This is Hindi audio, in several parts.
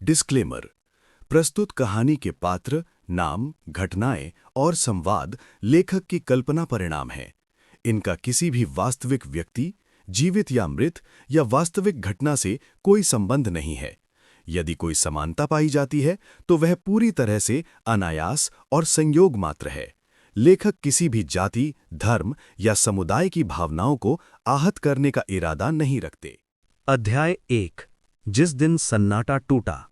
डिस्क्लेमर। प्रस्तुत कहानी के पात्र, नाम, घटनाएं और संवाद लेखक की कल्पना परिणाम हैं। इनका किसी भी वास्तविक व्यक्ति, जीवित या मृत, या वास्तविक घटना से कोई संबंध नहीं है। यदि कोई समानता पाई जाती है तो वह पूरी तरह से अनायास और संयोग मात्र है। लेखक किसी भी जाति, धर्म या समुदाय की भावनाओं को आहत करने का इरादा नहीं रखते। अध्याय 1। जिस दिन सन्नाटा टूटा।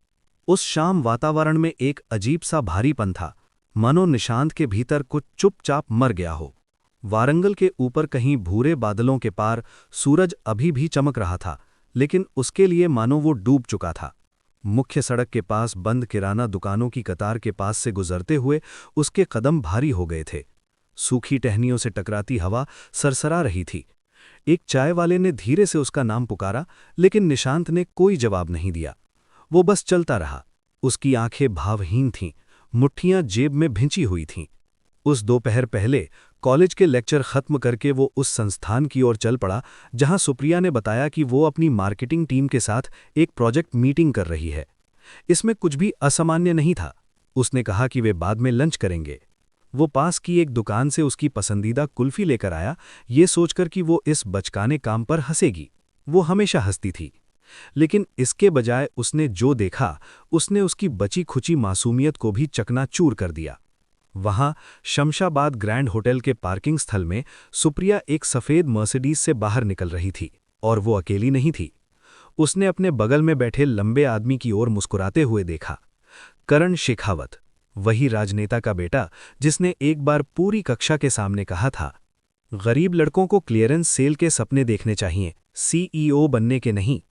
उस शाम वातावरण में एक अजीब सा भारीपन था, मानो निशांत के भीतर कुछ चुपचाप मर गया हो। वारंगल के ऊपर कहीं भूरे बादलों के पार सूरज अभी भी चमक रहा था, लेकिन उसके लिए मानो वो डूब चुका था। मुख्य सड़क के पास बंद किराना दुकानों की कतार के पास से गुजरते हुए उसके कदम भारी हो गए थे। सूखी टहनियों से टकराती हवा सरसरा रही थी। एक चाय वाले ने धीरे से उसका नाम पुकारा, लेकिन निशांत ने कोई जवाब नहीं दिया। वो बस चलता रहा। उसकी आंखें भावहीन थीं, मुट्ठियां जेब में भिंची हुई थीं। उस दोपहर पहले कॉलेज के लेक्चर खत्म करके वो उस संस्थान की ओर चल पड़ा जहां सुप्रिया ने बताया कि वो अपनी मार्केटिंग टीम के साथ एक प्रोजेक्ट मीटिंग कर रही है। इसमें कुछ भी असामान्य नहीं था। उसने कहा कि वे बाद में लंच करेंगे। वो पास की एक दुकान से उसकी पसंदीदा कुल्फी लेकर आया, ये सोचकर कि वो इस बचकाने काम पर हंसेगी। वो हमेशा हंसती थी, लेकिन इसके बजाय उसने जो देखा उसने उसकी बची खुची मासूमियत को भी चकनाचूर कर दिया। वहां शमशाबाद ग्रैंड होटल के पार्किंग स्थल में सुप्रिया एक सफेद मर्सिडीज से बाहर निकल रही थी, और वो अकेली नहीं थी। उसने अपने बगल में बैठे लंबे आदमी की ओर मुस्कुराते हुए देखा। करण शेखावत, वही राजनेता का बेटा जिसने एक बार पूरी कक्षा के सामने कहा था, गरीब लड़कों को क्लियरेंस सेल के सपने देखने चाहिए, सीईओ बनने के नहीं।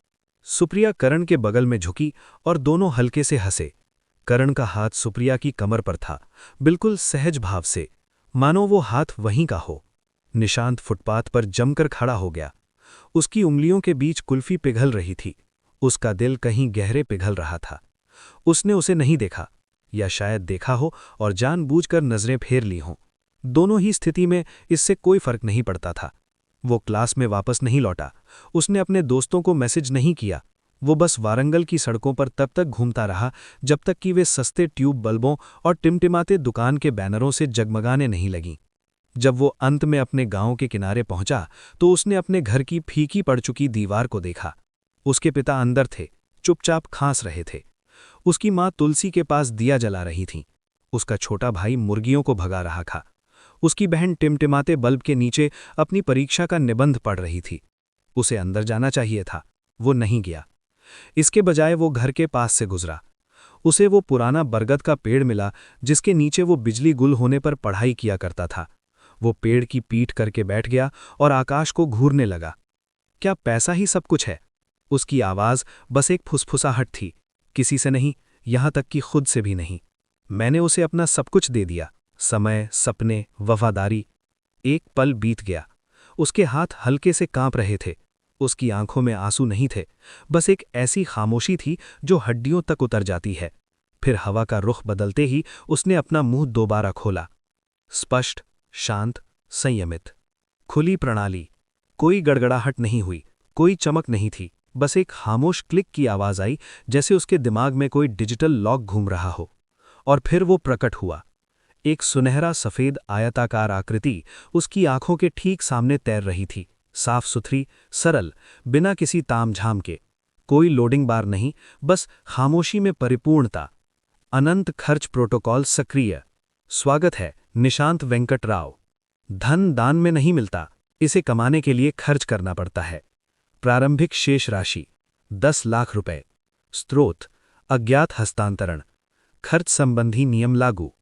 सुप्रिया करण के बगल में झुकी और दोनों हल्के से हंसे। करण का हाथ सुप्रिया की कमर पर था, बिल्कुल सहज भाव से, मानो वो हाथ वहीं का हो। निशांत फुटपाथ पर जमकर खड़ा हो गया। उसकी उंगलियों के बीच कुल्फी पिघल रही थी। उसका दिल कहीं गहरे पिघल रहा था। उसने उसे नहीं देखा, या शायद देखा हो और जानबूझकर नजरें फेर ली हों। दोनों ही स्थिति में इससे कोई फर्क नहीं पड़ता था। वो क्लास में वापस नहीं लौटा। उसने अपने दोस्तों को मैसेज नहीं किया। वो बस वारंगल की सड़कों पर तब तक घूमता रहा जब तक कि वे सस्ते ट्यूब बल्बों और टिमटिमाते दुकान के बैनरों से जगमगाने नहीं लगीं। जब वो अंत में अपने गांव के किनारे पहुंचा तो उसने अपने घर की फीकी पड़ चुकी दीवार को देखा। उसके पिता अंदर थे, चुपचाप खांस रहे थे। उसकी माँ तुलसी के पास दिया जला रही थी। उसका छोटा भाई मुर्गियों को भगा रहा था। उसकी बहन टिमटिमाते बल्ब के नीचे अपनी परीक्षा का निबंध पढ़ रही थी। उसे अंदर जाना चाहिए था, वो नहीं गया। इसके बजाय वो घर के पास से गुजरा। उसे वो पुराना बरगद का पेड़ मिला जिसके नीचे वो बिजली गुल होने पर पढ़ाई किया करता था। वो पेड़ की पीठ करके बैठ गया और आकाश को घूरने लगा। क्या पैसा ही सब कुछ है? उसकी आवाज बस एक फुसफुसाहट थी, किसी से नहीं, यहां तक कि खुद से भी नहीं। मैंने उसे अपना सब कुछ दे दिया, समय, सपने, वफादारी। एक पल बीत गया। उसके हाथ हल्के से कांप रहे थे। उसकी आंखों में आंसू नहीं थे, बस एक ऐसी खामोशी थी जो हड्डियों तक उतर जाती है। फिर हवा का रुख बदलते ही उसने अपना मुंह दोबारा खोला। स्पष्ट, शांत, संयमित। खुली प्रणाली। कोई गड़गड़ाहट नहीं हुई, कोई चमक नहीं थी। बस एक खामोश क्लिक की आवाज आई, जैसे उसके दिमाग में कोई डिजिटल लॉक घूम रहा हो। और फिर वो प्रकट हुआ। एक सुनहरा सफेद आयताकार आकृति उसकी आंखों के ठीक सामने तैर रही थी, साफ सुथरी, सरल, बिना किसी तामझाम के। कोई लोडिंग बार नहीं, बस खामोशी में परिपूर्णता। अनंत खर्च प्रोटोकॉल सक्रिय। स्वागत है, निशांत वेंकट राव। धन दान में नहीं मिलता, इसे कमाने के लिए खर्च करना पड़ता है। प्रारंभिक शेष राशि 10 लाख रुपए। स्रोत अज्ञात हस्तांतरण। खर्च संबंधी नियम लागू।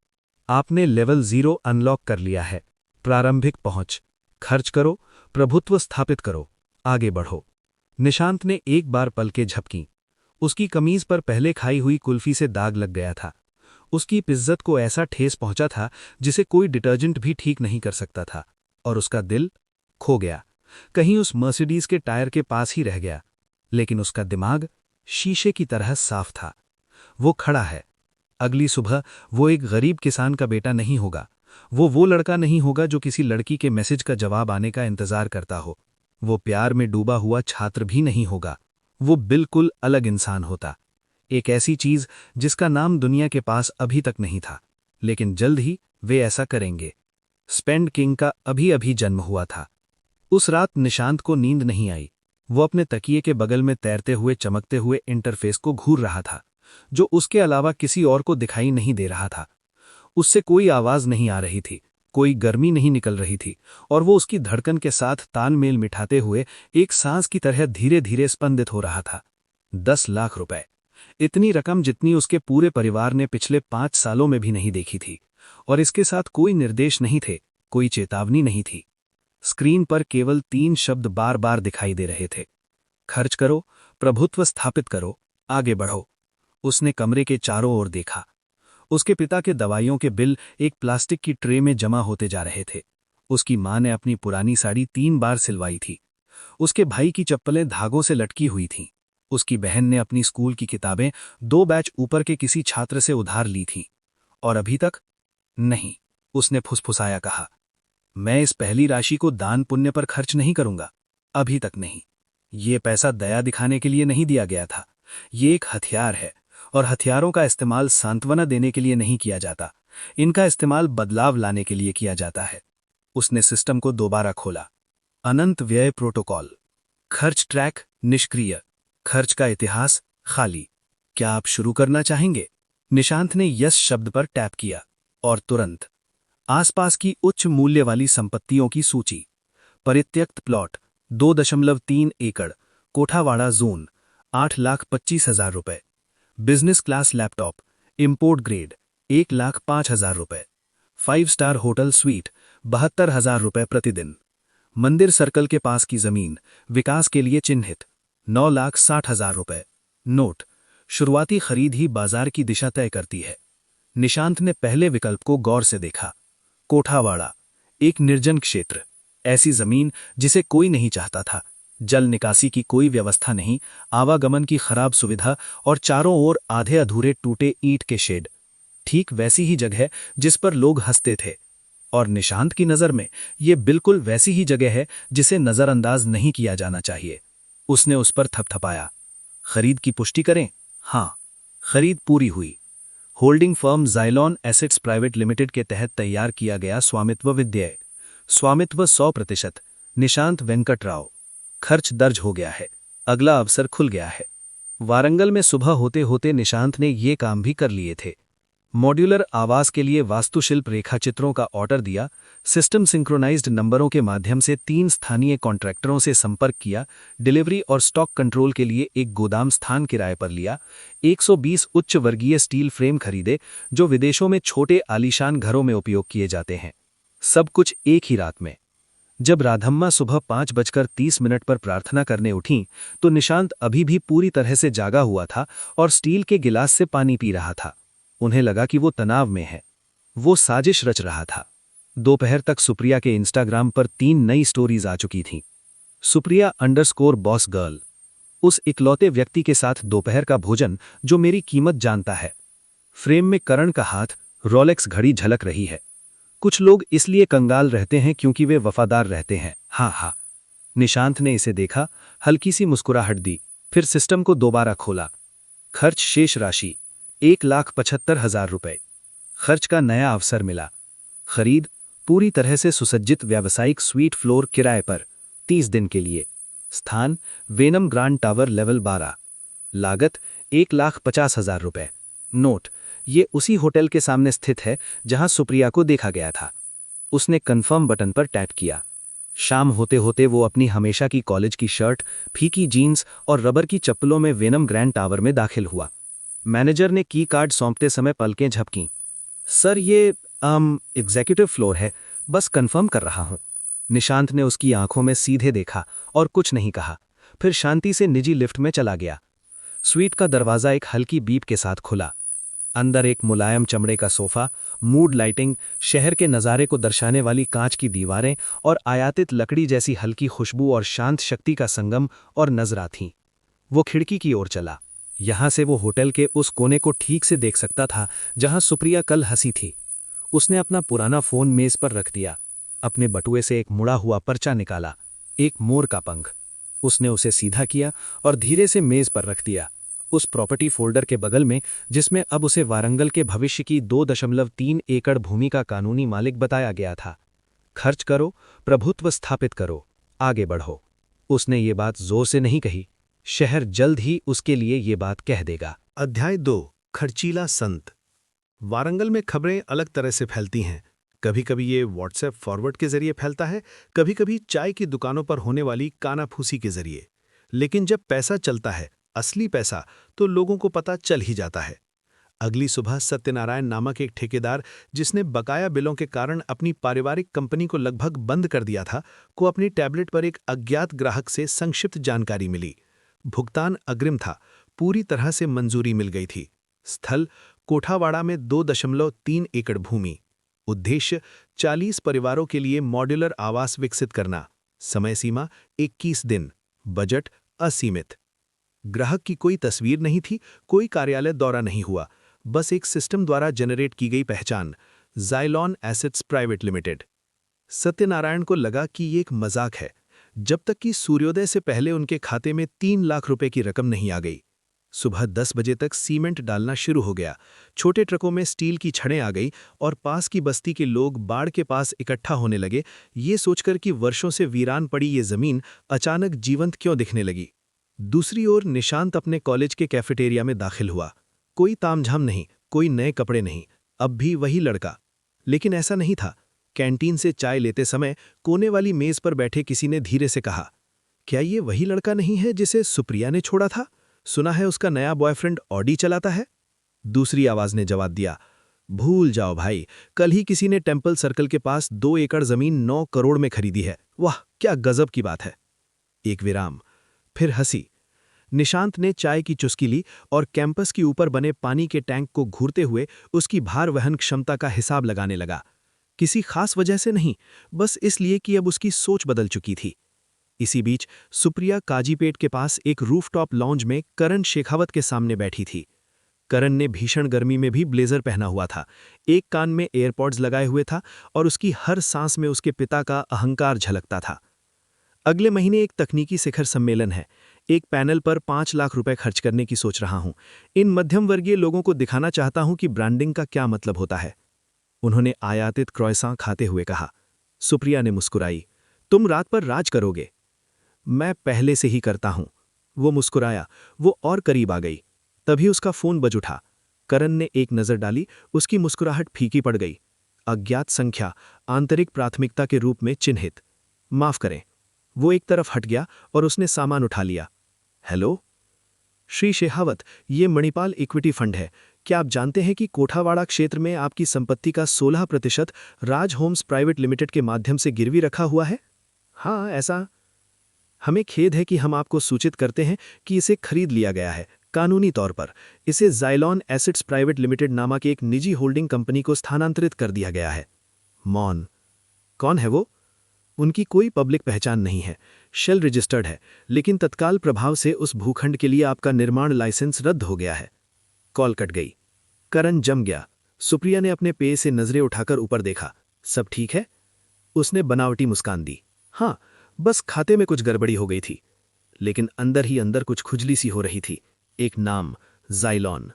आपने लेवल 0 अनलॉक कर लिया है। प्रारंभिक पहुंच। खर्च करो, प्रभुत्व स्थापित करो, आगे बढ़ो। निशांत ने एक बार पलकें झपकीं। उसकी कमीज पर पहले खाई हुई कुल्फी से दाग लग गया था। उसकी इज्जत को ऐसा ठेस पहुंचा था जिसे कोई डिटर्जेंट भी ठीक नहीं कर सकता था। और उसका दिल खो गया, कहीं उस मर्सिडीज के टायर के पास ही रह गया। लेकिन उसका दिमाग शीशे की तरह साफ था। वो खड़ा है। अगली सुबह वो एक गरीब किसान का बेटा नहीं होगा। वो लड़का नहीं होगा जो किसी लड़की के मैसेज का जवाब आने का इंतजार करता हो। वो प्यार में डूबा हुआ छात्र भी नहीं होगा। वो बिल्कुल अलग इंसान होता। एक ऐसी चीज जिसका नाम दुनिया के पास अभी तक नहीं था, लेकिन जल्द ही वे ऐसा करेंगे। स्पेंड किंग का अभी अभी जन्म हुआ था। उस रात निशांत को नींद नहीं आई। वो अपने तकिए के बगल में तैरते हुए चमकते हुए इंटरफेस को घूर रहा था, जो उसके अलावा किसी और को दिखाई नहीं दे रहा था। उससे कोई आवाज नहीं आ रही थी, कोई गर्मी नहीं निकल रही थी, और वो उसकी धड़कन के साथ तालमेल मिठाते हुए एक सांस की तरह धीरे धीरे स्पंदित हो रहा था। 10 लाख रुपए, इतनी रकम जितनी उसके पूरे परिवार ने पिछले 5 सालों में भी नहीं देखी थी, और इसके साथ कोई निर्देश नहीं थे, कोई चेतावनी नहीं थी। स्क्रीन पर केवल 3 शब्द बार बार दिखाई दे रहे थे। खर्च करो, प्रभुत्व स्थापित करो, आगे बढ़ो। उसने कमरे के चारों ओर देखा। उसके पिता के दवाइयों के बिल एक प्लास्टिक की ट्रे में जमा होते जा रहे थे। उसकी मां ने अपनी पुरानी साड़ी 3 बार सिलवाई थी। उसके भाई की चप्पलें धागों से लटकी हुई थीं। उसकी बहन ने अपनी स्कूल की किताबें 2 बैच ऊपर के किसी छात्र से उधार ली थीं। और अभी तक नहीं, उसने फुसफुसाया कहा, मैं इस पहली राशि को दान पुण्य पर खर्च नहीं करूंगा, अभी तक नहीं। ये पैसा दया दिखाने के लिए नहीं दिया गया था। ये एक हथियार है, और हथियारों का इस्तेमाल सांत्वना देने के लिए नहीं किया जाता। इनका इस्तेमाल बदलाव लाने के लिए किया जाता है। उसने सिस्टम को दोबारा खोला। अनंत व्यय प्रोटोकॉल, खर्च ट्रैक निष्क्रिय, खर्च का इतिहास खाली। क्या आप शुरू करना चाहेंगे? निशांत ने यस शब्द पर टैप किया, और तुरंत आसपास की उच्च मूल्य वाली संपत्तियों की सूची। परित्यक्त प्लॉट 2.3 एकड़, कोठावाड़ा जोन, 8,25,000 रुपए। Business class laptop, import grade, 1,05,000 रुपए। 5 स्टार होटल स्वीट, 72,000 रुपए प्रतिदिन। मंदिर सर्कल के पास की जमीन, विकास के लिए चिन्हित, 9,60,000 रुपए। नोट, शुरुआती खरीद ही बाजार की दिशा तय करती है। निशांत ने पहले विकल्प को गौर से देखा। कोठावाड़ा, एक निर्जन क्षेत्र, ऐसी जमीन जिसे कोई नहीं चाहता था। जल निकासी की कोई व्यवस्था नहीं, आवागमन की खराब सुविधा, और चारों ओर आधे अधूरे टूटे ईंट के शेड। ठीक वैसी ही जगह जिस पर लोग हंसते थे। और निशांत की नजर में ये बिल्कुल वैसी ही जगह है जिसे नजरअंदाज नहीं किया जाना चाहिए। उसने उस पर थपथपाया। खरीद की पुष्टि करें? हाँ, खरीद पूरी हुई। Holding firm Xylon assets private limited के तहत तैयार किया गया स्वामित्व विद्यय। स्वामित्व 100%, निशांत वेंकटराव। खर्च दर्ज हो गया है, अगला अवसर खुल गया है। वारंगल में सुबह होते होते निशांत ने ये काम भी कर लिए थे। मॉड्यूलर आवास के लिए वास्तुशिल्प रेखाचित्रों का ऑर्डर दिया, सिस्टम सिंक्रोनाइज्ड नंबरों के माध्यम से 3 स्थानीय कॉन्ट्रैक्टरों से संपर्क किया, डिलीवरी और स्टॉक कंट्रोल के लिए एक गोदाम स्थान किराए पर लिया, 120 उच्च वर्गीय स्टील फ्रेम खरीदे जो विदेशों में छोटे आलीशान घरों में उपयोग किए जाते हैं। सब कुछ एक ही रात में। जब राधम्मा सुबह 5:30 पर प्रार्थना करने उठीं, तो निशांत अभी भी पूरी तरह से जागा हुआ था और स्टील के गिलास से पानी पी रहा था। उन्हें लगा कि वो तनाव में है। वो साजिश रच रहा था। दोपहर तक सुप्रिया के इंस्टाग्राम पर 3 नई स्टोरीज आ चुकी थीं। सुप्रिया _बॉस गर्ल, उस इकलौते व्यक्ति के साथ दोपहर का भोजन जो मेरी कीमत जानता है। फ्रेम में करण का हाथ, रोलेक्स घड़ी झलक रही है। कुछ लोग इसलिए कंगाल रहते हैं क्योंकि वे वफादार रहते हैं। हाँ हाँ। निशांत ने इसे देखा, हल्की सी मुस्कुराहट दी, फिर सिस्टम को दोबारा खोला। खर्च शेष राशि 1,75,000 रुपए। खर्च का नया अवसर मिला। खरीद पूरी तरह से सुसज्जित व्यावसायिक स्वीट फ्लोर किराए पर 30 दिन के लिए। स्थान वेनम ग्रांड टावर लेवल 12। लागत 1,50,000 रुपए। नोट, ये उसी होटल के सामने स्थित है जहां सुप्रिया को देखा गया था। उसने कंफर्म बटन पर टैप किया। शाम होते होते वो अपनी हमेशा की कॉलेज की शर्ट, फीकी जीन्स और रबर की चप्पलों में वेनम ग्रैंड टावर में दाखिल हुआ। मैनेजर ने की कार्ड सौंपते समय पलकें झपकीं। सर, ये एग्जीक्यूटिव फ्लोर है, बस कंफर्म कर रहा हूं। निशांत ने उसकी आंखों में सीधे देखा और कुछ नहीं कहा, फिर शांति से निजी लिफ्ट में चला गया। स्वीट का दरवाजा एक हल्की बीप के साथ खुला। अंदर एक मुलायम चमड़े का सोफा, मूड लाइटिंग, शहर के नज़ारे को दर्शाने वाली कांच की दीवारें और आयातित लकड़ी जैसी हल्की खुशबू और शांत शक्ति का संगम और नजरा थीं। वो खिड़की की ओर चला। यहां से वो होटल के उस कोने को ठीक से देख सकता था जहां सुप्रिया कल हंसी थी। उसने अपना पुराना फोन मेज पर रख दिया। अपने बटुए से एक मुड़ा हुआ पर्चा निकाला, एक मोर का पंख। उसने उसे सीधा किया और धीरे से मेज पर रख दिया। उस प्रॉपर्टी फोल्डर के बगल में जिसमें अब उसे वारंगल के भविष्य की 2.3 एकड़ भूमि का कानूनी मालिक बताया गया था। खर्च करो, प्रभुत्व स्थापित करो, आगे बढ़ो। उसने ये बात जोर से नहीं कही, शहर जल्द ही उसके लिए ये बात कह देगा। अध्याय 2 खर्चीला संत। वारंगल में खबरें अलग तरह से फैलती हैं। कभी कभी ये व्हाट्सएप फॉरवर्ड के जरिए फैलता है, कभी कभी चाय की दुकानों पर होने वाली कानाफूसी के जरिए। लेकिन जब पैसा चलता है, असली पैसा, तो लोगों को पता चल ही जाता है। अगली सुबह सत्यनारायण नामक एक ठेकेदार, जिसने बकाया बिलों के कारण अपनी पारिवारिक कंपनी को लगभग बंद कर दिया था, को अपनी टैबलेट पर एक अज्ञात ग्राहक से संक्षिप्त जानकारी मिली। भुगतान अग्रिम था, पूरी तरह से मंजूरी मिल गई थी। स्थल कोठावाड़ा में 2.3 एकड़ भूमि। उद्देश्य 40 परिवारों के लिए मॉड्यूलर आवास विकसित करना। समय सीमा 21 दिन। बजट असीमित। ग्राहक की कोई तस्वीर नहीं थी, कोई कार्यालय दौरा नहीं हुआ, बस एक सिस्टम द्वारा जनरेट की गई पहचान, ज़ाइलॉन एसेट्स प्राइवेट लिमिटेड। सत्यनारायण को लगा कि ये एक मजाक है, जब तक कि सूर्योदय से पहले उनके खाते में 3 लाख रुपए की रकम नहीं आ गई। सुबह 10 बजे तक सीमेंट डालना शुरू हो गया, छोटे ट्रकों में स्टील की छड़ें आ गई और पास की बस्ती के लोग बाढ़ के पास इकट्ठा होने लगे, ये सोचकर कि वर्षों से वीरान पड़ी ये जमीन अचानक जीवंत क्यों दिखने लगी। दूसरी ओर निशांत अपने कॉलेज के कैफेटेरिया में दाखिल हुआ। कोई तामझाम नहीं, कोई नए कपड़े नहीं, अब भी वही लड़का। लेकिन ऐसा नहीं था। कैंटीन से चाय लेते समय कोने वाली मेज पर बैठे किसी ने धीरे से कहा, क्या ये वही लड़का नहीं है जिसे सुप्रिया ने छोड़ा था? सुना है उसका नया बॉयफ्रेंड ऑडी चलाता है। दूसरी आवाज ने जवाब दिया, भूल जाओ भाई, कल ही किसी ने टेम्पल सर्कल के पास 2 एकड़ जमीन 9 करोड़ में खरीदी है। वाह, क्या गजब की बात है। एक विराम, फिर हंसी। निशांत ने चाय की चुस्की ली और कैंपस के ऊपर बने पानी के टैंक को घूरते हुए उसकी भार वहन क्षमता का हिसाब लगाने लगा। किसी खास वजह से नहीं, बस इसलिए कि अब उसकी सोच बदल चुकी थी। इसी बीच सुप्रिया काजीपेट के पास एक रूफटॉप लॉन्ज में करण शेखावत के सामने बैठी थी। करण ने भीषण गर्मी में भी ब्लेजर पहना हुआ था, एक कान में एयरपॉड्स लगाए हुए था और उसकी हर सांस में उसके पिता का अहंकार झलकता था। अगले महीने एक तकनीकी शिखर सम्मेलन है। एक पैनल पर 5 लाख रुपए खर्च करने की सोच रहा हूं। इन मध्यम वर्गीय लोगों को दिखाना चाहता हूं कि ब्रांडिंग का क्या मतलब होता है। उन्होंने आयातित क्रॉइसां खाते हुए कहा। सुप्रिया ने मुस्कुराई, तुम रात पर राज करोगे। मैं पहले से ही करता हूं। वो मुस्कुराया, वो और करीब आ गई। तभी उसका फोन बज उठा। करण ने एक नजर डाली, उसकी मुस्कुराहट फीकी पड़ गई। अज्ञात संख्या, आंतरिक प्राथमिकता के रूप में चिन्हित। माफ करें। वो एक तरफ हट गया और उसने सामान उठा लिया। हेलो श्री शेखावत, ये मणिपाल इक्विटी फंड है। क्या आप जानते हैं कि कोठावाड़ा क्षेत्र में आपकी संपत्ति का 16% राज होम्स प्राइवेट लिमिटेड के माध्यम से गिरवी रखा हुआ है? हाँ, ऐसा। हमें खेद है कि हम आपको सूचित करते हैं कि इसे खरीद लिया गया है। कानूनी तौर पर इसे ज़ाइलॉन एसेट्स प्राइवेट लिमिटेड नामक एक निजी होल्डिंग कंपनी को स्थानांतरित कर दिया गया है। मौन। कौन है वो? उनकी कोई पब्लिक पहचान नहीं है, शेल रजिस्टर्ड है, लेकिन तत्काल प्रभाव से उस भूखंड के लिए आपका निर्माण लाइसेंस रद्द हो गया है। कॉल कट गई। करण जम गया। सुप्रिया ने अपने पेय से नजरें उठाकर ऊपर देखा। सब ठीक है? उसने बनावटी मुस्कान दी। हाँ, बस खाते में कुछ गड़बड़ी हो गई थी। लेकिन अंदर ही अंदर कुछ खुजली सी हो रही थी। एक नाम, ज़ाइलॉन।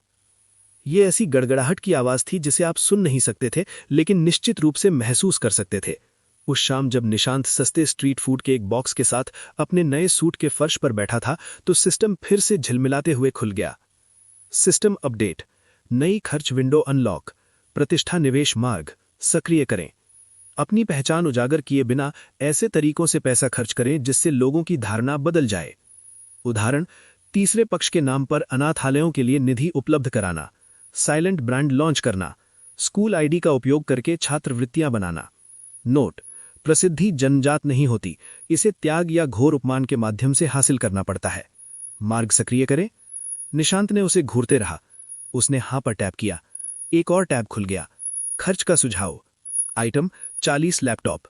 ये ऐसी गड़गड़ाहट की आवाज थी जिसे आप सुन नहीं सकते थे, लेकिन निश्चित रूप से महसूस कर सकते थे। उस शाम जब निशांत सस्ते स्ट्रीट फूड के एक बॉक्स के साथ अपने नए सूट के फर्श पर बैठा था, तो सिस्टम फिर से झिलमिलाते हुए खुल गया। सिस्टम अपडेट, नई खर्च विंडो अनलॉक, प्रतिष्ठा निवेश मार्ग सक्रिय करें। अपनी पहचान उजागर किए बिना ऐसे तरीकों से पैसा खर्च करें जिससे लोगों की धारणा बदल जाए। उदाहरण, तीसरे पक्ष के नाम पर अनाथालयों के लिए निधि उपलब्ध कराना, साइलेंट ब्रांड लॉन्च करना, स्कूल आईडी का उपयोग करके छात्रवृत्तियां बनाना। नोट, प्रसिद्धि जन्मजात नहीं होती, इसे त्याग या घोर उपमान के माध्यम से हासिल करना पड़ता है। मार्ग सक्रिय करें। निशांत ने उसे घूरते रहा। उसने हां पर टैप किया। एक और टैब खुल गया। खर्च का सुझाव। आइटम 40 लैपटॉप,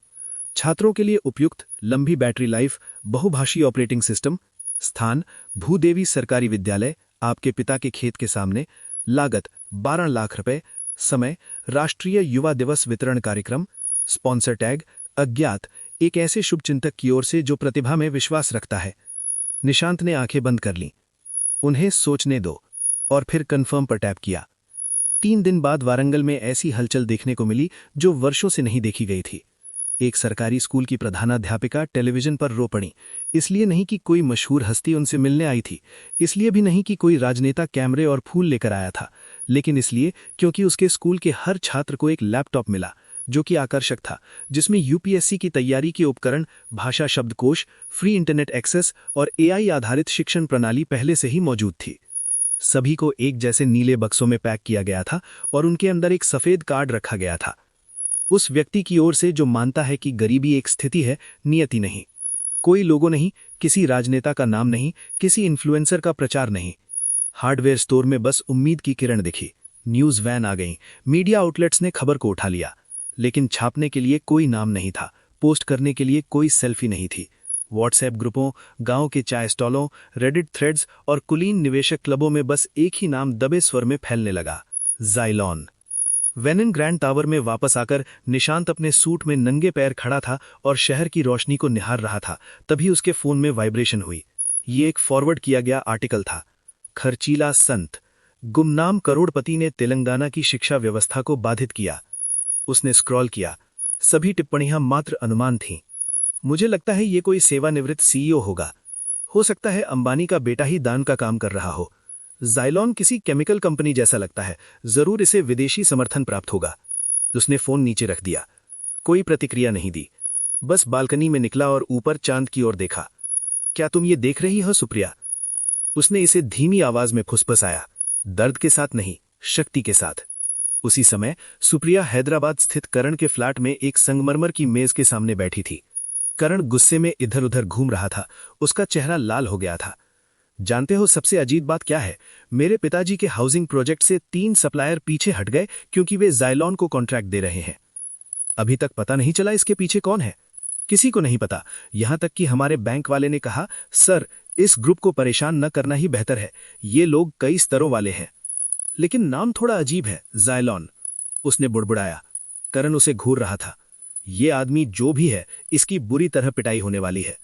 छात्रों के लिए उपयुक्त, लंबी बैटरी लाइफ, बहुभाषी ऑपरेटिंग सिस्टम। स्थान, भूदेवी सरकारी विद्यालय, आपके पिता के खेत के सामने। लागत 12 लाख रुपए। समय, राष्ट्रीय युवा दिवस वितरण कार्यक्रम। स्पॉन्सर टैग, अज्ञात, एक ऐसे शुभचिंतक की ओर से जो प्रतिभा में विश्वास रखता है। निशांत ने आंखें बंद कर लीं। उन्हें सोचने दो, और फिर कन्फर्म पर टैप किया। 3 दिन बाद वारंगल में ऐसी हलचल देखने को मिली जो वर्षों से नहीं देखी गई थी। एक सरकारी स्कूल की प्रधानाध्यापिका टेलीविजन पर रो पड़ी। इसलिए नहीं कि कोई मशहूर हस्ती उनसे मिलने आई थी, इसलिए भी नहीं कि कोई राजनेता कैमरे और फूल लेकर आया था, लेकिन इसलिए क्योंकि उसके स्कूल के हर छात्र को एक लैपटॉप मिला जो कि आकर्षक था, जिसमें यूपीएससी की तैयारी के उपकरण, भाषा शब्दकोश, फ्री इंटरनेट एक्सेस और एआई आधारित शिक्षण प्रणाली पहले से ही मौजूद थी। सभी को एक जैसे नीले बक्सों में पैक किया गया था और उनके अंदर एक सफेद कार्ड रखा गया था, उस व्यक्ति की ओर से जो मानता है कि गरीबी एक स्थिति है, नियति नहीं। कोई लोगो नहीं, किसी राजनेता का नाम नहीं, किसी इन्फ्लुएंसर का प्रचार नहीं। हार्डवेयर स्टोर में बस उम्मीद की किरण दिखी। न्यूज वैन आ गई, मीडिया आउटलेट्स ने खबर को उठा लिया, लेकिन छापने के लिए कोई नाम नहीं था, पोस्ट करने के लिए कोई सेल्फी नहीं थी। व्हाट्सएप ग्रुपों, गांव के चाय स्टॉलों, रेडिट थ्रेड्स और कुलीन निवेशक क्लबों में बस एक ही नाम दबे स्वर में फैलने लगा, ज़ाइलॉन। वेनिन ग्रैंड टावर में वापस आकर निशांत अपने सूट में नंगे पैर खड़ा था और शहर की रोशनी को निहार रहा था। तभी उसके फोन में वाइब्रेशन हुई। ये एक फॉरवर्ड किया गया आर्टिकल था। खर्चीला संत, गुमनाम करोड़पति ने तेलंगाना की शिक्षा व्यवस्था को बाधित किया। उसने स्क्रॉल किया। सभी टिप्पणियां मात्र अनुमान थीं। मुझे लगता है ये कोई सेवानिवृत्त सीईओ होगा। हो सकता है अंबानी का बेटा ही दान का काम कर रहा हो। ज़ाइलॉन किसी केमिकल कंपनी जैसा लगता है, जरूर इसे विदेशी समर्थन प्राप्त होगा। उसने फोन नीचे रख दिया। कोई प्रतिक्रिया नहीं दी, बस बालकनी में निकला और ऊपर चांद की ओर देखा। क्या तुम ये देख रही हो सुप्रिया? उसने इसे धीमी आवाज में फुसफुसाया, दर्द के साथ नहीं, शक्ति के साथ। उसी समय सुप्रिया हैदराबाद स्थित करण के फ्लैट में एक संगमरमर की मेज के सामने बैठी थी। करण गुस्से में इधर उधर घूम रहा था, उसका चेहरा लाल हो गया था। जानते हो सबसे अजीब बात क्या है? मेरे पिताजी के हाउसिंग प्रोजेक्ट से 3 सप्लायर पीछे हट गए क्योंकि वे ज़ाइलॉन को कॉन्ट्रैक्ट दे रहे हैं। अभी तक पता नहीं चला इसके पीछे कौन है। किसी को नहीं पता, यहां तक कि हमारे बैंक वाले ने कहा, सर इस ग्रुप को परेशान न करना ही बेहतर है, ये लोग कई स्तरों वाले हैं। लेकिन नाम थोड़ा अजीब है, ज़ाइलॉन। उसने बुड़बुड़ाया। करण उसे घूर रहा था। ये आदमी जो भी है, इसकी बुरी तरह पिटाई होने वाली है।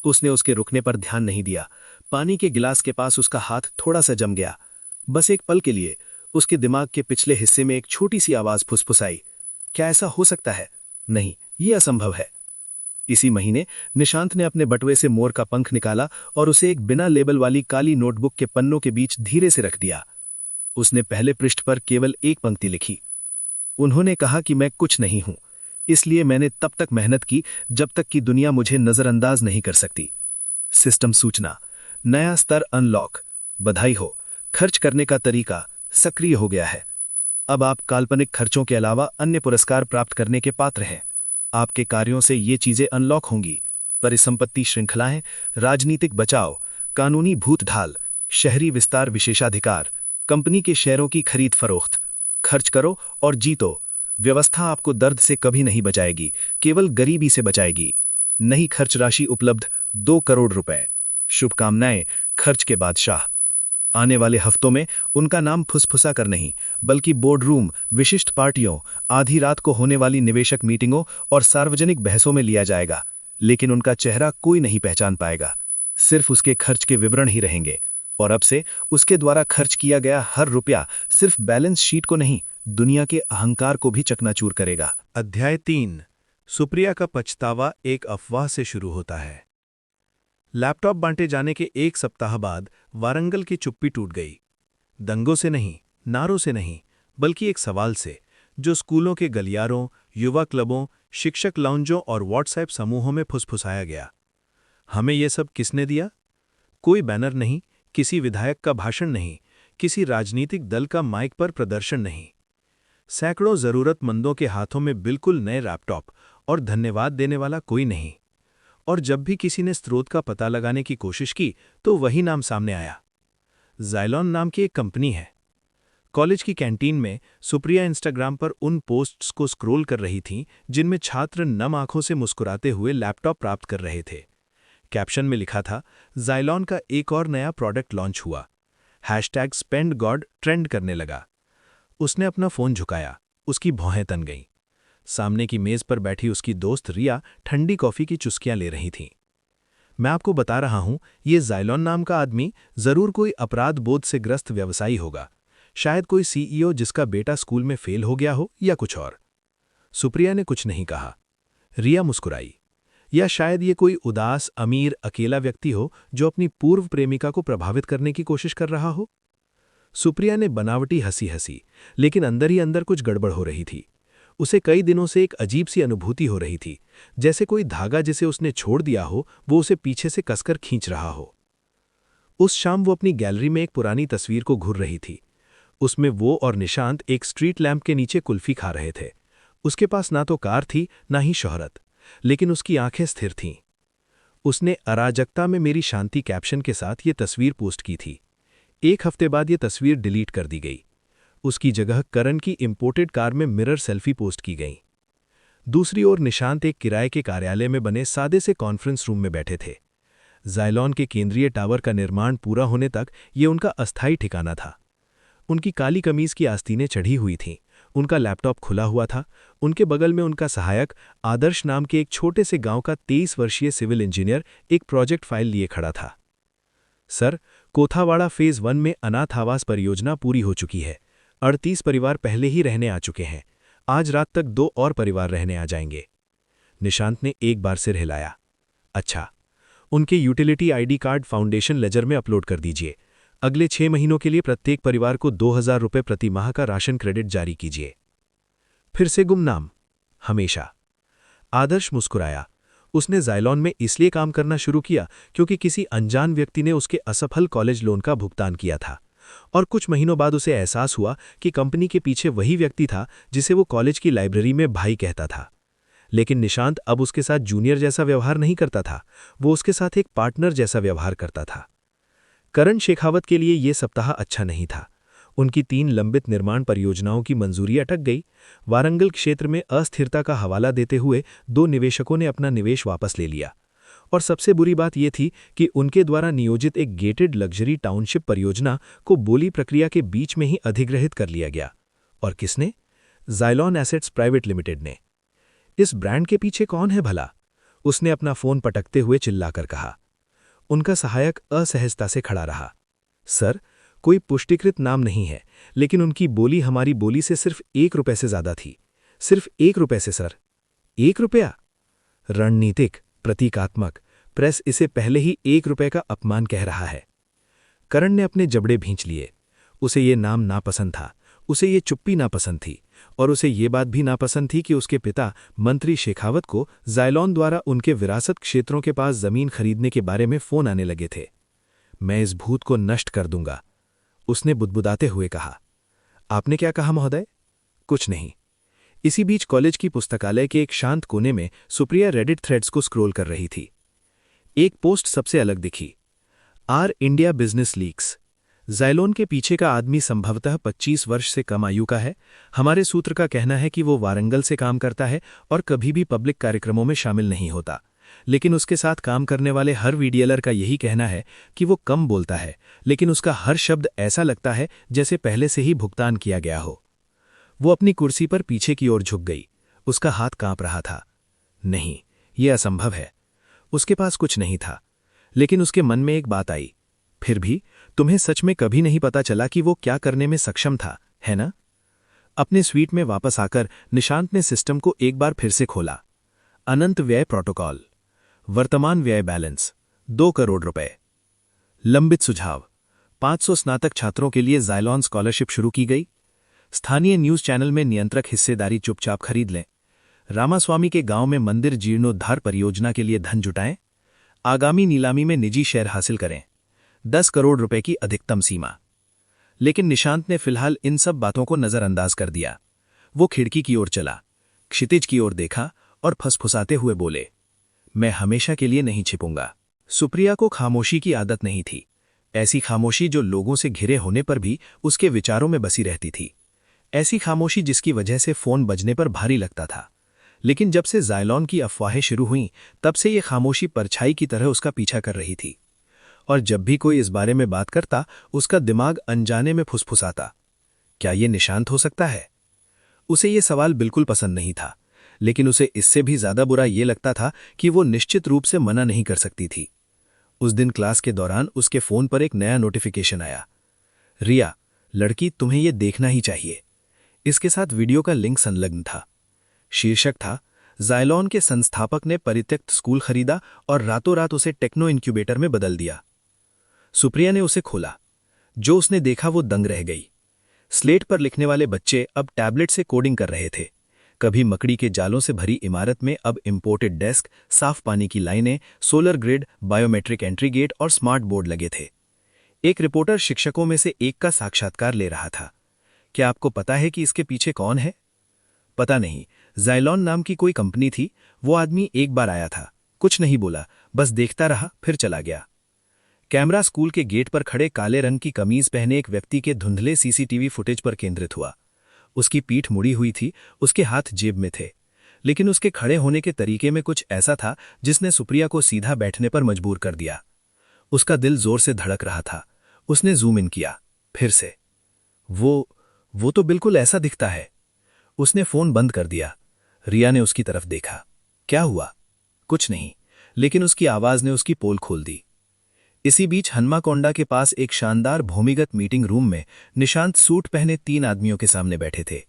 उसने उसके रुकने पर ध्यान नहीं दिया। पानी के गिलास के पास उसका हाथ थोड़ा सा जम गया। बस एक पल के लिए उसके दिमाग के पिछले हिस्से में एक छोटी सी आवाज फुसफुसाई, क्या ऐसा हो सकता है? नहीं, यह असंभव है। इसी महीने निशांत ने अपने बटुए से मोर का पंख निकाला और उसे एक बिना लेबल वाली काली नोटबुक के पन्नों के बीच धीरे से रख दिया। उसने पहले पृष्ठ पर केवल एक पंक्ति लिखी, उन्होंने कहा कि मैं कुछ नहीं हूं, इसलिए मैंने तब तक मेहनत की जब तक कि दुनिया मुझे नजरअंदाज नहीं कर सकती। सिस्टम सूचना, नया स्तर अनलॉक। बधाई हो, खर्च करने का तरीका सक्रिय हो गया है। अब आप काल्पनिक खर्चों के अलावा अन्य पुरस्कार प्राप्त करने के पात्र हैं। आपके कार्यों से ये चीजें अनलॉक होंगी: परिसंपत्ति श्रृंखलाएं, राजनीतिक बचाव, कानूनी भूत ढाल, शहरी विस्तार विशेषाधिकार, कंपनी के शेयरों की खरीद फरोख्त। खर्च करो और जीतो। व्यवस्था आपको दर्द से कभी नहीं बचाएगी, केवल गरीबी से बचाएगी। नई खर्च राशि उपलब्ध 2 करोड़ रुपए। शुभकामनाएं, खर्च के बादशाह। आने वाले हफ्तों में उनका नाम फुसफुसा कर नहीं, बल्कि बोर्ड रूम, विशिष्ट पार्टियों, आधी रात को होने वाली निवेशक मीटिंगों और सार्वजनिक बहसों में लिया जाएगा। लेकिन उनका चेहरा कोई नहीं पहचान पाएगा, सिर्फ उसके खर्च के विवरण ही रहेंगे। और अब से उसके द्वारा खर्च किया गया हर रुपया सिर्फ बैलेंस शीट को नहीं, दुनिया के अहंकार को भी चकनाचूर करेगा। अध्याय 3। सुप्रिया का पछतावा एक अफवाह से शुरू होता है। लैपटॉप बांटे जाने के 1 सप्ताह बाद वारंगल की चुप्पी टूट गई। दंगों से नहीं, नारों से नहीं, बल्कि एक सवाल से, जो स्कूलों के गलियारों, युवा क्लबों, शिक्षक लाउंजों और व्हाट्सएप समूहों में फुसफुसाया गया। हमें यह सब किसने दिया? कोई बैनर नहीं, किसी विधायक का भाषण नहीं, किसी राजनीतिक दल का माइक पर प्रदर्शन नहीं। सैकड़ों जरूरतमंदों के हाथों में बिल्कुल नए लैपटॉप, और धन्यवाद देने वाला कोई नहीं। और जब भी किसी ने स्रोत का पता लगाने की कोशिश की तो वही नाम सामने आया। ज़ाइलॉन नाम की एक कंपनी है। कॉलेज की कैंटीन में सुप्रिया इंस्टाग्राम पर उन पोस्ट्स को स्क्रॉल कर रही थीं जिनमें छात्र नम आंखों से मुस्कुराते हुए लैपटॉप प्राप्त कर रहे थे। कैप्शन में लिखा था, ज़ाइलॉन का एक और नया प्रोडक्ट लॉन्च हुआ। #SpendGod ट्रेंड करने लगा। उसने अपना फोन झुकाया, उसकी भौहें तन गईं। सामने की मेज पर बैठी उसकी दोस्त रिया ठंडी कॉफी की चुस्कियां ले रही थीं। मैं आपको बता रहा हूं, ये जाइलॉन नाम का आदमी जरूर कोई अपराध बोध से ग्रस्त व्यवसायी होगा। शायद कोई सीईओ जिसका बेटा स्कूल में फेल हो गया हो या कुछ और। सुप्रिया ने कुछ नहीं कहा। रिया मुस्कुराई। या शायद ये कोई उदास, अमीर, अकेला व्यक्ति हो जो अपनी पूर्व प्रेमिका को प्रभावित करने की कोशिश कर रहा हो। सुप्रिया ने बनावटी हंसी हंसी, लेकिन अंदर ही अंदर कुछ गड़बड़ हो रही थी। उसे कई दिनों से एक अजीब सी अनुभूति हो रही थी, जैसे कोई धागा जिसे उसने छोड़ दिया हो वो उसे पीछे से कसकर खींच रहा हो। उस शाम वो अपनी गैलरी में एक पुरानी तस्वीर को घूर रही थी। उसमें वो और निशांत एक स्ट्रीट लैंप के नीचे कुल्फी खा रहे थे। उसके पास ना तो कार थी ना ही शोहरत, लेकिन उसकी आंखें स्थिर थीं। उसने अराजकता में मेरी शांति कैप्शन के साथ ये तस्वीर पोस्ट की थी। एक हफ्ते बाद ये तस्वीर डिलीट कर दी गई। उसकी जगह करण की इंपोर्टेड कार में मिरर सेल्फी पोस्ट की गई। दूसरी ओर निशांत एक किराए के कार्यालय में बने सादे से कॉन्फ्रेंस रूम में बैठे थे। जाइलॉन के केंद्रीय टावर का निर्माण पूरा होने तक ये उनका अस्थायी ठिकाना था। उनकी काली कमीज की आस्तीनें चढ़ी हुई थीं। उनका लैपटॉप खुला हुआ था। उनके बगल में उनका सहायक आदर्श नाम के एक छोटे से गांव का 23 वर्षीय सिविल इंजीनियर एक प्रोजेक्ट फाइल लिए खड़ा था। सर, कोथावाड़ा फेज 1 में अनाथ आवास परियोजना पूरी हो चुकी है। 38 परिवार पहले ही रहने आ चुके हैं। आज रात तक 2 और परिवार रहने आ जाएंगे। निशांत ने एक बार सिर हिलाया। अच्छा, उनके utility ID card foundation ledger में अपलोड कर दीजिए। अगले 6 महीनों के लिए प्रत्येक परिवार को 2000 रुपये प्रति माह का राशन क्रेडिट जारी कीजिए। फिर से गुमनाम। हमेशा। आदर्श मुस्कुराया। उसने जाइलॉन में इसलिए काम करना शुरू किया क्योंकि किसी अनजान व्यक्ति ने उसके असफल कॉलेज लोन का भुगतान किया था, और कुछ महीनों बाद उसे एहसास हुआ कि कंपनी के पीछे वही व्यक्ति था जिसे वो कॉलेज की लाइब्रेरी में भाई कहता था। लेकिन निशांत अब उसके साथ जूनियर जैसा व्यवहार नहीं करता था, वो उसके साथ एक पार्टनर जैसा व्यवहार करता था। करण शेखावत के लिए ये सप्ताह अच्छा नहीं था। उनकी 3 लंबित निर्माण परियोजनाओं की मंजूरी अटक गई। वारंगल क्षेत्र में अस्थिरता का हवाला देते हुए 2 निवेशकों ने अपना निवेश वापस ले लिया। और सबसे बुरी बात यह थी कि उनके द्वारा नियोजित एक गेटेड लग्जरी टाउनशिप परियोजना को बोली प्रक्रिया के बीच में ही अधिग्रहित कर लिया गया। और किसने? जाइलॉन एसेट्स प्राइवेट लिमिटेड ने। इस ब्रांड के पीछे कौन है भला? उसने अपना फोन पटकते हुए चिल्लाकर कहा। उनका सहायक असहजता से खड़ा रहा। सर, कोई पुष्टिकृत नाम नहीं है, लेकिन उनकी बोली हमारी बोली से सिर्फ 1 रुपये से ज्यादा थी। सिर्फ 1 रुपये से सर। 1 रुपया? रणनीतिक, प्रतीकात्मक, प्रेस इसे पहले ही 1 रुपये का अपमान कह रहा है। करण ने अपने जबड़े भींच लिए। उसे ये नाम नापसंद था, उसे ये चुप्पी नापसंद थी, और उसे ये बात भी नापसंद थी कि उसके पिता मंत्री शेखावत को जाइलॉन द्वारा उनके विरासत क्षेत्रों के पास जमीन खरीदने के बारे में फोन आने लगे थे। मैं इस भूत को नष्ट कर दूंगा, उसने बुदबुदाते हुए कहा। आपने क्या कहा महोदय? कुछ नहीं। इसी बीच कॉलेज की पुस्तकालय के एक शांत कोने में सुप्रिया रेडिट थ्रेड्स को स्क्रॉल कर रही थी। एक पोस्ट सबसे अलग दिखी। R India business leaks. Xylon के पीछे का आदमी संभवतः 25 वर्ष से कम आयु का है। हमारे सूत्र का कहना है कि वो वारंगल से काम करता है और कभी भी पब्लिक कार्यक्रमों में शामिल नहीं होता। लेकिन उसके साथ काम करने वाले हर वीडियलर का यही कहना है कि वो कम बोलता है, लेकिन उसका हर शब्द ऐसा लगता है जैसे पहले से ही भुगतान किया गया हो। वो अपनी कुर्सी पर पीछे की ओर झुक गई। उसका हाथ कांप रहा था। नहीं, ये असंभव है। उसके पास कुछ नहीं था, लेकिन उसके मन में एक बात आई। फिर भी तुम्हें सच में कभी नहीं पता चला कि वो क्या करने में सक्षम था, है ना? अपने स्वीट में वापस आकर निशांत ने सिस्टम को एक बार फिर से खोला। अनंत व्यय प्रोटोकॉल। वर्तमान व्यय बैलेंस 2 करोड़ रुपए। लंबित सुझाव। 500 स्नातक छात्रों के लिए जाइलॉन स्कॉलरशिप शुरू की गई। स्थानीय न्यूज चैनल में नियंत्रक हिस्सेदारी चुपचाप खरीद लें। रामास्वामी के गांव में मंदिर जीर्णोद्धार परियोजना के लिए धन जुटाएं। आगामी नीलामी में निजी शेयर हासिल करें। 10 करोड़ रुपए की अधिकतम सीमा। लेकिन निशांत ने फिलहाल इन सब बातों को नजरअंदाज कर दिया। वो खिड़की की ओर चला, क्षितिज की ओर देखा और फसफुसाते हुए बोले, मैं हमेशा के लिए नहीं छिपूंगा। सुप्रिया को खामोशी की आदत नहीं थी, ऐसी खामोशी जो लोगों से घिरे होने पर भी उसके विचारों में बसी रहती थी। ऐसी खामोशी जिसकी वजह से फोन बजने पर भारी लगता था। लेकिन जब से जाइलॉन की अफवाहें शुरू हुईं, तब से ये खामोशी परछाई की तरह उसका पीछा कर रही थी। और जब भी कोई इस बारे में बात करता, उसका दिमाग अनजाने में फुसफुसाता। क्या ये निशांत हो सकता है? उसे ये सवाल बिल्कुल पसंद नहीं था, लेकिन उसे इससे भी ज्यादा बुरा ये लगता था कि वो निश्चित रूप से मना नहीं कर सकती थी। उस दिन क्लास के दौरान उसके फोन पर एक नया नोटिफिकेशन आया। रिया, लड़की, तुम्हें यह देखना ही चाहिए। इसके साथ वीडियो का लिंक संलग्न था। शीर्षक था, ज़ाइलॉन के संस्थापक ने परित्यक्त स्कूल खरीदा और रातों रात उसे टेक्नो इंक्यूबेटर में बदल दिया। सुप्रिया ने उसे खोला। जो उसने देखा वो दंग रह गई। स्लेट पर लिखने वाले बच्चे अब टैबलेट से कोडिंग कर रहे थे। कभी मकड़ी के जालों से भरी इमारत में अब इंपोर्टेड डेस्क, साफ पानी की लाइनें, solar grid, biometric entry gate और स्मार्ट बोर्ड लगे थे। एक रिपोर्टर शिक्षकों में से एक का साक्षात्कार ले रहा था। क्या आपको पता है कि इसके पीछे कौन है? पता नहीं। ज़ाइलॉन नाम की कोई कंपनी थी। वो आदमी एक बार आया था, कुछ नहीं बोला, बस देखता रहा, फिर चला गया। कैमरा स्कूल के गेट पर खड़े काले रंग की कमीज पहने एक व्यक्ति के धुंधले सीसीटीवी फुटेज पर केंद्रित हुआ। उसकी पीठ मुड़ी हुई थी, उसके हाथ जेब में थे, लेकिन उसके खड़े होने के तरीके में कुछ ऐसा था जिसने सुप्रिया को सीधा बैठने पर मजबूर कर दिया। उसका दिल जोर से धड़क रहा था। उसने जूम इन किया, फिर से। वो तो बिल्कुल ऐसा दिखता है। उसने फोन बंद कर दिया। रिया ने उसकी तरफ देखा। क्या हुआ? कुछ नहीं, लेकिन उसकी आवाज ने उसकी पोल खोल दी। इसी बीच हन्माकोंडा के पास एक शानदार भूमिगत मीटिंग रूम में निशांत सूट पहने 3 आदमियों के सामने बैठे थे।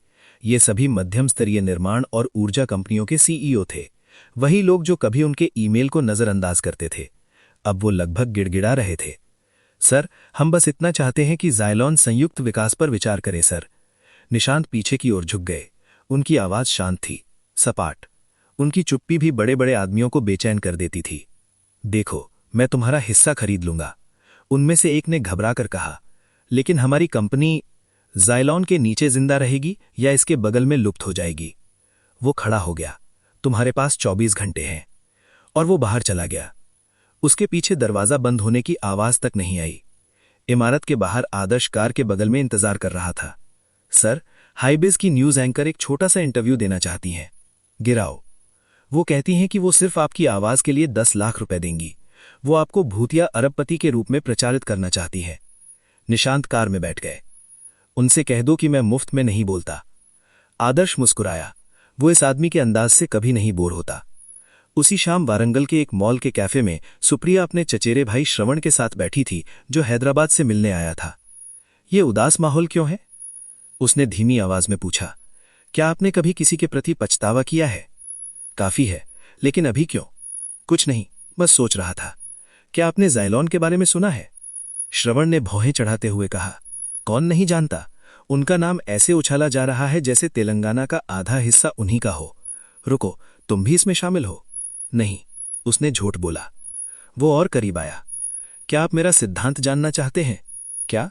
ये सभी मध्यम स्तरीय निर्माण और ऊर्जा कंपनियों के सीईओ थे। वही लोग जो कभी उनके ईमेल को नजरअंदाज करते थे। अब वो लगभग गिड़गिड़ा रहे थे। सर, हम बस इतना चाहते हैं कि ज़ाइलॉन संयुक्त विकास पर विचार करे सर। निशांत पीछे की ओर झुक गए। उनकी आवाज शांत थी, सपाट। उनकी चुप्पी भी बड़े बड़े आदमियों को बेचैन कर देती थी। देखो, मैं तुम्हारा हिस्सा खरीद लूंगा, उनमें से एक ने घबराकर कहा, लेकिन हमारी कंपनी ज़ाइलॉन के नीचे जिंदा रहेगी या इसके बगल में लुप्त हो जाएगी? वो खड़ा हो गया। तुम्हारे पास 24 घंटे हैं। और वो बाहर चला गया। उसके पीछे दरवाजा बंद होने की आवाज तक नहीं आई। इमारत के बाहर आदर्श कार के बगल में इंतजार कर रहा था। सर, हाईबिज की न्यूज एंकर एक छोटा सा इंटरव्यू देना चाहती हैं। गिराओ। वो कहती हैं कि वो सिर्फ आपकी आवाज के लिए 10 लाख रुपए देंगी। वो आपको भूतिया अरबपति के रूप में प्रचारित करना चाहती है। निशांत कार में बैठ गए। उनसे कह दो कि मैं मुफ्त में नहीं बोलता। आदर्श मुस्कुराया। वो इस आदमी के अंदाज से कभी नहीं बोर होता। उसी शाम वारंगल के एक मॉल के कैफे में सुप्रिया अपने चचेरे भाई श्रवण के साथ बैठी थी, जो हैदराबाद से मिलने आया था। ये उदास माहौल क्यों है? उसने धीमी आवाज में पूछा। क्या आपने कभी किसी के प्रति पछतावा किया है? काफी है, लेकिन अभी क्यों? कुछ नहीं, बस सोच रहा था। क्या आपने ज़ाइलॉन के बारे में सुना है? श्रवण ने भौहें चढ़ाते हुए कहा। कौन नहीं जानता? उनका नाम ऐसे उछाला जा रहा है जैसे तेलंगाना का आधा हिस्सा उन्हीं का हो। रुको, तुम भी इसमें शामिल हो? नहीं, उसने झूठ बोला। वो और करीब आया। क्या आप मेरा सिद्धांत जानना चाहते हैं? क्या?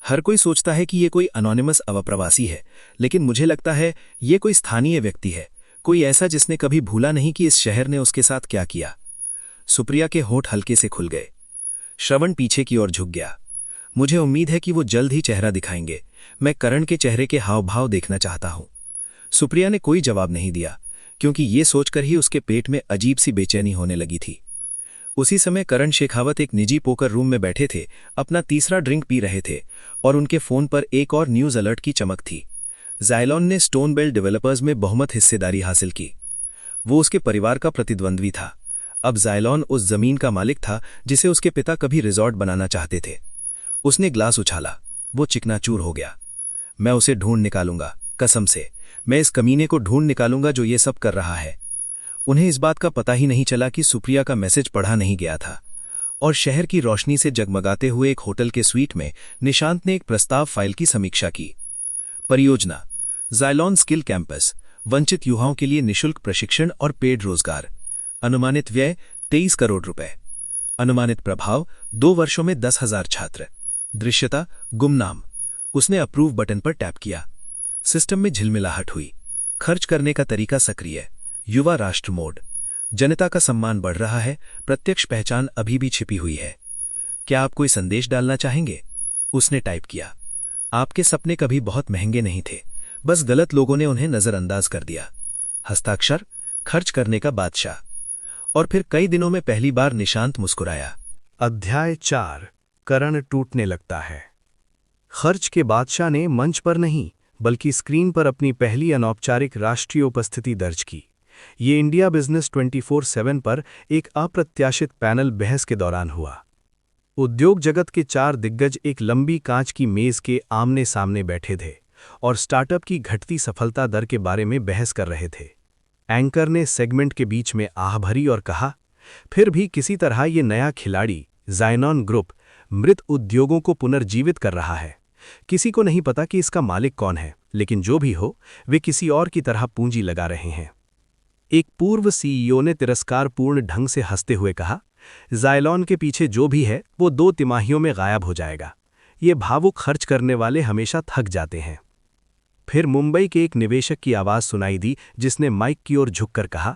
हर कोई सोचता है कि ये कोई अनोनिमस अवप्रवासी है, लेकिन मुझे लगता है ये कोई स्थानीय व्यक्ति है, कोई ऐसा जिसने कभी भूला नहीं कि इस शहर ने उसके साथ क्या किया। सुप्रिया के होंठ हल्के से खुल गए। श्रवण पीछे की ओर झुक गया। मुझे उम्मीद है कि वो जल्द ही चेहरा दिखाएंगे। मैं करण के चेहरे के हाव भाव देखना चाहता हूं। सुप्रिया ने कोई जवाब नहीं दिया, क्योंकि ये सोचकर ही उसके पेट में अजीब सी बेचैनी होने लगी थी। उसी समय करण शेखावत एक निजी पोकर रूम में बैठे थे, अपना तीसरा ड्रिंक पी रहे थे, और उनके फोन पर एक और न्यूज अलर्ट की चमक थी। ज़ाइलॉन ने स्टोन बेल्ट डेवलपर्स में बहुमत हिस्सेदारी हासिल की। वो उसके परिवार का प्रतिद्वंद्वी था। अब ज़ाइलॉन उस जमीन का मालिक था जिसे उसके पिता कभी रिजॉर्ट बनाना चाहते थे। उसने ग्लास उछाला। वो चिकनाचूर हो गया। मैं उसे ढूंढ निकालूंगा, कसम से। मैं इस कमीने को ढूंढ निकालूंगा जो ये सब कर रहा है। उन्हें इस बात का पता ही नहीं चला कि सुप्रिया का मैसेज पढ़ा नहीं गया था, और शहर की रोशनी से जगमगाते हुए एक होटल के स्वीट में निशांत ने एक प्रस्ताव फाइल की समीक्षा की। परियोजना: ज़ाइलॉन स्किल कैंपस, वंचित युवाओं के लिए निशुल्क प्रशिक्षण और पेड रोजगार। अनुमानित व्यय 23 करोड़ रुपए। अनुमानित प्रभाव 2 वर्षों में 10,000 छात्र। दृश्यता गुमनाम। उसने अप्रूव बटन पर टैप किया। सिस्टम में झिलमिलाहट हुई। खर्च करने का तरीका सक्रिय। युवा राष्ट्र मोड। जनता का सम्मान बढ़ रहा है, प्रत्यक्ष पहचान अभी भी छिपी हुई है। क्या आप कोई संदेश डालना चाहेंगे? उसने टाइप किया। आपके सपने कभी बहुत महंगे नहीं थे, बस गलत लोगों ने उन्हें नजरअंदाज कर दिया। हस्ताक्षर खर्च करने का बादशाह। और फिर कई दिनों में पहली बार निशांत मुस्कुराया। अध्याय 4। करण टूटने लगता है। खर्च के बादशाह ने मंच पर नहीं बल्कि स्क्रीन पर अपनी पहली अनौपचारिक राष्ट्रीय उपस्थिति दर्ज की। ये इंडिया बिजनेस 24/7 पर एक अप्रत्याशित पैनल बहस के दौरान हुआ। उद्योग जगत के 4 दिग्गज एक लंबी कांच की मेज के आमने सामने बैठे थे और स्टार्टअप की घटती सफलता दर के बारे में बहस कर रहे थे। एंकर ने सेगमेंट के बीच में आह भरी और कहा, फिर भी किसी तरह ये नया खिलाड़ी ज़ायलॉन ग्रुप मृत उद्योगों को पुनर्जीवित कर रहा है। किसी को नहीं पता कि इसका मालिक कौन है, लेकिन जो भी हो वे किसी और की तरह पूंजी लगा रहे हैं। एक पूर्व सीईओ ने तिरस्कारपूर्ण ढंग से हंसते हुए कहा, ज़ायलॉन के पीछे जो भी है वो 2 तिमाहियों में गायब हो जाएगा। ये भावुक खर्च करने वाले हमेशा थक जाते हैं। फिर मुंबई के एक निवेशक की आवाज़ सुनाई दी जिसने माइक की ओर झुककर कहा,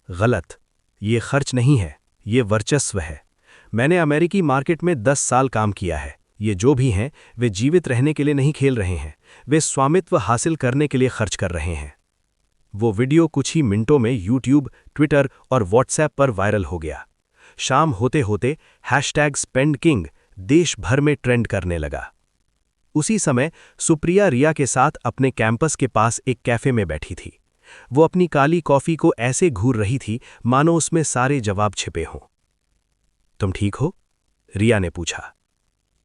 गलत, ये खर्च नहीं है, ये वर्चस्व है। मैंने अमेरिकी मार्केट में 10 साल काम किया है। ये जो भी हैं वे जीवित रहने के लिए नहीं खेल रहे हैं, वे स्वामित्व हासिल करने के लिए खर्च कर रहे हैं। वो वीडियो कुछ ही मिनटों में यूट्यूब, ट्विटर और व्हाट्सएप पर वायरल हो गया। शाम होते होते #SpendKing देश भर में ट्रेंड करने लगा। उसी समय सुप्रिया रिया के साथ अपने कैंपस के पास एक कैफे में बैठी थी। वो अपनी काली कॉफी को ऐसे घूर रही थी मानो उसमें सारे जवाब छिपे हों। तुम ठीक हो? रिया ने पूछा।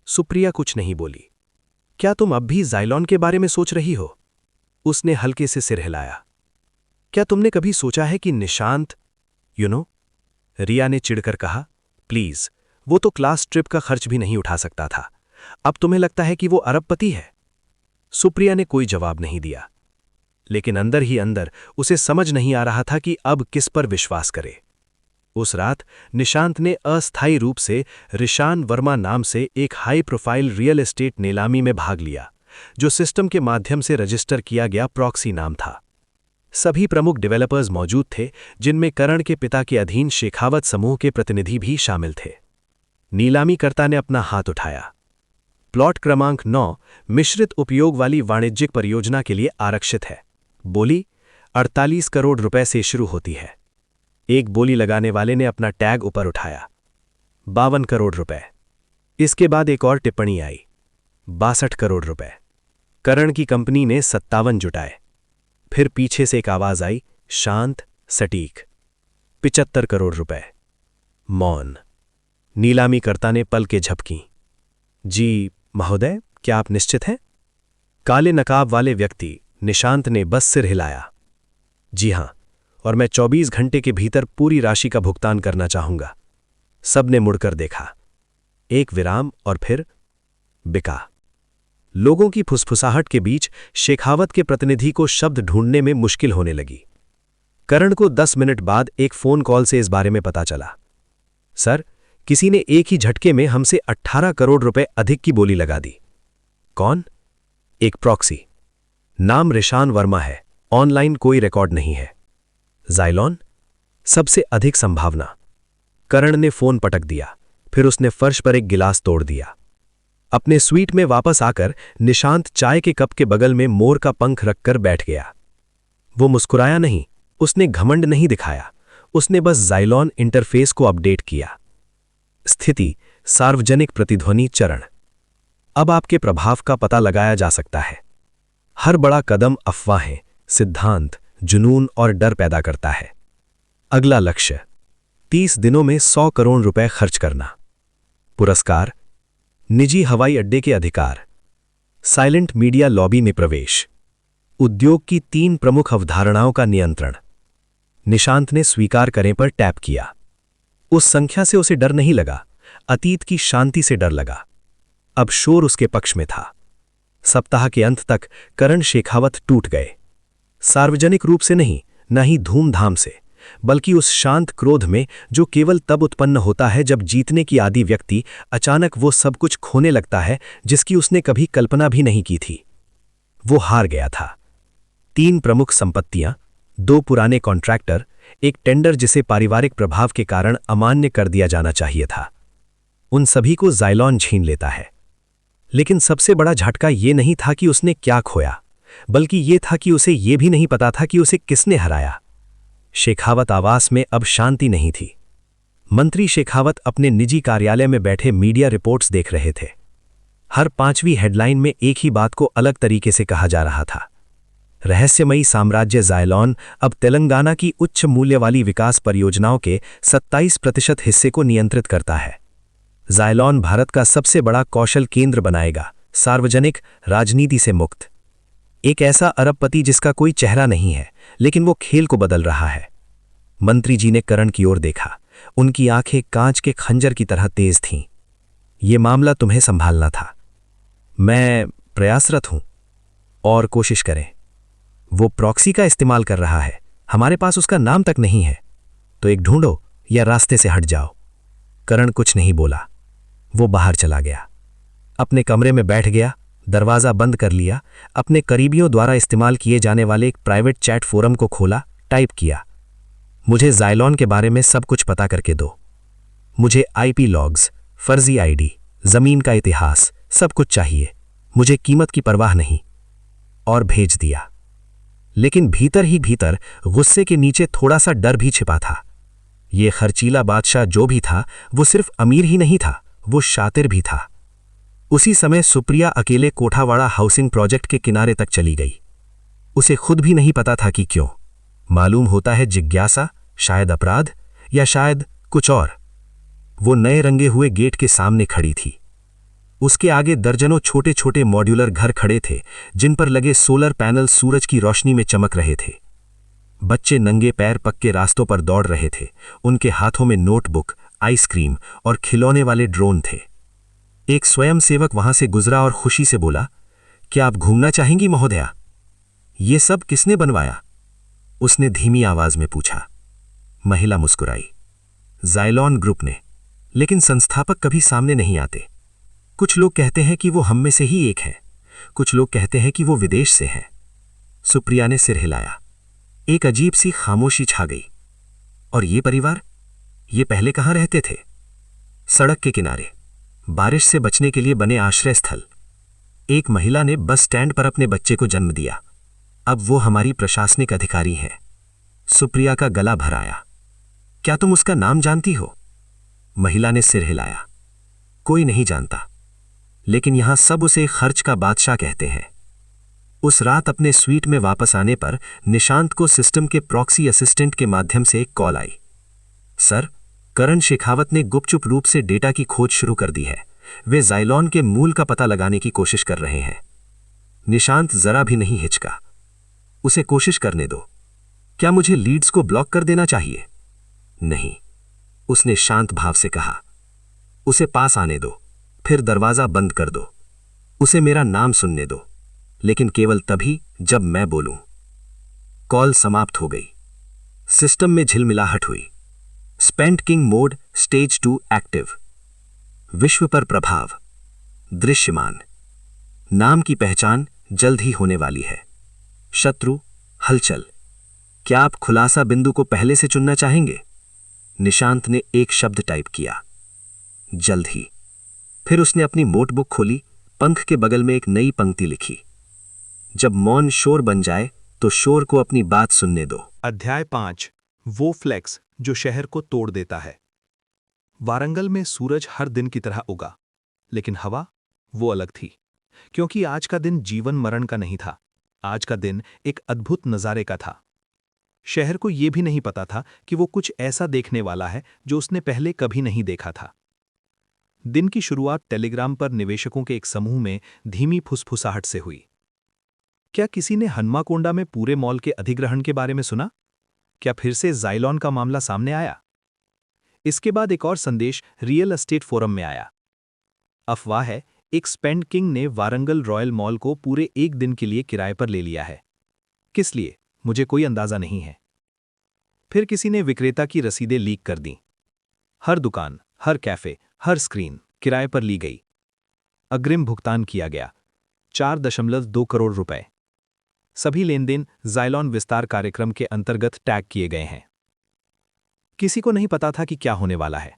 सुप्रिया कुछ नहीं बोली। क्या तुम अब भी ज़ायलॉन के बारे में सोच रही हो? उसने हल्के से सिर हिलाया। क्या तुमने कभी सोचा है कि निशांत रिया ने चिढ़कर कहा, प्लीज, वो तो क्लास ट्रिप का खर्च भी नहीं उठा सकता था। अब तुम्हें लगता है कि वो अरबपति है? सुप्रिया ने कोई जवाब नहीं दिया, लेकिन अंदर ही अंदर उसे समझ नहीं आ रहा था कि अब किस पर विश्वास करे। उस रात निशांत ने अस्थायी रूप से रिशान वर्मा नाम से एक हाई प्रोफाइल रियल एस्टेट नीलामी में भाग लिया, जो सिस्टम के माध्यम से रजिस्टर किया गया प्रॉक्सी नाम था। सभी प्रमुख डेवलपर्स मौजूद थे, जिनमें करण के पिता के अधीन शेखावत समूह के प्रतिनिधि भी शामिल थे। नीलामीकर्ता ने अपना हाथ उठाया। प्लॉट क्रमांक 9 मिश्रित उपयोग वाली वाणिज्यिक परियोजना के लिए आरक्षित है। बोली 48 करोड़ रुपए से शुरू होती है। एक बोली लगाने वाले ने अपना टैग ऊपर उठाया, 52 करोड़ रुपए। इसके बाद एक और टिप्पणी आई, 62 करोड़ रुपए। करण की कंपनी ने 57 जुटाए। फिर पीछे से एक आवाज आई, शांत, सटीक, 75 करोड़ रुपए। मौन। नीलामीकर्ता ने पल के झपकी। जी महोदय, क्या आप निश्चित हैं? काले नकाब वाले व्यक्ति निशांत ने बस सिर हिलाया। जी हां, और मैं 24 घंटे के भीतर पूरी राशि का भुगतान करना चाहूंगा। सबने मुड़कर देखा। एक विराम और फिर बिका। लोगों की फुसफुसाहट के बीच शेखावत के प्रतिनिधि को शब्द ढूंढने में मुश्किल होने लगी। करण को 10 मिनट बाद एक फोन कॉल से इस बारे में पता चला। सर, किसी ने एक ही झटके में हमसे 18 करोड़ रुपए अधिक की बोली लगा दी। कौन? एक प्रॉक्सी। नाम रिशान वर्मा है, ऑनलाइन कोई रिकॉर्ड नहीं है। ज़ायलॉन? सबसे अधिक संभावना। करण ने फोन पटक दिया, फिर उसने फर्श पर एक गिलास तोड़ दिया। अपने स्वीट में वापस आकर निशांत चाय के कप के बगल में मोर का पंख रखकर बैठ गया। वो मुस्कुराया नहीं, उसने घमंड नहीं दिखाया, उसने बस ज़ायलॉन इंटरफेस को अपडेट किया। स्थिति, सार्वजनिक प्रतिध्वनि चरण। अब आपके प्रभाव का पता लगाया जा सकता है। हर बड़ा कदम अफवाहें, सिद्धांत, जुनून और डर पैदा करता है। अगला लक्ष्य, 30 दिनों में 100 करोड़ रुपए खर्च करना। पुरस्कार, निजी हवाई अड्डे के अधिकार। साइलेंट मीडिया लॉबी में प्रवेश। उद्योग की 3 प्रमुख अवधारणाओं का नियंत्रण। निशांत ने स्वीकार करें पर टैप किया। उस संख्या से उसे डर नहीं लगा, अतीत की शांति से डर लगा। अब शोर उसके पक्ष में था। सप्ताह के अंत तक करण शेखावत टूट गए। सार्वजनिक रूप से नहीं, न ही धूमधाम से, बल्कि उस शांत क्रोध में जो केवल तब उत्पन्न होता है जब जीतने की आदी व्यक्ति अचानक वो सब कुछ खोने लगता है जिसकी उसने कभी कल्पना भी नहीं की थी। वो हार गया था। 3 प्रमुख संपत्तियां, 2 पुराने कॉन्ट्रैक्टर, एक टेंडर जिसे पारिवारिक प्रभाव के कारण अमान्य कर दिया जाना चाहिए था। उन सभी को ज़ायलॉन छीन लेता है। लेकिन सबसे बड़ा झटका ये नहीं था कि उसने क्या खोया, बल्कि ये था कि उसे ये भी नहीं पता था कि उसे किसने हराया। शेखावत आवास में अब शांति नहीं थी। मंत्री शेखावत अपने निजी कार्यालय में बैठे मीडिया रिपोर्ट्स देख रहे थे। हर 5वीं हेडलाइन में एक ही बात को अलग तरीके से कहा जा रहा था। रहस्यमयी साम्राज्य ज़ायलॉन अब तेलंगाना की उच्च मूल्य वाली विकास परियोजनाओं के 27% हिस्से को नियंत्रित करता है। ज़ायलॉन भारत का सबसे बड़ा कौशल केंद्र बनाएगा, सार्वजनिक राजनीति से मुक्त। एक ऐसा अरबपति जिसका कोई चेहरा नहीं है, लेकिन वो खेल को बदल रहा है। मंत्री जी ने करण की ओर देखा। उनकी आंखें कांच के खंजर की तरह तेज थीं। ये मामला तुम्हें संभालना था। मैं प्रयासरत हूं। और कोशिश करें। वो प्रॉक्सी का इस्तेमाल कर रहा है, हमारे पास उसका नाम तक नहीं है। तो एक ढूंढो या रास्ते से हट जाओ। करण कुछ नहीं बोला। वो बाहर चला गया, अपने कमरे में बैठ गया, दरवाज़ा बंद कर लिया, अपने करीबियों द्वारा इस्तेमाल किए जाने वाले एक प्राइवेट चैट फोरम को खोला, टाइप किया, मुझे ज़ायलॉन के बारे में सब कुछ पता करके दो। मुझे आईपी लॉग्स, फर्जी आईडी, ज़मीन का इतिहास, सब कुछ चाहिए। मुझे कीमत की परवाह नहीं। और भेज दिया। लेकिन भीतर ही भीतर गुस्से के नीचे थोड़ा सा डर भी छिपा था। ये खर्चीला बादशाह जो भी था, वो सिर्फ अमीर ही नहीं था, वो शातिर भी था। उसी समय सुप्रिया अकेले कोठावाड़ा हाउसिंग प्रोजेक्ट के किनारे तक चली गई। उसे खुद भी नहीं पता था कि क्यों। मालूम होता है जिज्ञासा, शायद अपराध, या शायद कुछ और। वो नए रंगे हुए गेट के सामने खड़ी थी। उसके आगे दर्जनों छोटे छोटे मॉड्यूलर घर खड़े थे, जिन पर लगे सोलर पैनल सूरज की रोशनी में चमक रहे थे। बच्चे नंगे पैर पक्के रास्तों पर दौड़ रहे थे। उनके हाथों में नोटबुक, आइसक्रीम और खिलौने वाले ड्रोन थे। एक स्वयंसेवक वहां से गुजरा और खुशी से बोला, क्या आप घूमना चाहेंगी महोदया? ये सब किसने बनवाया? उसने धीमी आवाज में पूछा। महिला मुस्कुराई। ज़ायलॉन ग्रुप ने। लेकिन संस्थापक कभी सामने नहीं आते। कुछ लोग कहते हैं कि वो हम में से ही एक है, कुछ लोग कहते हैं कि वो विदेश से हैं। सुप्रिया ने सिर हिलाया। एक अजीब सी खामोशी छा गई। और ये परिवार, ये पहले कहाँ रहते थे? सड़क के किनारे, बारिश से बचने के लिए बने आश्रय स्थल। एक महिला ने बस स्टैंड पर अपने बच्चे को जन्म दिया। अब वो हमारी प्रशासनिक अधिकारी है। सुप्रिया का गला भर आया। क्या तुम उसका नाम जानती हो? महिला ने सिर हिलाया। कोई नहीं जानता, लेकिन यहां सब उसे खर्च का बादशाह कहते हैं। उस रात अपने स्वीट में वापस आने पर निशांत को सिस्टम के प्रॉक्सी असिस्टेंट के माध्यम से एक कॉल आई। सर, करण शेखावत ने गुपचुप रूप से डेटा की खोज शुरू कर दी है। वे ज़ायलॉन के मूल का पता लगाने की कोशिश कर रहे हैं। निशांत जरा भी नहीं हिचका। उसे कोशिश करने दो। क्या मुझे लीड्स को ब्लॉक कर देना चाहिए? नहीं, उसने शांत भाव से कहा। उसे पास आने दो, फिर दरवाजा बंद कर दो। उसे मेरा नाम सुनने दो, लेकिन केवल तभी जब मैं बोलूं। कॉल समाप्त हो गई। सिस्टम में झिलमिलाहट हुई। Spent king mode stage 2 active. विश्व पर प्रभाव दृश्यमान। नाम की पहचान जल्द ही होने वाली है। शत्रु हलचल। क्या आप खुलासा बिंदु को पहले से चुनना चाहेंगे? निशांत ने एक शब्द टाइप किया, जल्द ही। फिर उसने अपनी नोटबुक खोली, पंख के बगल में एक नई पंक्ति लिखी, जब मौन शोर बन जाए तो शोर को अपनी बात सुनने दो। अध्याय 5, वो फ्लेक्स जो शहर को तोड़ देता है। वारंगल में सूरज हर दिन की तरह उगा, लेकिन हवा वो अलग थी, क्योंकि आज का दिन जीवन मरण का नहीं था। आज का दिन एक अद्भुत नज़ारे का था। शहर को यह भी नहीं पता था कि वो कुछ ऐसा देखने वाला है जो उसने पहले कभी नहीं देखा था। दिन की शुरुआत टेलीग्राम पर निवेशकों के एक समूह में धीमी फुसफुसाहट से हुई। क्या किसी ने हनुमाकोंडा में पूरे मॉल के अधिग्रहण के बारे में सुना? क्या फिर से ज़ायलॉन का मामला सामने आया? इसके बाद एक और संदेश रियल एस्टेट फोरम में आया। अफवाह है, एक स्पेंट किंग ने वारंगल रॉयल मॉल को पूरे एक दिन के लिए किराए पर ले लिया है। किस लिए, मुझे कोई अंदाजा नहीं है। फिर किसी ने विक्रेता की रसीदें लीक कर दी। हर दुकान, हर कैफे, हर स्क्रीन किराए पर ली गई। अग्रिम भुगतान किया गया, 4.2 करोड़ रुपए। सभी लेनदेन ज़ायलॉन विस्तार कार्यक्रम के अंतर्गत टैग किए गए हैं। किसी को नहीं पता था कि क्या होने वाला है,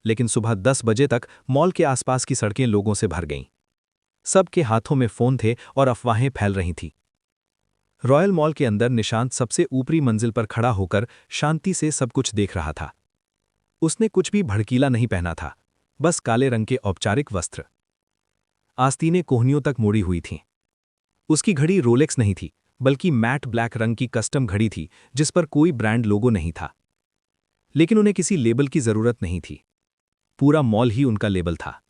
लेकिन सुबह 10 बजे तक मॉल के आसपास की सड़कें लोगों से भर गईं। सबके हाथों में फोन थे और अफवाहें फैल रही थीं। रॉयल मॉल के अंदर निशांत सबसे ऊपरी मंजिल पर खड़ा होकर शांति से सब कुछ देख रहा था। उसने कुछ भी भड़कीला नहीं पहना था, बस काले रंग के औपचारिक वस्त्र। आस्तीनें कोहनियों तक मोड़ी हुई थीं। उसकी घड़ी रोलेक्स नहीं थी, बल्कि मैट ब्लैक रंग की कस्टम घड़ी थी जिस पर कोई ब्रांड लोगो नहीं था। लेकिन उन्हें किसी लेबल की जरूरत नहीं थी। पूरा मॉल ही उनका लेबल था।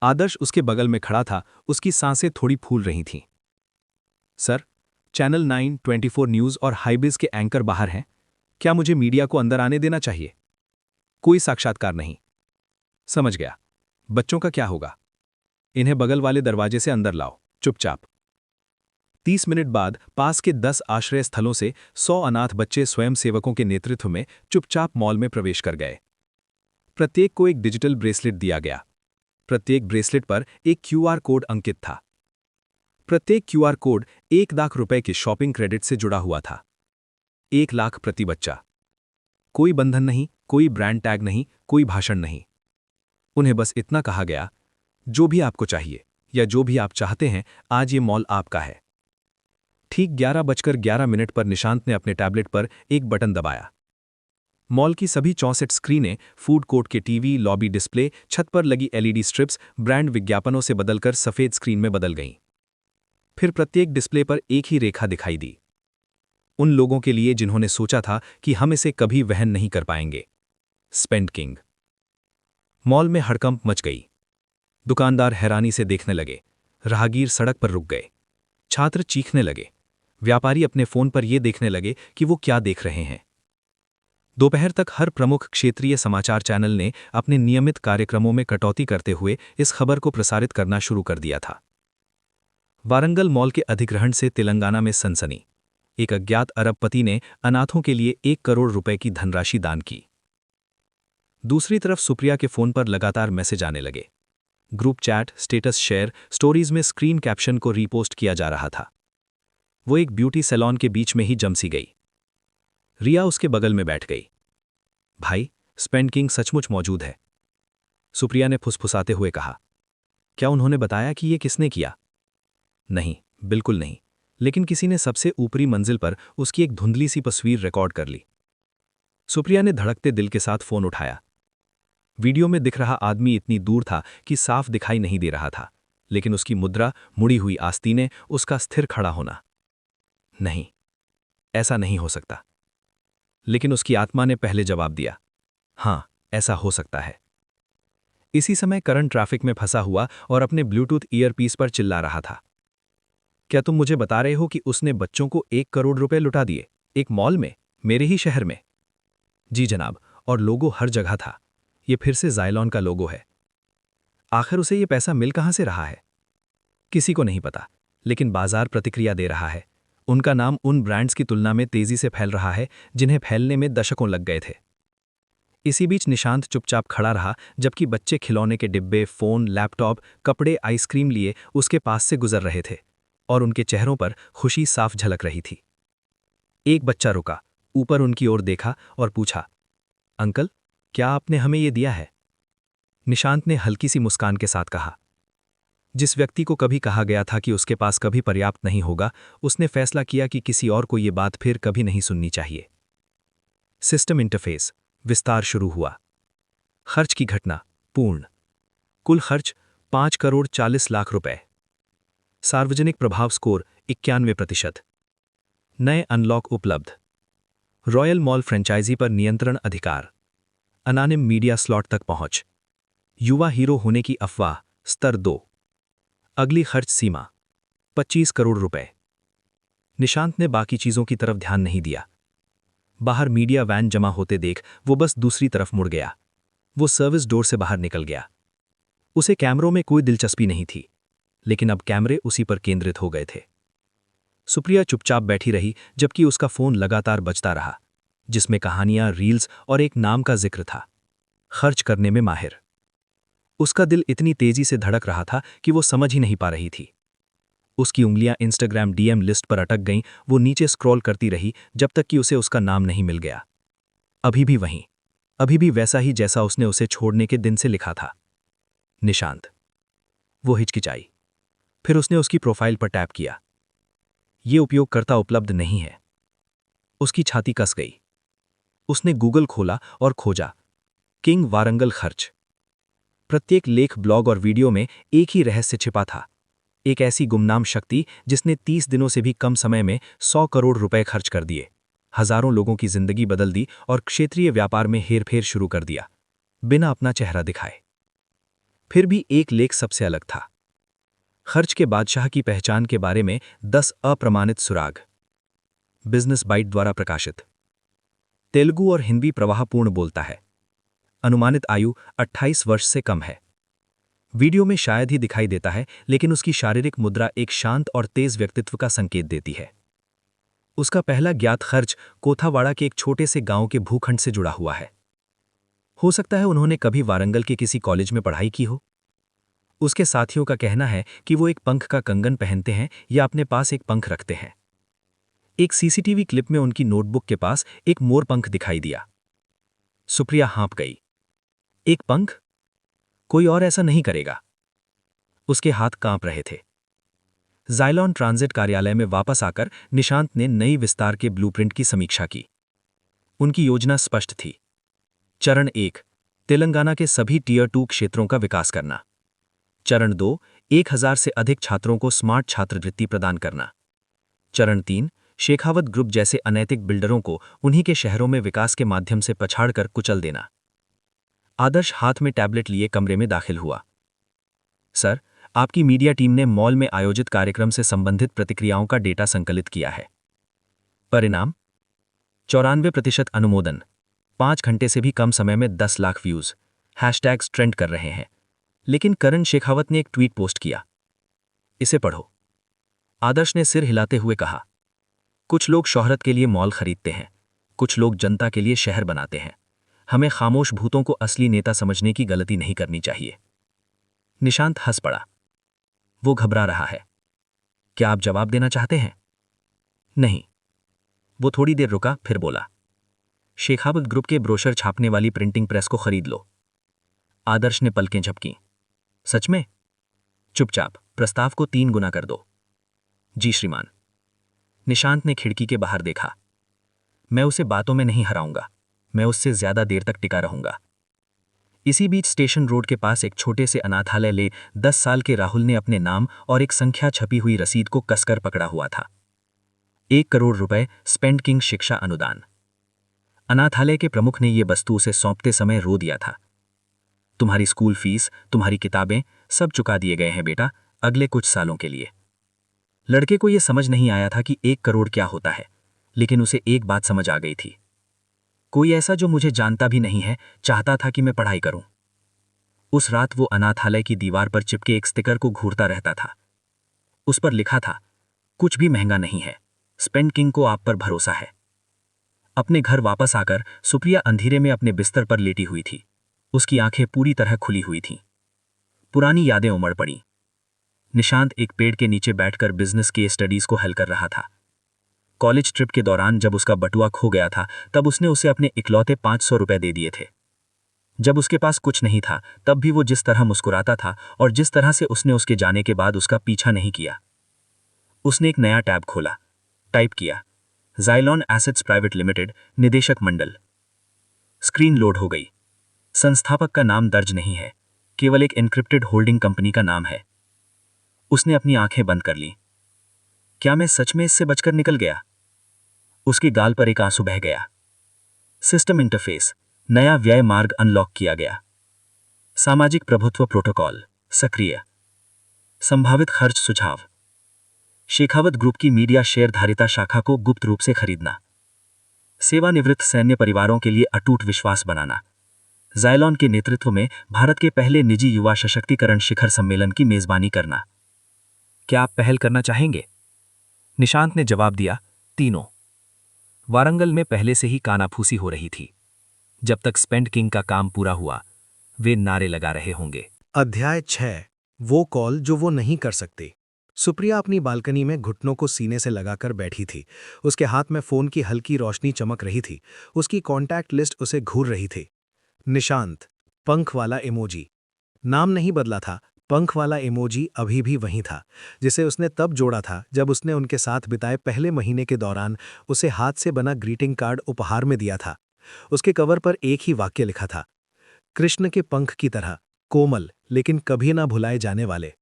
आदर्श उसके बगल में खड़ा था, उसकी सांसें थोड़ी फूल रही थीं। सर, चैनल 9, 24 न्यूज़ और हाईबिज के एंकर बाहर हैं। क्या मुझे मीडिया को अंदर आने देना चाहिए? कोई साक्षात्कार नहीं। समझ गया। बच्चों का क्या होगा? इन्हें बगल वाले दरवाजे से अंदर लाओ, चुपचाप। 30 मिनट बाद पास के 10 आश्रय स्थलों से 100 अनाथ बच्चे स्वयंसेवकों के नेतृत्व में चुपचाप मॉल में प्रवेश कर गए। प्रत्येक को एक डिजिटल ब्रेसलेट दिया गया। प्रत्येक ब्रेसलेट पर एक क्यूआर कोड अंकित था। प्रत्येक क्यूआर कोड 1 लाख रुपए के शॉपिंग क्रेडिट से जुड़ा हुआ था। 1 लाख प्रति बच्चा। कोई बंधन नहीं, कोई ब्रांड टैग नहीं, कोई भाषण नहीं। उन्हें बस इतना कहा गया, जो भी आपको चाहिए या जो भी आप चाहते हैं, आज ये मॉल आपका है। ठीक 11:11 पर निशांत ने अपने टैबलेट पर एक बटन दबाया। मॉल की सभी 64 स्क्रीनें, फूड कोर्ट के टीवी, लॉबी डिस्प्ले, छत पर लगी एलईडी स्ट्रिप्स ब्रांड विज्ञापनों से बदलकर सफेद स्क्रीन में बदल गईं। फिर प्रत्येक डिस्प्ले पर एक ही रेखा दिखाई दी। उन लोगों के लिए जिन्होंने सोचा था कि हम इसे कभी वहन नहीं कर पाएंगे। Spend king. मॉल में हड़कंप मच गई। दुकानदार हैरानी से देखने लगे, राहगीर सड़क पर रुक गए, छात्र चीखने लगे, व्यापारी अपने फोन पर यह देखने लगे कि वो क्या देख रहे हैं। दोपहर तक हर प्रमुख क्षेत्रीय समाचार चैनल ने अपने नियमित कार्यक्रमों में कटौती करते हुए इस खबर को प्रसारित करना शुरू कर दिया था। वारंगल मॉल के अधिग्रहण से तेलंगाना में सनसनी। एक अज्ञात अरबपति ने अनाथों के लिए 1 करोड़ रुपए की धनराशि दान की। दूसरी तरफ सुप्रिया के फोन पर लगातार मैसेज आने लगे। Group chat, status share, stories में स्क्रीन कैप्शन को रीपोस्ट किया जा रहा था। वो एक ब्यूटी सैलून के बीच में ही जम सी गई। रिया उसके बगल में बैठ गई। भाई, स्पेंड किंग सचमुच मौजूद है, सुप्रिया ने फुसफुसाते हुए कहा। क्या उन्होंने बताया कि ये किसने किया? नहीं, बिल्कुल नहीं, लेकिन किसी ने सबसे ऊपरी मंजिल पर उसकी एक धुंधली सी तस्वीर रिकॉर्ड कर ली। सुप्रिया ने धड़कते दिल के साथ फोन उठाया। वीडियो में दिख रहा आदमी इतनी दूर था कि साफ दिखाई नहीं दे रहा था, लेकिन उसकी मुद्रा, मुड़ी हुई आस्तीनें, उसका स्थिर खड़ा होना। नहीं, ऐसा नहीं हो सकता। लेकिन उसकी आत्मा ने पहले जवाब दिया, हां, ऐसा हो सकता है। इसी समय करण ट्रैफिक में फंसा हुआ और अपने ब्लूटूथ ईयरपीस पर चिल्ला रहा था। क्या तुम मुझे बता रहे हो कि उसने बच्चों को 1 करोड़ रुपए लुटा दिए, एक मॉल में, मेरे ही शहर में? जी जनाब, और लोगो हर जगह था। ये फिर से ज़ायलॉन का लोगो है। आखिर उसे ये पैसा मिल कहां से रहा है? किसी को नहीं पता, लेकिन बाजार प्रतिक्रिया दे रहा है। उनका नाम उन ब्रांड्स की तुलना में तेजी से फैल रहा है जिन्हें फैलने में दशकों लग गए थे। इसी बीच निशांत चुपचाप खड़ा रहा जबकि बच्चे खिलौने के डिब्बे, फोन, लैपटॉप, कपड़े, आइसक्रीम लिए उसके पास से गुजर रहे थे और उनके चेहरों पर खुशी साफ झलक रही थी। एक बच्चा रुका, ऊपर उनकी ओर देखा और पूछा, अंकल, क्या आपने हमें ये दिया है? निशांत ने हल्की सी मुस्कान के साथ कहा। जिस व्यक्ति को कभी कहा गया था कि उसके पास कभी पर्याप्त नहीं होगा, उसने फैसला किया कि किसी और को ये बात फिर कभी नहीं सुननी चाहिए। सिस्टम इंटरफेस, विस्तार शुरू हुआ। खर्च की घटना पूर्ण। कुल खर्च 5 करोड़ 40 लाख रुपए। सार्वजनिक प्रभाव स्कोर 91%। नए अनलॉक उपलब्ध। रॉयल मॉल फ्रेंचाइजी पर नियंत्रण अधिकार। अनानिम मीडिया स्लॉट तक पहुंच। युवा हीरो होने की अफवाह, स्तर 2। अगली खर्च सीमा 25 करोड़ रुपए। निशांत ने बाकी चीजों की तरफ ध्यान नहीं दिया। बाहर मीडिया वैन जमा होते देख वो बस दूसरी तरफ मुड़ गया। वो सर्विस डोर से बाहर निकल गया। उसे कैमरों में कोई दिलचस्पी नहीं थी, लेकिन अब कैमरे उसी पर केंद्रित हो गए थे। सुप्रिया चुपचाप बैठी रही जबकि उसका फोन लगातार बजता रहा, जिसमें कहानियां, रील्स और एक नाम का जिक्र था, खर्च करने में माहिर। उसका दिल इतनी तेजी से धड़क रहा था कि वो समझ ही नहीं पा रही थी। उसकी उंगलियां इंस्टाग्राम डीएम लिस्ट पर अटक गईं। वो नीचे स्क्रॉल करती रही जब तक कि उसे उसका नाम नहीं मिल गया। अभी भी वहीं, अभी भी वैसा ही जैसा उसने उसे छोड़ने के दिन से लिखा था, निशांत। वो हिचकिचाई। फिर उसने उसकी प्रोफाइल पर टैप किया। ये उपयोगकर्ता उपलब्ध नहीं है। उसकी छाती कस गई। उसने गूगल खोला और खोजा, किंग वारंगल खर्च। प्रत्येक लेख, ब्लॉग और वीडियो में एक ही रहस्य छिपा था, एक ऐसी गुमनाम शक्ति जिसने 30 दिनों से भी कम समय में 100 करोड़ रुपए खर्च कर दिए, हजारों लोगों की जिंदगी बदल दी और क्षेत्रीय व्यापार में हेरफेर शुरू कर दिया, बिना अपना चेहरा दिखाए। फिर भी एक लेख सबसे अलग था। खर्च के बादशाह की पहचान के बारे में 10 अप्रमाणित सुराग। बिजनेस बाइट द्वारा प्रकाशित। तेलुगु और हिंदी प्रवाहपूर्ण बोलता है। अनुमानित आयु 28 वर्ष से कम है। वीडियो में शायद ही दिखाई देता है, लेकिन उसकी शारीरिक मुद्रा एक शांत और तेज व्यक्तित्व का संकेत देती है। उसका पहला ज्ञात खर्च कोथावाड़ा के एक छोटे से गांव के भूखंड से जुड़ा हुआ है। हो सकता है उन्होंने कभी वारंगल के किसी कॉलेज में पढ़ाई की हो। उसके साथियों का कहना है कि वो एक पंख का कंगन पहनते हैं या अपने पास एक पंख रखते हैं। एक सीसीटीवी क्लिप में उनकी नोटबुक के पास एक मोर पंख दिखाई दिया। सुप्रिया हाँप गई। एक पंख? कोई और ऐसा नहीं करेगा। उसके हाथ कांप रहे थे। ज़ाइलॉन ट्रांजिट कार्यालय में वापस आकर निशांत ने नई विस्तार के ब्लूप्रिंट की समीक्षा की। उनकी योजना स्पष्ट थी। चरण 1, तेलंगाना के सभी टियर 2 क्षेत्रों का विकास करना। चरण 2, 1000 से अधिक छात्रों को स्मार्ट छात्रवृत्ति प्रदान करना। चरण 3, शेखावत ग्रुप जैसे अनैतिक बिल्डरों को उन्हीं के शहरों में विकास के माध्यम से पछाड़कर कुचल देना। आदर्श हाथ में टैबलेट लिए कमरे में दाखिल हुआ। सर, आपकी मीडिया टीम ने मॉल में आयोजित कार्यक्रम से संबंधित प्रतिक्रियाओं का डेटा संकलित किया है। परिणाम 94% अनुमोदन, 5 घंटे से भी कम समय में 10 लाख व्यूज, हैशटैग्स ट्रेंड कर रहे हैं। लेकिन करण शेखावत ने एक ट्वीट पोस्ट किया। इसे पढ़ो। आदर्श ने सिर हिलाते हुए कहा, कुछ लोग शोहरत के लिए मॉल खरीदते हैं, कुछ लोग जनता के लिए शहर बनाते हैं। हमें खामोश भूतों को असली नेता समझने की गलती नहीं करनी चाहिए। निशांत हंस पड़ा। वो घबरा रहा है। क्या आप जवाब देना चाहते हैं? नहीं। वो थोड़ी देर रुका, फिर बोला, शेखावत ग्रुप के ब्रोशर छापने वाली प्रिंटिंग प्रेस को खरीद लो। आदर्श ने पलकें झपकीं। सच में? चुपचाप, प्रस्ताव को 3 गुना कर दो। जी श्रीमान। निशांत ने खिड़की के बाहर देखा। मैं उसे बातों में नहीं हराऊंगा, मैं उससे ज्यादा देर तक टिका रहूंगा। इसी बीच स्टेशन रोड के पास एक छोटे से अनाथालय ले 10 साल के राहुल ने अपने नाम और एक संख्या छपी हुई रसीद को कसकर पकड़ा हुआ था। 1 करोड़ रुपए स्पेंड किंग शिक्षा अनुदान। अनाथालय के प्रमुख ने यह वस्तु उसे सौंपते समय रो दिया था। तुम्हारी स्कूल फीस, तुम्हारी किताबें सब चुका दिए गए हैं बेटा, अगले कुछ सालों के लिए। लड़के को यह समझ नहीं आया था कि 1 करोड़ क्या होता है, लेकिन उसे एक बात समझ आ गई थी। कोई ऐसा जो मुझे जानता भी नहीं है चाहता था कि मैं पढ़ाई करूं। उस रात वो अनाथालय की दीवार पर चिपके एक स्टिकर को घूरता रहता था। उस पर लिखा था, कुछ भी महंगा नहीं है, स्पेंड किंग को आप पर भरोसा है। अपने घर वापस आकर सुप्रिया अंधेरे में अपने बिस्तर पर लेटी हुई थी। उसकी आंखें पूरी तरह खुली हुई थीं। पुरानी यादें उमड़ पड़ी। निशांत एक पेड़ के नीचे बैठकर बिजनेस के स्टडीज को हल कर रहा था। कॉलेज ट्रिप के दौरान जब उसका बटुआ खो गया था, तब उसने उसे अपने इकलौते 500 रुपए दे दिए थे। जब उसके पास कुछ नहीं था, तब भी वो जिस तरह मुस्कुराता था और जिस तरह से उसने उसके जाने के बाद उसका पीछा नहीं किया। उसने एक नया टैब खोला, टाइप किया, ज़ाइलॉन एसेट्स प्राइवेट लिमिटेड, निदेशक मंडल। स्क्रीन लोड हो गई। संस्थापक का नाम दर्ज नहीं है, केवल एक एन्क्रिप्टेड होल्डिंग कंपनी का नाम है। उसने अपनी आंखें बंद कर ली। क्या मैं सच में इससे बचकर निकल गया? उसके गाल पर एक आंसू बह गया। सिस्टम इंटरफेस, नया व्यय मार्ग अनलॉक किया गया। सामाजिक प्रभुत्व प्रोटोकॉल सक्रिय। संभावित खर्च सुझाव, शेखावत ग्रुप की मीडिया शेयरधारिता शाखा को गुप्त रूप से खरीदना, सेवानिवृत्त सैन्य परिवारों के लिए अटूट विश्वास बनाना, ज़ाइलॉन के नेतृत्व में भारत के पहले निजी युवा सशक्तिकरण शिखर सम्मेलन की मेजबानी करना। क्या आप पहल करना चाहेंगे? निशांत ने जवाब दिया, तीनों। वारंगल में पहले से ही कानाफूसी हो रही थी। जब तक स्पेंड किंग का काम पूरा हुआ, वे नारे लगा रहे होंगे। अध्याय 6, वो कॉल जो वो नहीं कर सकती। सुप्रिया अपनी बालकनी में घुटनों को सीने से लगाकर बैठी थी। उसके हाथ में फोन की हल्की रोशनी चमक रही थी। उसकी कॉन्टैक्ट लिस्ट उसे घूर रही थी। निशांत, पंख वाला इमोजी। नाम नहीं बदला था, पंख वाला इमोजी अभी भी वही था, जिसे उसने तब जोड़ा था जब उसने उनके साथ बिताए पहले महीने के दौरान उसे हाथ से बना ग्रीटिंग कार्ड उपहार में दिया था। उसके कवर पर एक ही वाक्य लिखा था, कृष्ण के पंख की तरह, कोमल लेकिन कभी ना भुलाए जाने वाले।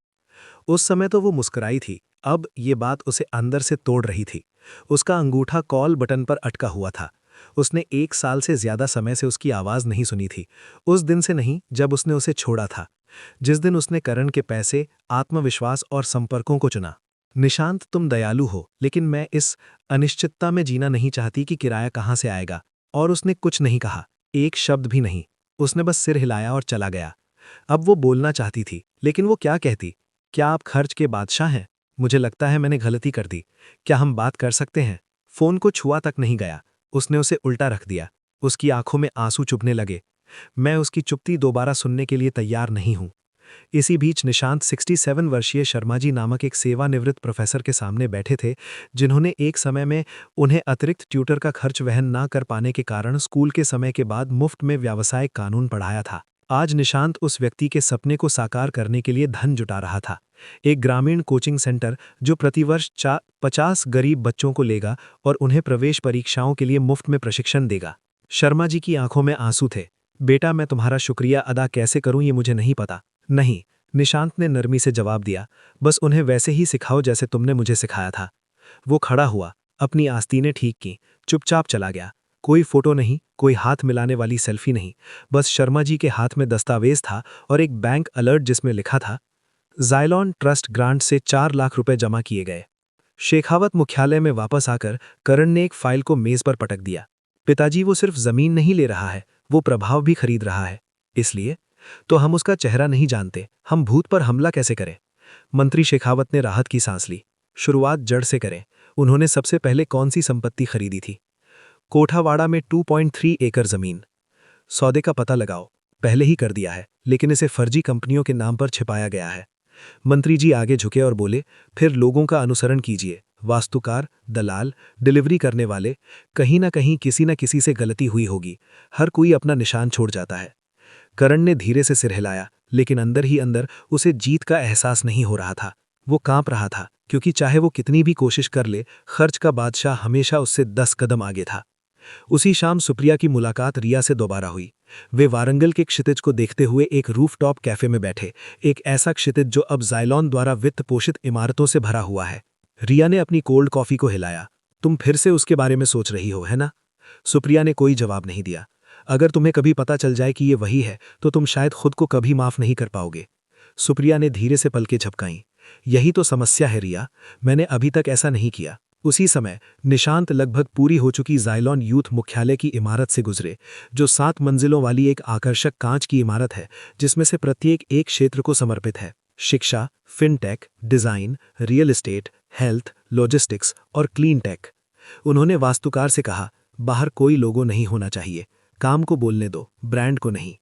उस समय तो वो मुस्कुराई थी, अब ये बात उसे अंदर से तोड़ रही थी। उसका अंगूठा कॉल बटन पर अटका हुआ था। उसने 1 साल से ज्यादा समय से उसकी आवाज़ नहीं सुनी थी। उस दिन से नहीं जब उसने उसे छोड़ा था। जिस दिन उसने करण के पैसे, आत्मविश्वास और संपर्कों को चुना। निशांत, तुम दयालु हो, लेकिन मैं इस अनिश्चितता में जीना नहीं चाहती कि किराया कहाँ से आएगा। और उसने कुछ नहीं कहा, एक शब्द भी नहीं। उसने बस सिर हिलाया और चला गया। अब वो बोलना चाहती थी, लेकिन वो क्या कहती? क्या आप खर्च के बादशाह हैं? मुझे लगता है मैंने गलती कर दी। क्या हम बात कर सकते हैं? फोन को छुआ तक नहीं गया। उसने उसे उल्टा रख दिया। उसकी आंखों में आंसू चुभने लगे। मैं उसकी चुप्पी दोबारा सुनने के लिए तैयार नहीं हूं। इसी बीच निशांत 67 वर्षीय शर्मा जी नामक एक सेवानिवृत्त प्रोफेसर के सामने बैठे थे, जिन्होंने एक समय में उन्हें अतिरिक्त ट्यूटर का खर्च वहन ना कर पाने के कारण स्कूल के समय के बाद मुफ्त में व्यावसायिक कानून पढ़ाया था। आज निशांत उस व्यक्ति के सपने को साकार करने के लिए धन जुटा रहा था। एक ग्रामीण कोचिंग सेंटर जो प्रतिवर्ष 50 गरीब बच्चों को लेगा और उन्हें प्रवेश परीक्षाओं के लिए मुफ्त में प्रशिक्षण देगा। शर्मा जी की आंखों में आंसू थे। बेटा, मैं तुम्हारा शुक्रिया अदा कैसे करूं ये मुझे नहीं पता। नहीं, निशांत ने नरमी से जवाब दिया, बस उन्हें वैसे ही सिखाओ जैसे तुमने मुझे सिखाया था। वो खड़ा हुआ, अपनी आस्तीनें ठीक की, चुपचाप चला गया। कोई फोटो नहीं, कोई हाथ मिलाने वाली सेल्फी नहीं, बस शर्मा जी के हाथ में दस्तावेज था और एक बैंक अलर्ट जिसमें लिखा था, ज़ाइलॉन ट्रस्ट ग्रांट से 4 लाख रुपए जमा किए गए। शेखावत मुख्यालय में वापस आकर करण ने एक फाइल को मेज पर पटक दिया। पिताजी, वो सिर्फ जमीन नहीं ले रहा है, वो प्रभाव भी खरीद रहा है। इसलिए तो हम उसका चेहरा नहीं जानते, हम भूत पर हमला कैसे करें? मंत्री शेखावत ने राहत की सांस ली। शुरुआत जड़ से करें। उन्होंने सबसे पहले कौन सी संपत्ति खरीदी थी? कोठावाड़ा में 2.3 एकड़ जमीन। सौदे का पता लगाओ। पहले ही कर दिया है, लेकिन इसे फर्जी कंपनियों के नाम पर छिपाया गया है। मंत्री जी आगे झुके और बोले, फिर लोगों का अनुसरण कीजिए। वास्तुकार, दलाल, डिलीवरी करने वाले, कहीं ना कहीं किसी न किसी से गलती हुई होगी। हर कोई अपना निशान छोड़ जाता है। करण ने धीरे से सिर हिलाया, लेकिन अंदर ही अंदर उसे जीत का एहसास नहीं हो रहा था। वो कांप रहा था, क्योंकि चाहे वो कितनी भी कोशिश कर ले, खर्च का बादशाह हमेशा उससे 10 कदम आगे था। उसी शाम सुप्रिया की मुलाकात रिया से दोबारा हुई। वे वारंगल के क्षितिज को देखते हुए एक रूफटॉप कैफे में बैठे, एक ऐसा क्षितिज जो अब ज़ाइलॉन द्वारा वित्त पोषित इमारतों से भरा हुआ है। रिया ने अपनी कोल्ड कॉफी को हिलाया। तुम फिर से उसके बारे में सोच रही हो, है ना? सुप्रिया ने कोई जवाब नहीं दिया। अगर तुम्हें कभी पता चल जाए कि ये वही है, तो तुम शायद खुद को कभी माफ नहीं कर पाओगे। सुप्रिया ने धीरे से पलकें झपकाईं। यही तो समस्या है रिया, मैंने अभी तक ऐसा नहीं किया। उसी समय निशांत लगभग पूरी हो चुकी ज़ाइलॉन यूथ मुख्यालय की इमारत से गुजरे, जो 7 मंजिलों वाली एक आकर्षक कांच की इमारत है, जिसमें से प्रत्येक एक क्षेत्र को समर्पित है। शिक्षा, fintech, design, real estate, health, logistics और क्लीन टेक। उन्होंने वास्तुकार से कहा, बाहर कोई लोगो नहीं होना चाहिए, काम को बोलने दो, ब्रांड को नहीं।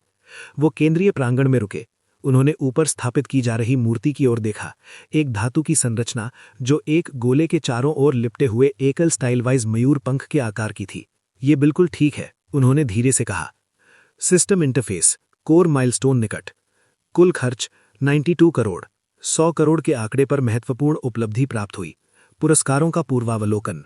वो केंद्रीय प्रांगण में रुके। उन्होंने ऊपर स्थापित की जा रही मूर्ति की ओर देखा, एक धातु की संरचना जो एक गोले के चारों ओर लिपटे हुए एकल स्टाइलवाइज मयूर पंख के आकार की थी। ये बिल्कुल ठीक है, उन्होंने धीरे से कहा। सिस्टम इंटरफेस, कोर माइलस्टोन निकट। कुल खर्च 92 करोड़। 100 करोड़ के आंकड़े पर महत्वपूर्ण उपलब्धि प्राप्त हुई। पुरस्कारों का पूर्वावलोकन।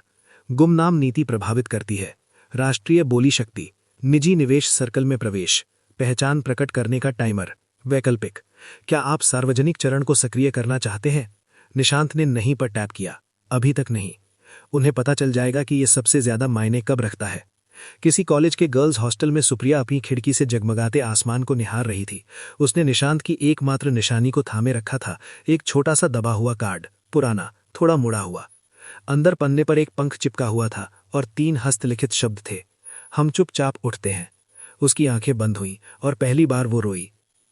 गुमनाम नीति प्रभावित करती है। राष्ट्रीय बोली शक्ति। निजी निवेश सर्कल में प्रवेश। पहचान प्रकट करने का टाइमर। वैकल्पिक। क्या आप सार्वजनिक चरण को सक्रिय करना चाहते हैं? निशांत ने नहीं पर टैप किया। अभी तक नहीं। उन्हें पता चल जाएगा कि यह सबसे ज्यादा मायने कब रखता है। किसी कॉलेज के गर्ल्स हॉस्टल में सुप्रिया अपनी खिड़की से जगमगाते आसमान को निहार रही थी। उसने निशांत की एकमात्र निशानी को थामे रखा था, एक छोटा सा दबा हुआ कार्ड, पुराना, थोड़ा मुड़ा हुआ। अंदर पन्ने पर एक पंख चिपका हुआ था और 3 हस्तलिखित शब्द थे, हम चुपचाप उठते हैं। उसकी आंखें बंद हुईं और पहली बार वो रोई।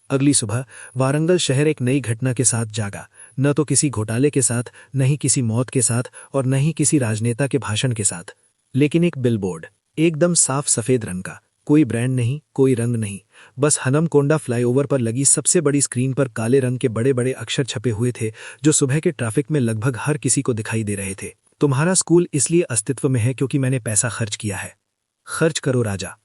अगली सुबह वारंगल शहर एक नई घटना के साथ जागा, न तो किसी घोटाले के साथ, न ही किसी मौत के साथ और न ही किसी राजनेता के भाषण के साथ, लेकिन एक बिलबोर्ड, एकदम साफ सफेद रंग का, कोई ब्रांड नहीं, कोई रंग नहीं, बस हनमकोंडा फ्लाईओवर पर लगी सबसे बड़ी स्क्रीन पर काले रंग के बड़े बड़े अक्षर छपे हुए थे, जो सुबह के ट्रैफिक में लगभग हर किसी को दिखाई दे रहे थे। तुम्हारा स्कूल इसलिए अस्तित्व में है क्योंकि मैंने पैसा खर्च किया है। खर्च करो राजा।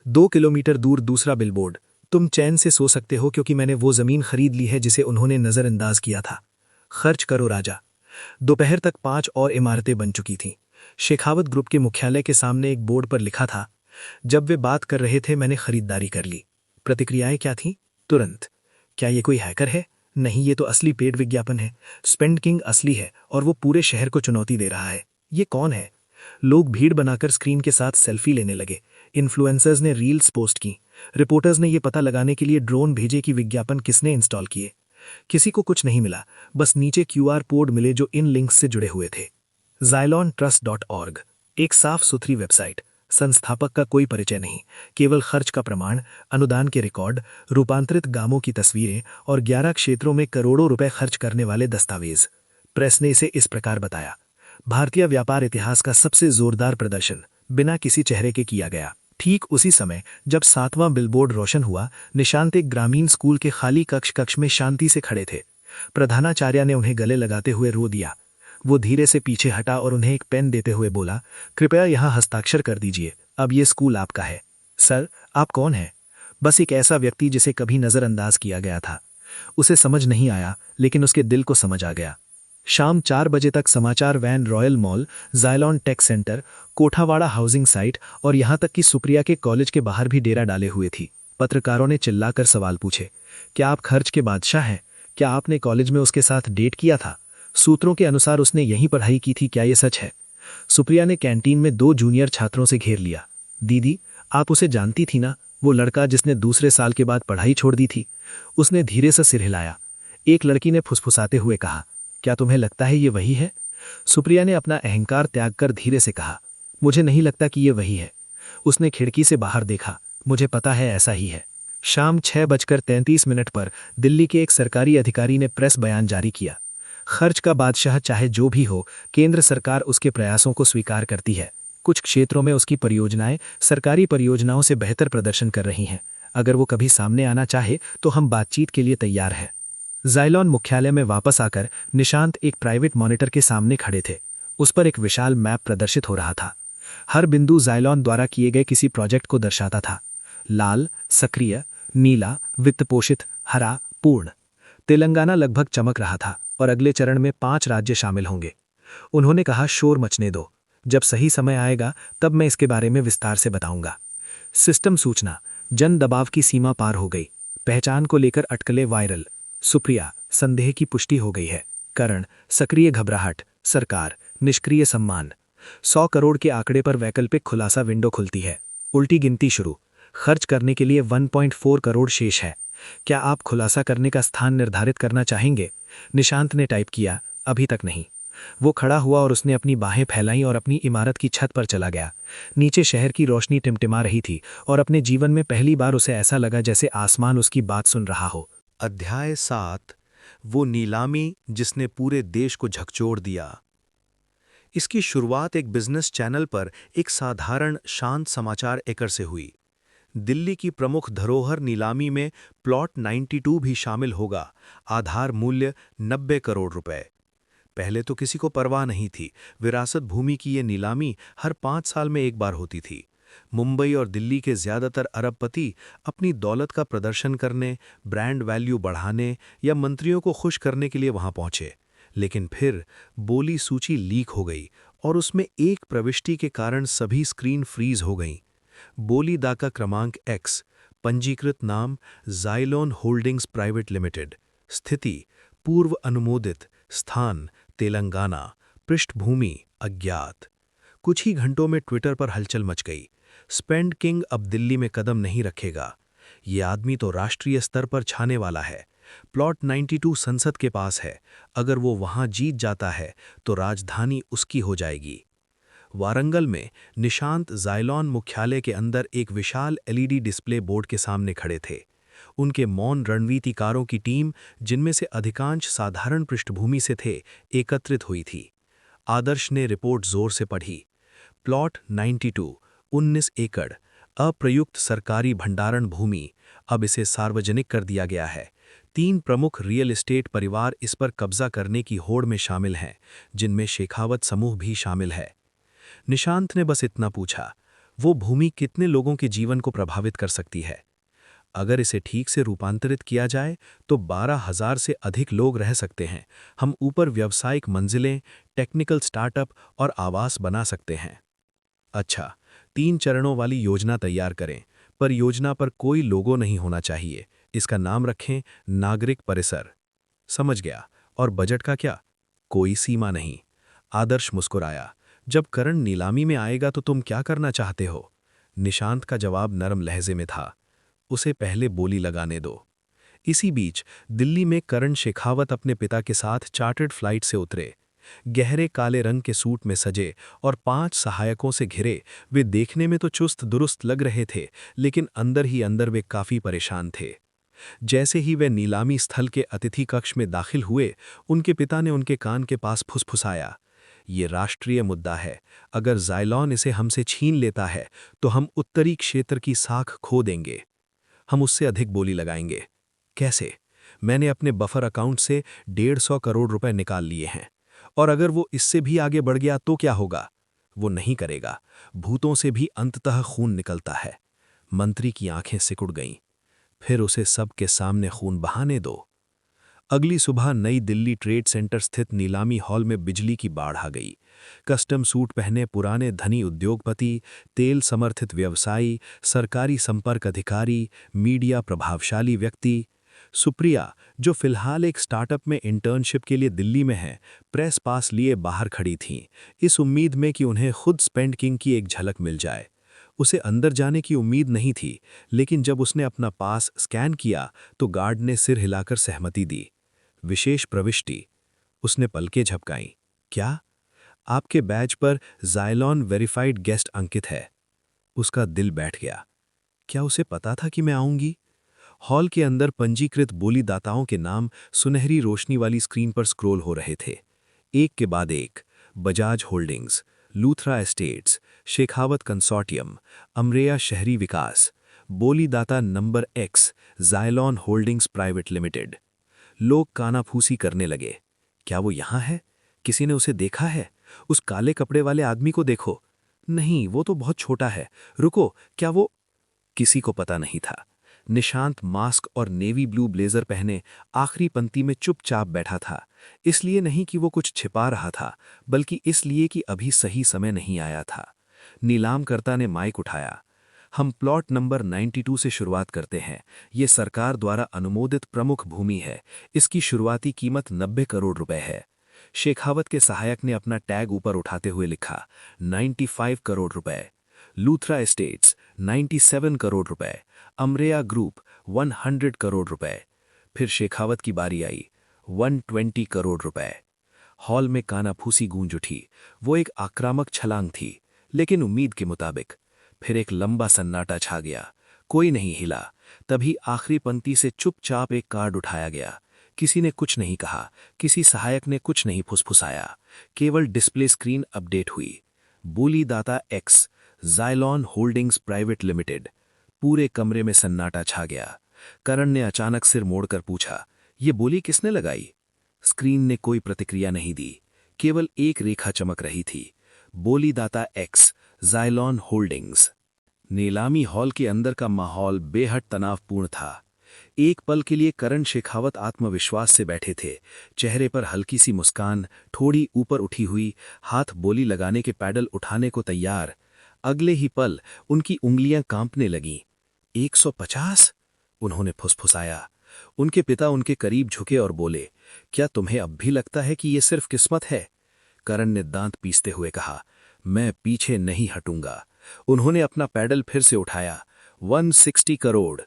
2 किलोमीटर दूर दूसरा बिलबोर्ड, तुम चैन से सो सकते हो क्योंकि मैंने वो जमीन खरीद ली है जिसे उन्होंने नजरअंदाज किया था। खर्च करो राजा। दोपहर तक 5 और इमारतें बन चुकी थीं। शेखावत ग्रुप के मुख्यालय के सामने एक बोर्ड पर लिखा था, जब वे बात कर रहे थे मैंने खरीदारी कर ली। प्रतिक्रियाएं क्या थीं? तुरंत। क्या ये कोई हैकर है? नहीं, ये तो असली पेड विज्ञापन है। स्पेंड किंग असली है और वो पूरे शहर को चुनौती दे रहा है। ये कौन है? लोग भीड़ बनाकर स्क्रीन के साथ सेल्फी लेने लगे। इन्फ्लुएंसर्स ने रील्स पोस्ट की। रिपोर्टर्स ने यह पता लगाने के लिए ड्रोन भेजे कि विज्ञापन किसने इंस्टॉल किए। किसी को कुछ नहीं मिला, बस नीचे QR कोड मिले जो इन लिंक्स से जुड़े हुए थे। xylontrust.org, एक साफ सुथरी वेबसाइट। संस्थापक का कोई परिचय नहीं, केवल खर्च का प्रमाण, अनुदान के रिकॉर्ड, रूपांतरित गांवों की तस्वीरें और 11 क्षेत्रों में करोड़ों रुपए खर्च करने वाले दस्तावेज। प्रेस ने इसे इस प्रकार बताया: भारतीय व्यापार इतिहास का सबसे जोरदार प्रदर्शन, बिना किसी चेहरे के किया गया। ठीक उसी समय जब 7वां बिलबोर्ड रोशन हुआ, निशांत एक ग्रामीण स्कूल के खाली कक्ष में शांति से खड़े थे। प्रधानाचार्य ने उन्हें गले लगाते हुए रो दिया। वो धीरे से पीछे हटा और उन्हें एक पेन देते हुए बोला, कृपया यहाँ हस्ताक्षर कर दीजिए, अब ये स्कूल आपका है। सर, आप कौन हैं? बस एक ऐसा व्यक्ति जिसे कभी नजरअंदाज किया गया था। उसे समझ नहीं आया, लेकिन उसके दिल को समझ आ गया। शाम 4 बजे तक समाचार van Royal Mall, Xylon tech centre, Kothawada housing site और यहां तक कि सुप्रिया के कॉलेज के बाहर भी डेरा डाले हुए थी। पत्रकारों ने चिल्लाकर सवाल पूछे, क्या आप खर्च के बादशाह हैं? क्या आपने कॉलेज में उसके साथ डेट किया था? सूत्रों के अनुसार उसने यहीं पढ़ाई की थी, क्या ये सच है? सुप्रिया ने कैंटीन में 2 जूनियर छात्रों से घेर लिया। दीदी, आप उसे जानती थी ना, वो लड़का जिसने दूसरे साल के बाद पढ़ाई छोड़ दी थी? उसने धीरे से सिर हिलाया। एक लड़की ने फुसफुसाते हुए कहा, क्या तुम्हें लगता है ये वही है? सुप्रिया ने अपना अहंकार त्याग कर धीरे से कहा, मुझे नहीं लगता कि ये वही है। उसने खिड़की से बाहर देखा, मुझे पता है ऐसा ही है। शाम 6:33 पर दिल्ली के एक सरकारी अधिकारी ने प्रेस बयान जारी किया। खर्च का बादशाह चाहे जो भी हो, केंद्र सरकार उसके प्रयासों को स्वीकार करती है। कुछ क्षेत्रों में उसकी परियोजनाएं सरकारी परियोजनाओं से बेहतर प्रदर्शन कर रही हैं। अगर वो कभी सामने आना चाहे तो हम बातचीत के लिए तैयार हैं। जायलॉन मुख्यालय में वापस आकर निशांत एक प्राइवेट मॉनिटर के सामने खड़े थे। उस पर एक विशाल मैप प्रदर्शित हो रहा था। हर बिंदु जायलॉन द्वारा किए गए किसी प्रोजेक्ट को दर्शाता था। लाल सक्रिय, नीला वित्तपोषित, हरा पूर्ण। तेलंगाना लगभग चमक रहा था और अगले चरण में 5 राज्य शामिल होंगे। उन्होंने कहा, शोर मचने दो, जब सही समय आएगा तब मैं इसके बारे में विस्तार से बताऊंगा। सिस्टम सूचना, जन दबाव की सीमा पार हो गई। पहचान को लेकर अटकलें वायरल। सुप्रिया, संदेह की पुष्टि हो गई है। करण, सक्रिय घबराहट। सरकार, निष्क्रिय सम्मान। 100 करोड़ के आंकड़े पर वैकल्पिक खुलासा विंडो खुलती है। उल्टी गिनती शुरू। खर्च करने के लिए 1.4 करोड़ शेष है। क्या आप खुलासा करने का स्थान निर्धारित करना चाहेंगे? निशांत ने टाइप किया, अभी तक नहीं। वो खड़ा हुआ और उसने अपनी बाहें फैलाईं और अपनी इमारत की छत पर चला गया। नीचे शहर की रोशनी टिमटिमा रही थी और अपने जीवन में पहली बार उसे ऐसा लगा जैसे आसमान उसकी बात सुन रहा हो। अध्याय 7, वो नीलामी जिसने पूरे देश को झकझोर दिया। इसकी शुरुआत एक बिजनेस चैनल पर एक साधारण शांत समाचार एकर से हुई। दिल्ली की प्रमुख धरोहर नीलामी में प्लॉट 92 भी शामिल होगा। आधार मूल्य 90 करोड़ रुपए। पहले तो किसी को परवाह नहीं थी। विरासत भूमि की ये नीलामी हर 5 साल में एक बार होती थी। मुंबई और दिल्ली के ज्यादातर अरबपति अपनी दौलत का प्रदर्शन करने, ब्रांड वैल्यू बढ़ाने या मंत्रियों को खुश करने के लिए वहां पहुंचे। लेकिन फिर बोली सूची लीक हो गई और उसमें एक प्रविष्टि के कारण सभी स्क्रीन फ्रीज हो गईं। बोली दाका क्रमांक X, पंजीकृत नाम जायलोन होल्डिंग्स प्राइवेट लिमिटेड, स्थिति पूर्व अनुमोदित, स्थान तेलंगाना, पृष्ठभूमि अज्ञात। कुछ ही घंटों में ट्विटर पर हलचल मच गई। स्पेंड किंग अब दिल्ली में कदम नहीं रखेगा। ये आदमी तो राष्ट्रीय स्तर पर छाने वाला है। प्लॉट 92 संसद के पास है। अगर वो वहां जीत जाता है तो राजधानी उसकी हो जाएगी। वारंगल में निशांत जायलॉन मुख्यालय के अंदर एक विशाल LED डिस्प्ले बोर्ड के सामने खड़े थे। उनके मौन रणनीतिकारों की टीम, जिनमें से अधिकांश साधारण पृष्ठभूमि से थे, एकत्रित हुई थी। आदर्श ने रिपोर्ट जोर से पढ़ी। प्लॉट 92, 19 एकड़, अप्रयुक्त सरकारी भंडारण भूमि, अब इसे सार्वजनिक कर दिया गया है। 3 प्रमुख रियल एस्टेट परिवार इस पर कब्जा करने की होड़ में शामिल हैं, जिनमें शेखावत समूह भी शामिल है। निशांत ने बस इतना पूछा, वो भूमि कितने लोगों के जीवन को प्रभावित कर सकती है? अगर इसे ठीक से रूपांतरित किया जाए तो 12,000 से अधिक लोग रह सकते हैं। हम ऊपर व्यावसायिक मंजिलें, टेक्निकल स्टार्टअप और आवास बना सकते हैं। अच्छा, 3 चरणों वाली योजना तैयार करें। पर योजना पर कोई लोगो नहीं होना चाहिए। इसका नाम रखें नागरिक परिसर। समझ गया। और बजट का क्या? कोई सीमा नहीं। आदर्श मुस्कुराया। जब करण नीलामी में आएगा तो तुम क्या करना चाहते हो? निशांत का जवाब नरम लहजे में था, उसे पहले बोली लगाने दो। इसी बीच दिल्ली में करण शेखावत अपने पिता के साथ चार्टर्ड फ्लाइट से उतरे। गहरे काले रंग के सूट में सजे और 5 सहायकों से घिरे वे देखने में तो चुस्त दुरुस्त लग रहे थे, लेकिन अंदर ही अंदर वे काफी परेशान थे। जैसे ही वे नीलामी स्थल के अतिथि कक्ष में दाखिल हुए, उनके पिता ने उनके कान के पास फुसफुसाया, ये राष्ट्रीय मुद्दा है। अगर ज़ायलॉन इसे हमसे छीन लेता है तो हम उत्तरी क्षेत्र की साख खो देंगे। हम उससे अधिक बोली लगाएंगे। कैसे? मैंने अपने बफर अकाउंट से 150 करोड़ रुपए निकाल लिए हैं। और अगर वो इससे भी आगे बढ़ गया तो क्या होगा? वो नहीं करेगा। भूतों से भी अंततः खून निकलता है। मंत्री की आंखें सिकुड़ गईं। फिर उसे सबके सामने खून बहाने दो। अगली सुबह नई दिल्ली ट्रेड सेंटर स्थित नीलामी हॉल में बिजली की बाढ़ आ गई। कस्टम सूट पहने पुराने धनी उद्योगपति, तेल समर्थित व्यवसायी, सरकारी संपर्क अधिकारी, मीडिया प्रभावशाली व्यक्ति। सुप्रिया, जो फिलहाल एक स्टार्टअप में इंटर्नशिप के लिए दिल्ली में है, प्रेस पास लिए बाहर खड़ी थीं, इस उम्मीद में कि उन्हें खुद स्पेंड किंग की एक झलक मिल जाए। उसे अंदर जाने की उम्मीद नहीं थी, लेकिन जब उसने अपना पास स्कैन किया तो गार्ड ने सिर हिलाकर सहमति दी। विशेष प्रविष्टि। उसने पलकें झपकाईं। क्या? आपके बैज पर ज़ायलॉन वेरीफाइड गेस्ट अंकित है। उसका दिल बैठ गया। क्या उसे पता था कि मैं आऊंगी? हॉल के अंदर पंजीकृत बोलीदाताओं के नाम सुनहरी रोशनी वाली स्क्रीन पर स्क्रॉल हो रहे थे, एक के बाद एक। Bajaj holdings, Luthra estates, Shekhawat consortium, Amareya शहरी विकास, बोलीदाता number X, Xylon holdings private limited. लोग कानाफूसी करने लगे। क्या वो यहाँ है? किसी ने उसे देखा है? उस काले कपड़े वाले आदमी को देखो। नहीं, वो तो बहुत छोटा है। रुको, क्या वो? किसी को पता नहीं था। निशांत मास्क और नेवी ब्लू ब्लेजर पहने आखिरी पंक्ति में चुपचाप बैठा था। इसलिए नहीं कि वो कुछ छिपा रहा था, बल्कि इसलिए कि अभी सही समय नहीं आया था। नीलामकर्ता ने माइक उठाया। हम प्लॉट नंबर 92 से शुरुआत करते हैं। ये सरकार द्वारा अनुमोदित प्रमुख भूमि है। इसकी शुरुआती कीमत 90 करोड़ रुपए है। शेखावत के सहायक ने अपना टैग ऊपर उठाते हुए लिखा, 95 करोड़ रुपए। लूथरा एस्टेट्स 97 करोड़ रुपए। अमरेया ग्रुप 100 करोड़ रुपए। फिर शेखावत की बारी आई, 120 करोड़ रुपए। हॉल में कानाफूसी गूंज उठी। वो एक आक्रामक छलांग थी, लेकिन उम्मीद के मुताबिक। फिर एक लंबा सन्नाटा छा गया। कोई नहीं हिला। तभी आखिरी पंक्ति से चुपचाप एक कार्ड उठाया गया। किसी ने कुछ नहीं कहा, किसी सहायक ने कुछ नहीं फुसफुसाया। केवल डिस्प्ले स्क्रीन अपडेट हुई। बोलीदाता X, Xylon holdings private limited. पूरे कमरे में सन्नाटा छा गया। करण ने अचानक सिर मोड़कर पूछा, ये बोली किसने लगाई? स्क्रीन ने कोई प्रतिक्रिया नहीं दी, केवल एक रेखा चमक रही थी। बोलीदाता X, ज़ायलॉन होल्डिंग्स। नीलामी हॉल के अंदर का माहौल बेहद तनावपूर्ण था। एक पल के लिए करण शेखावत आत्मविश्वास से बैठे थे, चेहरे पर हल्की सी मुस्कान, थोड़ी ऊपर उठी हुई, हाथ बोली लगाने के पैडल उठाने को तैयार। अगले ही पल उनकी उंगलियां कांपने लगीं। 150? उन्होंने फुसफुसाया। उनके पिता उनके करीब झुके और बोले, क्या तुम्हें अब भी लगता है कि ये सिर्फ किस्मत है? करण ने दांत पीसते हुए कहा, मैं पीछे नहीं हटूंगा। उन्होंने अपना पैडल फिर से उठाया। 160 करोड़।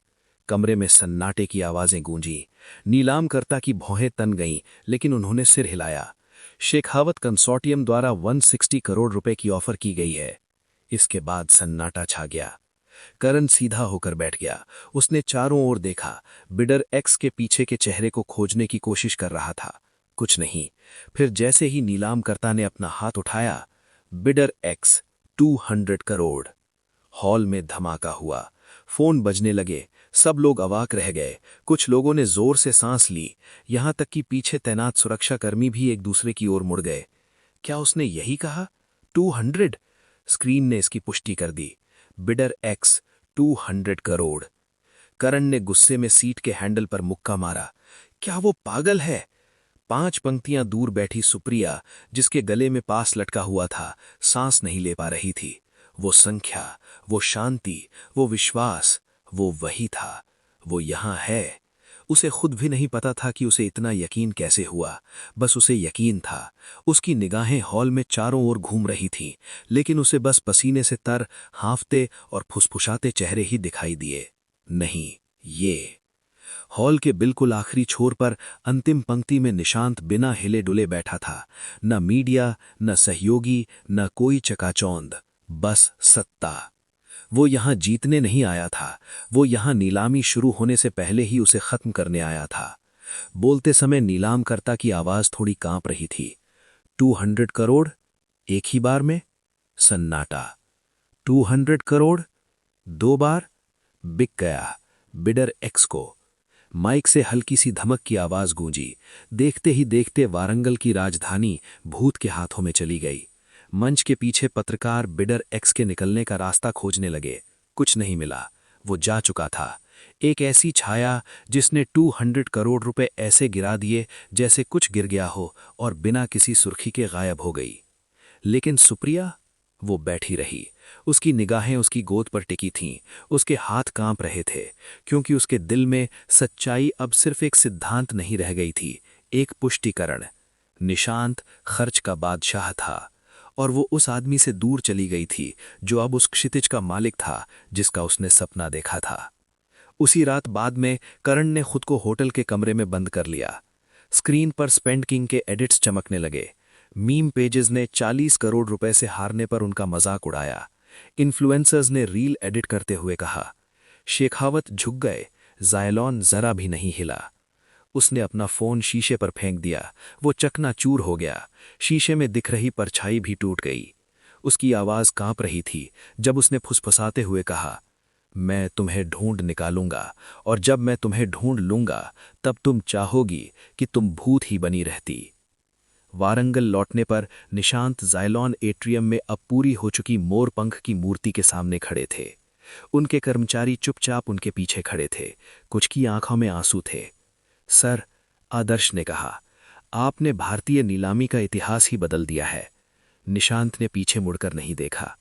कमरे में सन्नाटे की आवाजें गूंजी। नीलामकर्ता की भौहें तन गईं, लेकिन उन्होंने सिर हिलाया। शेखावत कंसोर्टियम द्वारा 160 करोड़ रुपए की ऑफर की गई है। इसके बाद सन्नाटा छा गया। करण सीधा होकर बैठ गया। उसने चारों ओर देखा। बिडर X के पीछे के चेहरे को खोजने की कोशिश कर रहा था। कुछ नहीं। फिर जैसे ही नीलामकर्ता ने अपना हाथ उठाया, बिडर X, 200 करोड़। हॉल में धमाका हुआ। फोन बजने लगे। सब लोग अवाक रह गए। कुछ लोगों ने जोर से सांस ली, यहां तक कि पीछे तैनात सुरक्षाकर्मी भी एक दूसरे की ओर मुड़ गए। क्या उसने यही कहा? 200? स्क्रीन ने इसकी पुष्टि कर दी। Bidder X, 200 crore. करण ने गुस्से में सीट के हैंडल पर मुक्का मारा। क्या वो पागल है? 5 पंक्तियां दूर बैठी सुप्रिया, जिसके गले में पास लटका हुआ था, सांस नहीं ले पा रही थी। वो संख्या, वो शांति, वो विश्वास, वो वही था। वो यहां है। उसे खुद भी नहीं पता था कि उसे इतना यकीन कैसे हुआ, बस उसे यकीन था। उसकी निगाहें हॉल में चारों ओर घूम रही थीं, लेकिन उसे बस पसीने से तर, हांफते और फुसफुसाते चेहरे ही दिखाई दिए। नहीं, ये हॉल के बिल्कुल आखिरी छोर पर अंतिम पंक्ति में निशांत बिना हिले डुले बैठा था। न मीडिया, न सहयोगी, न कोई चकाचौंध, बस सत्ता। वो यहां जीतने नहीं आया था, वो यहां नीलामी शुरू होने से पहले ही उसे खत्म करने आया था। बोलते समय नीलामकर्ता की आवाज थोड़ी कांप रही थी। 200 करोड़, एक ही बार में? सन्नाटा। 200 करोड़, 2 बार? बिक गया बिडर एक्स को। माइक से हल्की सी धमक की आवाज गूंजी। देखते ही देखते वारंगल की राजधानी भूत के हाथों में चली गई। मंच के पीछे पत्रकार बिडर एक्स के निकलने का रास्ता खोजने लगे। कुछ नहीं मिला, वो जा चुका था। एक ऐसी छाया जिसने 200 करोड़ रुपए ऐसे गिरा दिए जैसे कुछ गिर गया हो और बिना किसी सुर्खी के गायब हो गई। लेकिन सुप्रिया, वो बैठी रही। उसकी निगाहें उसकी गोद पर टिकी थीं, उसके हाथ कांप रहे थे, क्योंकि उसके दिल में सच्चाई अब सिर्फ एक सिद्धांत नहीं रह गई थी, एक पुष्टिकरण। निशांत खर्च का बादशाह था, और वो उस आदमी से दूर चली गई थी जो अब उस क्षितिज का मालिक था जिसका उसने सपना देखा था। उसी रात बाद में करण ने खुद को होटल के कमरे में बंद कर लिया। स्क्रीन पर स्पेंड किंग के एडिट्स चमकने लगे। मीम पेजेस ने 40 करोड़ रुपए से हारने पर उनका मजाक उड़ाया। इन्फ्लुएंसर्स ने रील एडिट करते हुए कहा, शेखावत झुक गए, जायलॉन जरा भी नहीं हिला। उसने अपना फोन शीशे पर फेंक दिया। वो चकनाचूर हो गया। शीशे में दिख रही परछाई भी टूट गई। उसकी आवाज कांप रही थी जब उसने फुसफुसाते हुए कहा, मैं तुम्हें ढूंढ निकालूंगा, और जब मैं तुम्हें ढूंढ लूंगा तब तुम चाहोगी कि तुम भूत ही बनी रहती। वारंगल लौटने पर निशांत जायलॉन एट्रियम में अब पूरी हो चुकी मोरपंख की मूर्ति के सामने खड़े थे। उनके कर्मचारी चुपचाप उनके पीछे खड़े थे, कुछ की आंखों में आंसू थे। सर, आदर्श ने कहा, आपने भारतीय नीलामी का इतिहास ही बदल दिया है। निशांत ने पीछे मुड़कर नहीं देखा।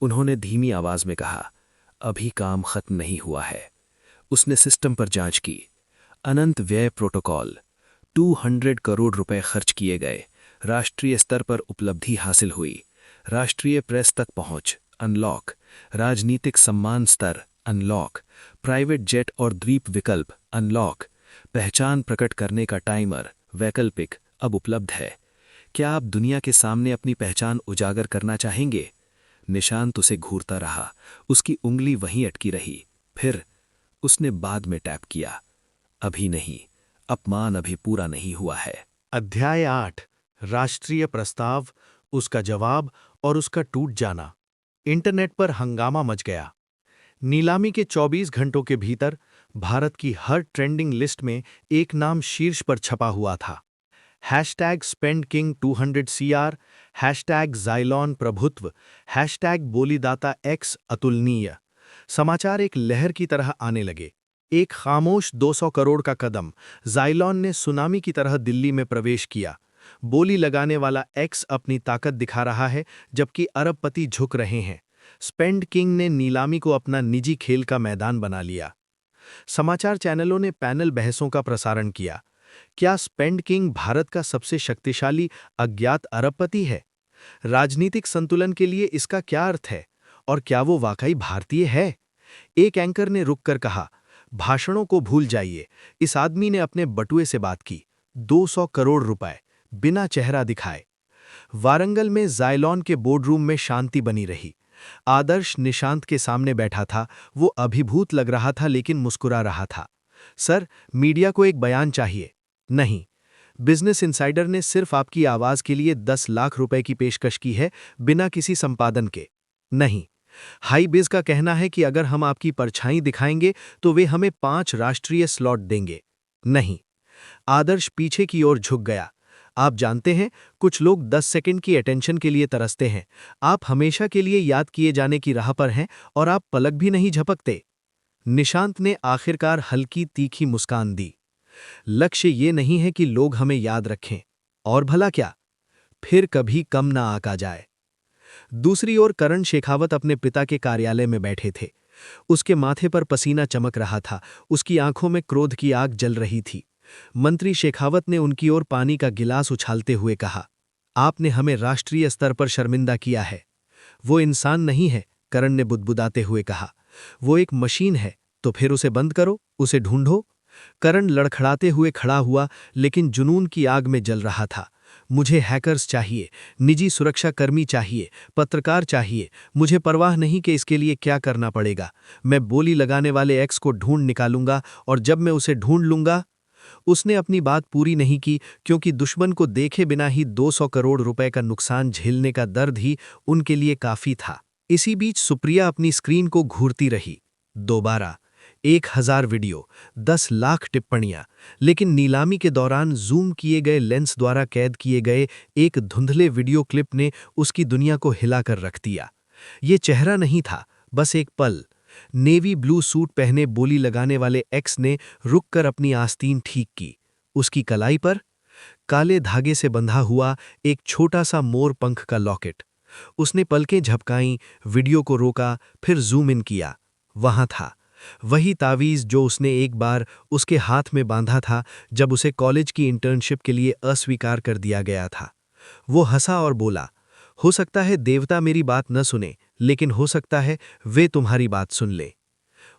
उन्होंने धीमी आवाज में कहा, अभी काम खत्म नहीं हुआ है। उसने सिस्टम पर जांच की। अनंत व्यय प्रोटोकॉल, 200 करोड़ रुपए खर्च किए गए। राष्ट्रीय स्तर पर उपलब्धि हासिल हुई। राष्ट्रीय प्रेस तक पहुंच, अनलॉक। राजनीतिक सम्मान स्तर, अनलॉक। प्राइवेट जेट और द्वीप विकल्प, अनलॉक। पहचान प्रकट करने का टाइमर, वैकल्पिक, अब उपलब्ध है। क्या आप दुनिया के सामने अपनी पहचान उजागर करना चाहेंगे? निशांत उसे घूरता रहा। उसकी उंगली वहीं अटकी रही। फिर उसने बाद में टैप किया, अभी नहीं, अपमान अभी पूरा नहीं हुआ है। अध्याय 8, राष्ट्रीय प्रस्ताव, उसका जवाब और उसका टूट जाना। इंटरनेट पर हंगामा मच गया। नीलामी के 24 घंटों के भीतर भारत की हर ट्रेंडिंग लिस्ट में एक नाम शीर्ष पर छपा हुआ था। #SpendKing 200 CR, #Xylon प्रभुत्व, #बोलीदाता X अतुलनीय। समाचार एक लहर की तरह आने लगे। एक खामोश 200 करोड़ का कदम, जाइलॉन ने सुनामी की तरह दिल्ली में प्रवेश किया। बोली लगाने वाला एक्स अपनी ताकत दिखा रहा है, जबकि अरबपति झुक रहे हैं। स्पेंड किंग ने नीलामी को अपना निजी खेल का मैदान बना लिया। समाचार चैनलों ने पैनल बहसों का प्रसारण किया। क्या स्पेंड किंग भारत का सबसे शक्तिशाली अज्ञात अरबपति है? राजनीतिक संतुलन के लिए इसका क्या अर्थ है? और क्या वो वाकई भारतीय है? एक एंकर ने रुककर कहा, भाषणों को भूल जाइए, इस आदमी ने अपने बटुए से बात की। 200 करोड़ रुपए, बिना चेहरा दिखाए। वारंगल में जायलॉन के बोर्डरूम में शांति बनी रही। आदर्श निशांत के सामने बैठा था। वो अभिभूत लग रहा था, लेकिन मुस्कुरा रहा था। सर, मीडिया को एक बयान चाहिए। नहीं, बिजनेस इनसाइडर ने सिर्फ आपकी आवाज के लिए 10 लाख रुपए की पेशकश की है, बिना किसी संपादन के। नहीं, हाई बिज का कहना है कि अगर हम आपकी परछाई दिखाएंगे तो वे हमें 5 राष्ट्रीय स्लॉट देंगे। नहीं। आदर्श पीछे की ओर झुक गया। आप जानते हैं, कुछ लोग 10 सेकंड की अटेंशन के लिए तरसते हैं। आप हमेशा के लिए याद किए जाने की राह पर हैं और आप पलक भी नहीं झपकते। निशांत ने आखिरकार हल्की तीखी मुस्कान दी। लक्ष्य ये नहीं है कि लोग हमें याद रखें, और भला क्या, फिर कभी कम ना आका जाए। दूसरी ओर करण शेखावत अपने पिता के कार्यालय में बैठे थे। उसके माथे पर पसीना चमक रहा था, उसकी आंखों में क्रोध की आग जल रही थी। मंत्री शेखावत ने उनकी ओर पानी का गिलास उछालते हुए कहा, आपने हमें राष्ट्रीय स्तर पर शर्मिंदा किया है। वो इंसान नहीं है, करण ने बुदबुदाते हुए कहा। वो एक मशीन है, तो फिर उसे बंद करो, उसे ढूंढो। करण लड़खड़ाते हुए खड़ा हुआ, लेकिन जुनून की आग में जल रहा था। मुझे हैकर्स चाहिए, निजी सुरक्षाकर्मी चाहिए, पत्रकार चाहिए। मुझे परवाह नहीं कि इसके लिए क्या करना पड़ेगा। मैं बोली लगाने वाले एक्स को ढूंढ निकालूंगा, और जब मैं उसे ढूंढ लूंगा। उसने अपनी बात पूरी नहीं की, क्योंकि दुश्मन को देखे बिना ही 200 करोड़ रुपए का नुकसान झेलने का दर्द ही उनके लिए काफी था। इसी बीच सुप्रिया अपनी स्क्रीन को घूरती रही। दोबारा 1000 वीडियो, 10 लाख टिप्पणियां, लेकिन नीलामी के दौरान जूम किए गए लेंस द्वारा कैद किए गए एक धुंधले वीडियो क्लिप ने उसकी दुनिया को हिलाकर रख दिया। ये चेहरा नहीं था, बस एक पल। नेवी ब्लू सूट पहने बोली लगाने वाले एक्स ने रुककर अपनी आस्तीन ठीक की। उसकी कलाई पर काले धागे से बंधा हुआ एक छोटा सा मोर पंख का लॉकेट। उसने पलकें झपकाईं, वीडियो को रोका, फिर जूम इन किया। वहां था वही तावीज जो उसने एक बार उसके हाथ में बांधा था जब उसे कॉलेज की इंटर्नशिप के लिए अस्वीकार कर दिया गया था। वो हंसा और बोला, हो सकता है देवता मेरी बात न सुने, लेकिन हो सकता है वे तुम्हारी बात सुन ले।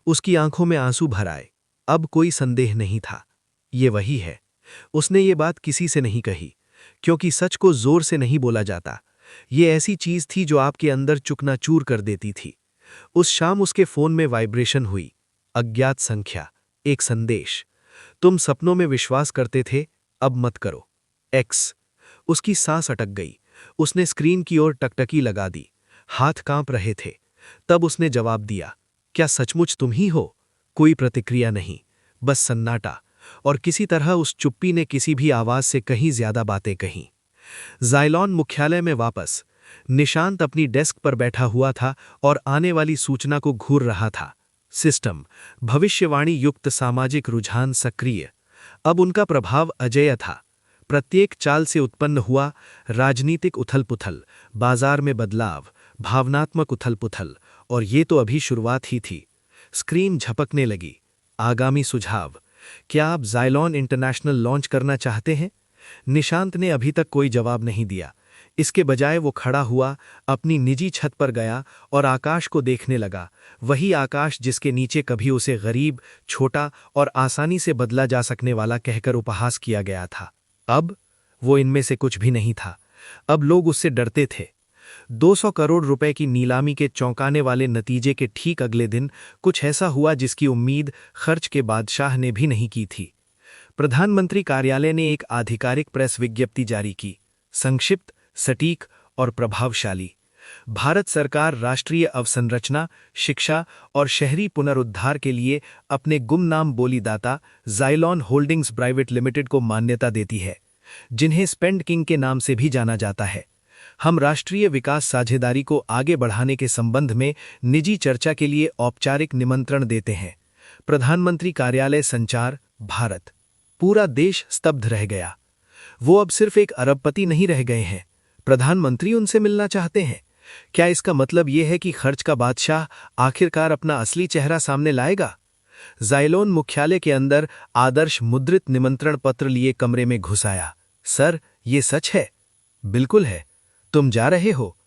उसकी आंखों में आंसू भर आए। अब कोई संदेह नहीं था, ये वही है। उसने ये बात किसी से नहीं कही, क्योंकि सच को जोर से नहीं बोला जाता। ये ऐसी चीज थी जो आपके अंदर चुकनाचूर कर देती थी। उस शाम उसके फोन में वाइब्रेशन हुई। अज्ञात संख्या, एक संदेश। तुम सपनों में विश्वास करते थे, अब मत करो। एक्स। उसकी सांस अटक गई। उसने स्क्रीन की ओर टकटकी लगा दी। हाथ कांप रहे थे। तब उसने जवाब दिया, क्या सचमुच तुम ही हो? कोई प्रतिक्रिया नहीं, बस सन्नाटा। और किसी तरह उस चुप्पी ने किसी भी आवाज से कहीं ज्यादा बातें कहीं। ज़ाइलॉन मुख्यालय में वापस। निशांत अपनी डेस्क पर बैठा हुआ था और आने वाली सूचना को घूर रहा था। सिस्टम, भविष्यवाणी युक्त सामाजिक रुझान सक्रिय। अब उनका प्रभाव अजेय था। प्रत्येक चाल से उत्पन्न हुआ राजनीतिक उथल-पुथल, बाजार में बदलाव, भावनात्मक उथल-पुथल, और ये तो अभी शुरुआत ही थी। स्क्रीन झपकने लगी। आगामी सुझाव, क्या आप ज़ाइलॉन इंटरनेशनल लॉन्च करना चाहते हैं? निशांत ने अभी तक कोई जवाब नहीं दिया। इसके बजाय वो खड़ा हुआ, अपनी निजी छत पर गया और आकाश को देखने लगा। वही आकाश जिसके नीचे कभी उसे गरीब, छोटा और आसानी से बदला जा सकने वाला कहकर उपहास किया गया था। अब वो इनमें से कुछ भी नहीं था। अब लोग उससे डरते थे। 200 करोड़ रुपए की नीलामी के चौंकाने वाले नतीजे के ठीक अगले दिन कुछ ऐसा हुआ जिसकी उम्मीद खर्च के बादशाह ने भी नहीं की थी। प्रधानमंत्री कार्यालय ने एक आधिकारिक प्रेस विज्ञप्ति जारी की। संक्षिप्त, सटीक और प्रभावशाली। भारत सरकार राष्ट्रीय अवसंरचना, शिक्षा और शहरी पुनरुद्धार के लिए अपने गुमनाम बोलीदाता ज़ाइलॉन होल्डिंग्स प्राइवेट लिमिटेड को मान्यता देती है, जिन्हें स्पेंड किंग के नाम से भी जाना जाता है। हम राष्ट्रीय विकास साझेदारी को आगे बढ़ाने के संबंध में निजी चर्चा के लिए औपचारिक निमंत्रण देते हैं। प्रधानमंत्री कार्यालय, संचार, भारत। पूरा देश स्तब्ध रह गया। वो अब सिर्फ एक अरबपति नहीं रह गए हैं, प्रधानमंत्री उनसे मिलना चाहते हैं। क्या इसका मतलब यह है कि खर्च का बादशाह आखिरकार अपना असली चेहरा सामने लाएगा? ज़ाइलॉन मुख्यालय के अंदर आदर्श मुद्रित निमंत्रण पत्र लिए कमरे में घुस आया। सर, ये सच है? बिल्कुल है। तुम जा रहे हो?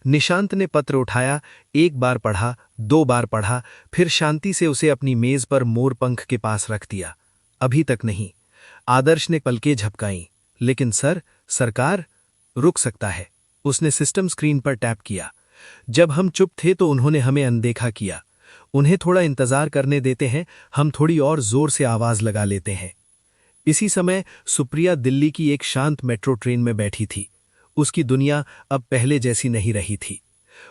निशांत ने पत्र उठाया, एक बार पढ़ा, 2 बार पढ़ा, फिर शांति से उसे अपनी मेज पर मोरपंख के पास रख दिया। अभी तक नहीं। आदर्श ने पलकें झपकाईं। लेकिन सर, सरकार रुक सकता है। उसने सिस्टम स्क्रीन पर टैप किया। जब हम चुप थे तो उन्होंने हमें अनदेखा किया। उन्हें थोड़ा इंतजार करने देते हैं, हम थोड़ी और जोर से आवाज लगा लेते हैं। इसी समय सुप्रिया दिल्ली की एक शांत मेट्रो ट्रेन में बैठी थी। उसकी दुनिया अब पहले जैसी नहीं रही थी।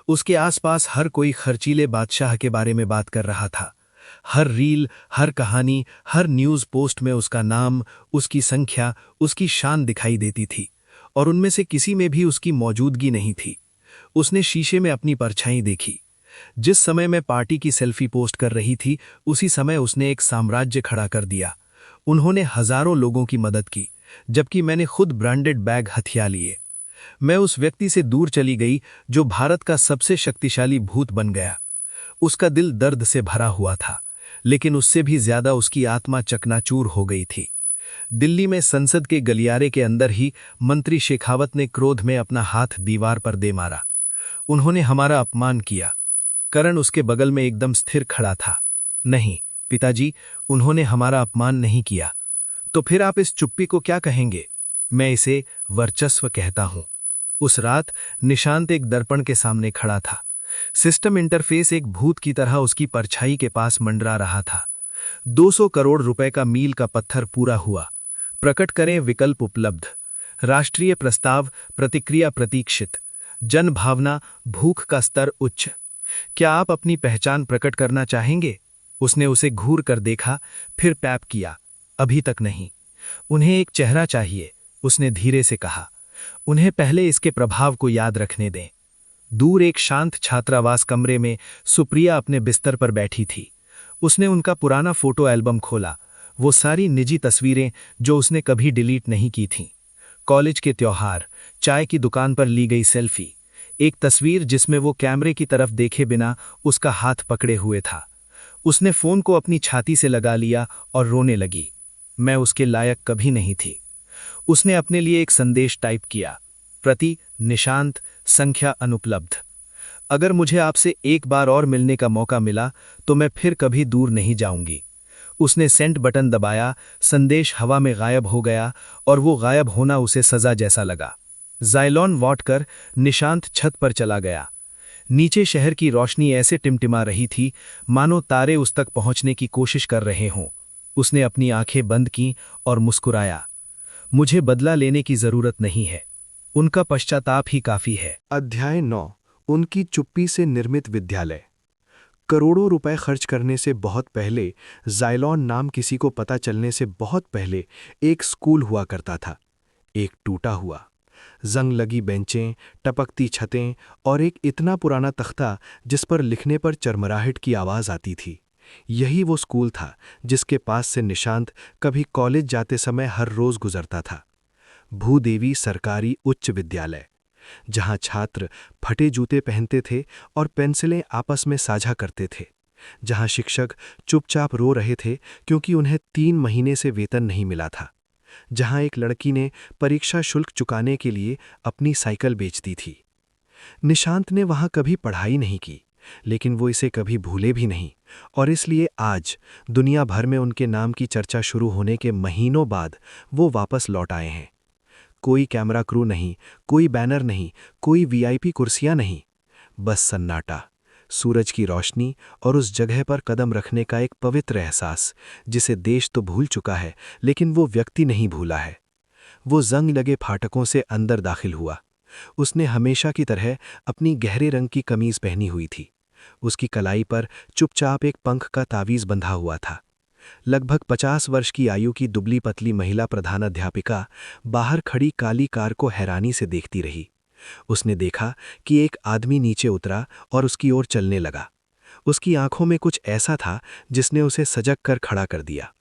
उसके आसपास हर कोई खर्चीले बादशाह के बारे में बात कर रहा था। हर रील, हर कहानी, हर न्यूज़ पोस्ट में उसका नाम, उसकी संख्या, उसकी शान दिखाई देती थी, और उनमें से किसी में भी उसकी मौजूदगी नहीं थी। उसने शीशे में अपनी परछाई देखी। जिस समय मैं पार्टी की सेल्फी पोस्ट कर रही थी, उसी समय उसने एक साम्राज्य खड़ा कर दिया। उन्होंने हजारों लोगों की मदद की, जबकि मैंने खुद ब्रांडेड बैग हथिया लिए। मैं उस व्यक्ति से दूर चली गई जो भारत का सबसे शक्तिशाली भूत बन गया। उसका दिल दर्द से भरा हुआ था, लेकिन उससे भी ज्यादा उसकी आत्मा चकनाचूर हो गई थी। दिल्ली में संसद के गलियारे के अंदर ही मंत्री शेखावत ने क्रोध में अपना हाथ दीवार पर दे मारा। उन्होंने हमारा अपमान किया। करण उसके बगल में एकदम स्थिर खड़ा था। नहीं पिताजी, उन्होंने हमारा अपमान नहीं किया। तो फिर आप इस चुप्पी को क्या कहेंगे? मैं इसे वर्चस्व कहता हूं। उस रात निशांत एक दर्पण के सामने खड़ा था। सिस्टम इंटरफेस एक भूत की तरह उसकी परछाई के पास मंडरा रहा था। 200 करोड़ रुपए का मील का पत्थर पूरा हुआ। प्रकट करें विकल्प उपलब्ध। राष्ट्रीय प्रस्ताव, प्रतिक्रिया प्रतीक्षित। जन भावना, भूख का स्तर उच्च। क्या आप अपनी पहचान प्रकट करना चाहेंगे? उसने उसे घूर कर देखा, फिर पैप किया। अभी तक नहीं। उन्हें एक चेहरा चाहिए, उसने धीरे से कहा। उन्हें पहले इसके प्रभाव को याद रखने दें। दूर एक शांत छात्रावास कमरे में सुप्रिया अपने बिस्तर पर बैठी थी। उसने उनका पुराना फोटो एल्बम खोला। वो सारी निजी तस्वीरें जो उसने कभी डिलीट नहीं की थीं। कॉलेज के त्योहार, चाय की दुकान पर ली गई सेल्फी, एक तस्वीर जिसमें वो कैमरे की तरफ देखे बिना उसका हाथ पकड़े हुए था। उसने फोन को अपनी छाती से लगा लिया और रोने लगी। मैं उसके लायक कभी नहीं थी। उसने अपने लिए एक संदेश टाइप किया। प्रति निशांत, संख्या अनुपलब्ध। अगर मुझे आपसे एक बार और मिलने का मौका मिला तो मैं फिर कभी दूर नहीं जाऊंगी। उसने सेंड बटन दबाया। संदेश हवा में गायब हो गया और वो गायब होना उसे सजा जैसा लगा। जाइलॉन वॉट कर निशांत छत पर चला गया। नीचे शहर की रोशनी ऐसे टिमटिमा रही थी मानो तारे उस तक पहुंचने की कोशिश कर रहे हों। उसने अपनी आंखें बंद की और मुस्कुराया। मुझे बदला लेने की जरूरत नहीं है, उनका पश्चाताप ही काफी है। अध्याय 9। उनकी चुप्पी से निर्मित विद्यालय। करोड़ों रुपए खर्च करने से बहुत पहले, जाइलॉन नाम किसी को पता चलने से बहुत पहले एक स्कूल हुआ करता था। एक टूटा हुआ, जंग लगी बेंचें, टपकती छतें और एक इतना पुराना तख्ता जिस पर लिखने पर चरमराहट की आवाज़ आती थी। यही वो स्कूल था जिसके पास से निशांत कभी कॉलेज जाते समय हर रोज गुजरता था। भूदेवी सरकारी उच्च विद्यालय, जहां छात्र फटे जूते पहनते थे और पेंसिलें आपस में साझा करते थे, जहां शिक्षक चुपचाप रो रहे थे क्योंकि उन्हें 3 महीने से वेतन नहीं मिला था, जहां एक लड़की ने परीक्षा शुल्क चुकाने के लिए अपनी साइकिल बेच दी थी। निशांत ने वहां कभी पढ़ाई नहीं की, लेकिन वो इसे कभी भूले भी नहीं, और इसलिए आज दुनिया भर में उनके नाम की चर्चा शुरू होने के महीनों बाद वो वापस लौट आए हैं। कोई कैमरा क्रू नहीं, कोई बैनर नहीं, कोई वीआईपी कुर्सियां नहीं, बस सन्नाटा, सूरज की रोशनी और उस जगह पर कदम रखने का एक पवित्र एहसास जिसे देश तो भूल चुका है लेकिन वो व्यक्ति नहीं भूला है। वो जंग लगे फाटकों से अंदर दाखिल हुआ। उसने हमेशा की तरह अपनी गहरे रंग की कमीज पहनी हुई थी। उसकी कलाई पर चुपचाप एक पंख का तावीज बंधा हुआ था। लगभग 50 वर्ष की आयु की दुबली पतली महिला प्रधानाध्यापिका बाहर खड़ी काली कार को हैरानी से देखती रही। उसने देखा कि एक आदमी नीचे उतरा और उसकी ओर चलने लगा। उसकी आंखों में कुछ ऐसा था जिसने उसे सजग कर खड़ा कर दिया।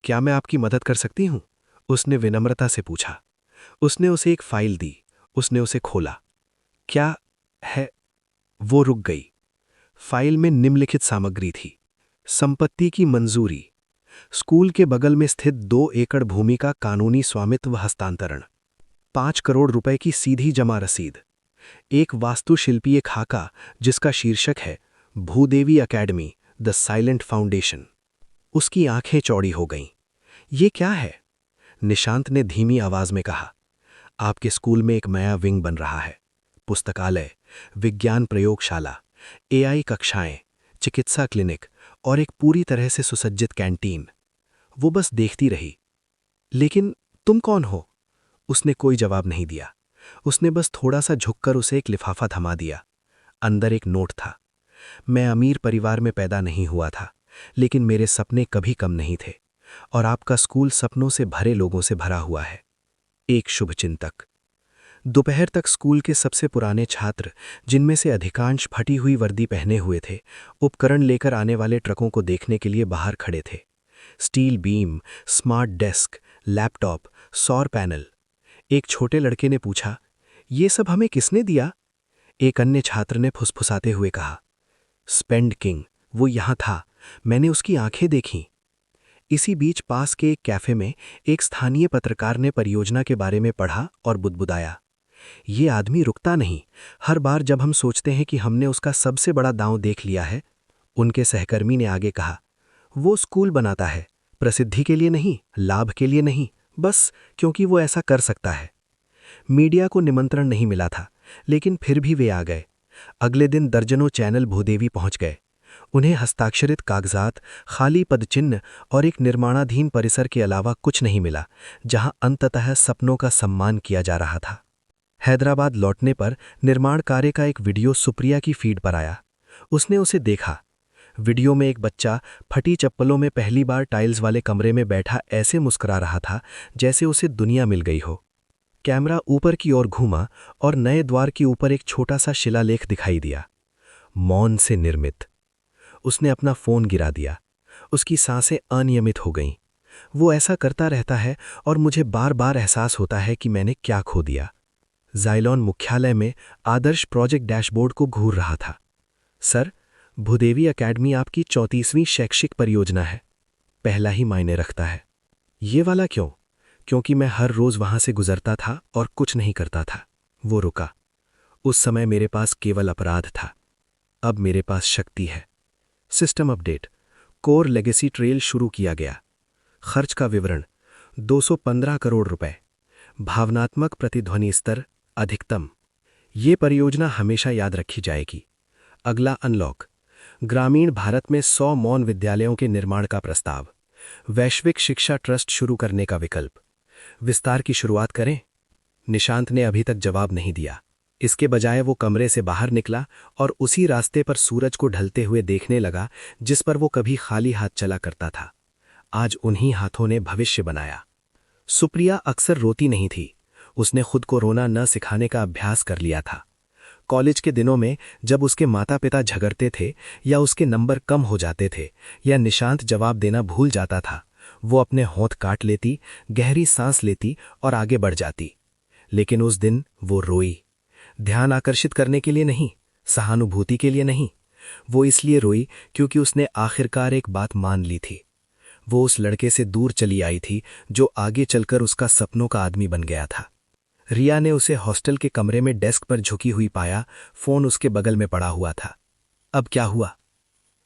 क्या मैं आपकी मदद कर सकती हूं? उसने विनम्रता से पूछा। उसने उसे एक फाइल दी। उसने उसे खोला। क्या है? वो रुक गई। फाइल में निम्नलिखित सामग्री थी। संपत्ति की मंजूरी, स्कूल के बगल में स्थित 2 एकड़ भूमि का कानूनी स्वामित्व हस्तांतरण, 5 करोड़ रुपए की सीधी जमा रसीद, एक वास्तुशिल्पीय खाका जिसका शीर्षक है Bhudevi academy the silent foundation. उसकी आंखें चौड़ी हो गईं। ये क्या है? निशांत ने धीमी आवाज में कहा। आपके स्कूल में एक नया विंग बन रहा है। पुस्तकालय, विज्ञान प्रयोगशाला, एआई कक्षाएं, चिकित्सा क्लिनिक और एक पूरी तरह से सुसज्जित कैंटीन। वो बस देखती रही। लेकिन तुम कौन हो? उसने कोई जवाब नहीं दिया। उसने बस थोड़ा सा झुककर उसे एक लिफाफा थमा दिया। अंदर एक नोट था। मैं अमीर परिवार में पैदा नहीं हुआ था, लेकिन मेरे सपने कभी कम नहीं थे, और आपका स्कूल सपनों से भरे लोगों से भरा हुआ है। एक शुभचिंतक। दोपहर तक स्कूल के सबसे पुराने छात्र, जिनमें से अधिकांश फटी हुई वर्दी पहने हुए थे, उपकरण लेकर आने वाले ट्रकों को देखने के लिए बाहर खड़े थे। Steel beam, smart desk, laptop, सौर पैनल। एक छोटे लड़के ने पूछा, ये सब हमें किसने दिया? एक अन्य छात्र ने फुसफुसाते हुए कहा, स्पेंड किंग, वो यहाँ था, मैंने उसकी आंखें देखीं। इसी बीच पास के एक कैफे में एक स्थानीय पत्रकार ने परियोजना के बारे में पढ़ा और बुदबुदाया। ये आदमी रुकता नहीं। हर बार जब हम सोचते हैं कि हमने उसका सबसे बड़ा दांव देख लिया है, उनके सहकर्मी ने आगे कहा, वो स्कूल बनाता है, प्रसिद्धि के लिए नहीं, लाभ के लिए नहीं, बस क्योंकि वो ऐसा कर सकता है। मीडिया को निमंत्रण नहीं मिला था, लेकिन फिर भी वे आ गए। अगले दिन दर्जनों चैनल भूदेवी पहुंच गए। उन्हें हस्ताक्षरित कागजात, खाली पदचिन्ह और एक निर्माणाधीन परिसर के अलावा कुछ नहीं मिला, जहां अंततः सपनों का सम्मान किया जा रहा था। हैदराबाद लौटने पर निर्माण कार्य का एक वीडियो सुप्रिया की फीड पर आया। उसने उसे देखा। वीडियो में एक बच्चा फटी चप्पलों में पहली बार टाइल्स वाले कमरे में बैठा ऐसे मुस्कुरा रहा था जैसे उसे दुनिया मिल गई हो। कैमरा ऊपर की ओर घूमा और नए द्वार के ऊपर एक छोटा सा शिलालेख दिखाई दिया, मौन से निर्मित। उसने अपना फोन गिरा दिया। उसकी सांसें अनियमित हो गईं। वो ऐसा करता रहता है और मुझे बार बार एहसास होता है कि मैंने क्या खो दिया। ज़ाइलोन मुख्यालय में आदर्श प्रोजेक्ट डैशबोर्ड को घूर रहा था। सर, भूदेवी अकेडमी आपकी 34वीं शैक्षिक परियोजना है। पहला ही मायने रखता है। ये वाला क्यों? क्योंकि मैं हर रोज़ वहाँ से गुजरता था और कुछ नहीं करता था। वो रुका। उस समय मेरे पास केवल अपराध था, अब मेरे पास शक्ति है। System update, core legacy trail शुरू किया गया। खर्च का विवरण 215 करोड़ रुपए। भावनात्मक प्रतिध्वनि स्तर अधिकतम। ये परियोजना हमेशा याद रखी जाएगी। अगला अनलॉक, ग्रामीण भारत में 100 मौन विद्यालयों के निर्माण का प्रस्ताव। वैश्विक शिक्षा ट्रस्ट शुरू करने का विकल्प। विस्तार की शुरुआत करें? निशांत ने अभी तक जवाब नहीं दिया। इसके बजाय वो कमरे से बाहर निकला और उसी रास्ते पर सूरज को ढलते हुए देखने लगा जिस पर वो कभी खाली हाथ चला करता था। आज उन्हीं हाथों ने भविष्य बनाया। सुप्रिया अक्सर रोती नहीं थी। उसने खुद को रोना न सिखाने का अभ्यास कर लिया था। कॉलेज के दिनों में जब उसके माता पिता झगड़ते थे या उसके नंबर कम हो जाते थे या निशांत जवाब देना भूल जाता था, वो अपने होंठ काट लेती, गहरी सांस लेती और आगे बढ़ जाती। लेकिन उस दिन वो रोई। ध्यान आकर्षित करने के लिए नहीं, सहानुभूति के लिए नहीं। वो इसलिए रोई क्योंकि उसने आखिरकार एक बात मान ली थी। वो उस लड़के से दूर चली आई थी जो आगे चलकर उसका सपनों का आदमी बन गया था। रिया ने उसे हॉस्टल के कमरे में डेस्क पर झुकी हुई पाया। फोन उसके बगल में पड़ा हुआ था। अब क्या हुआ?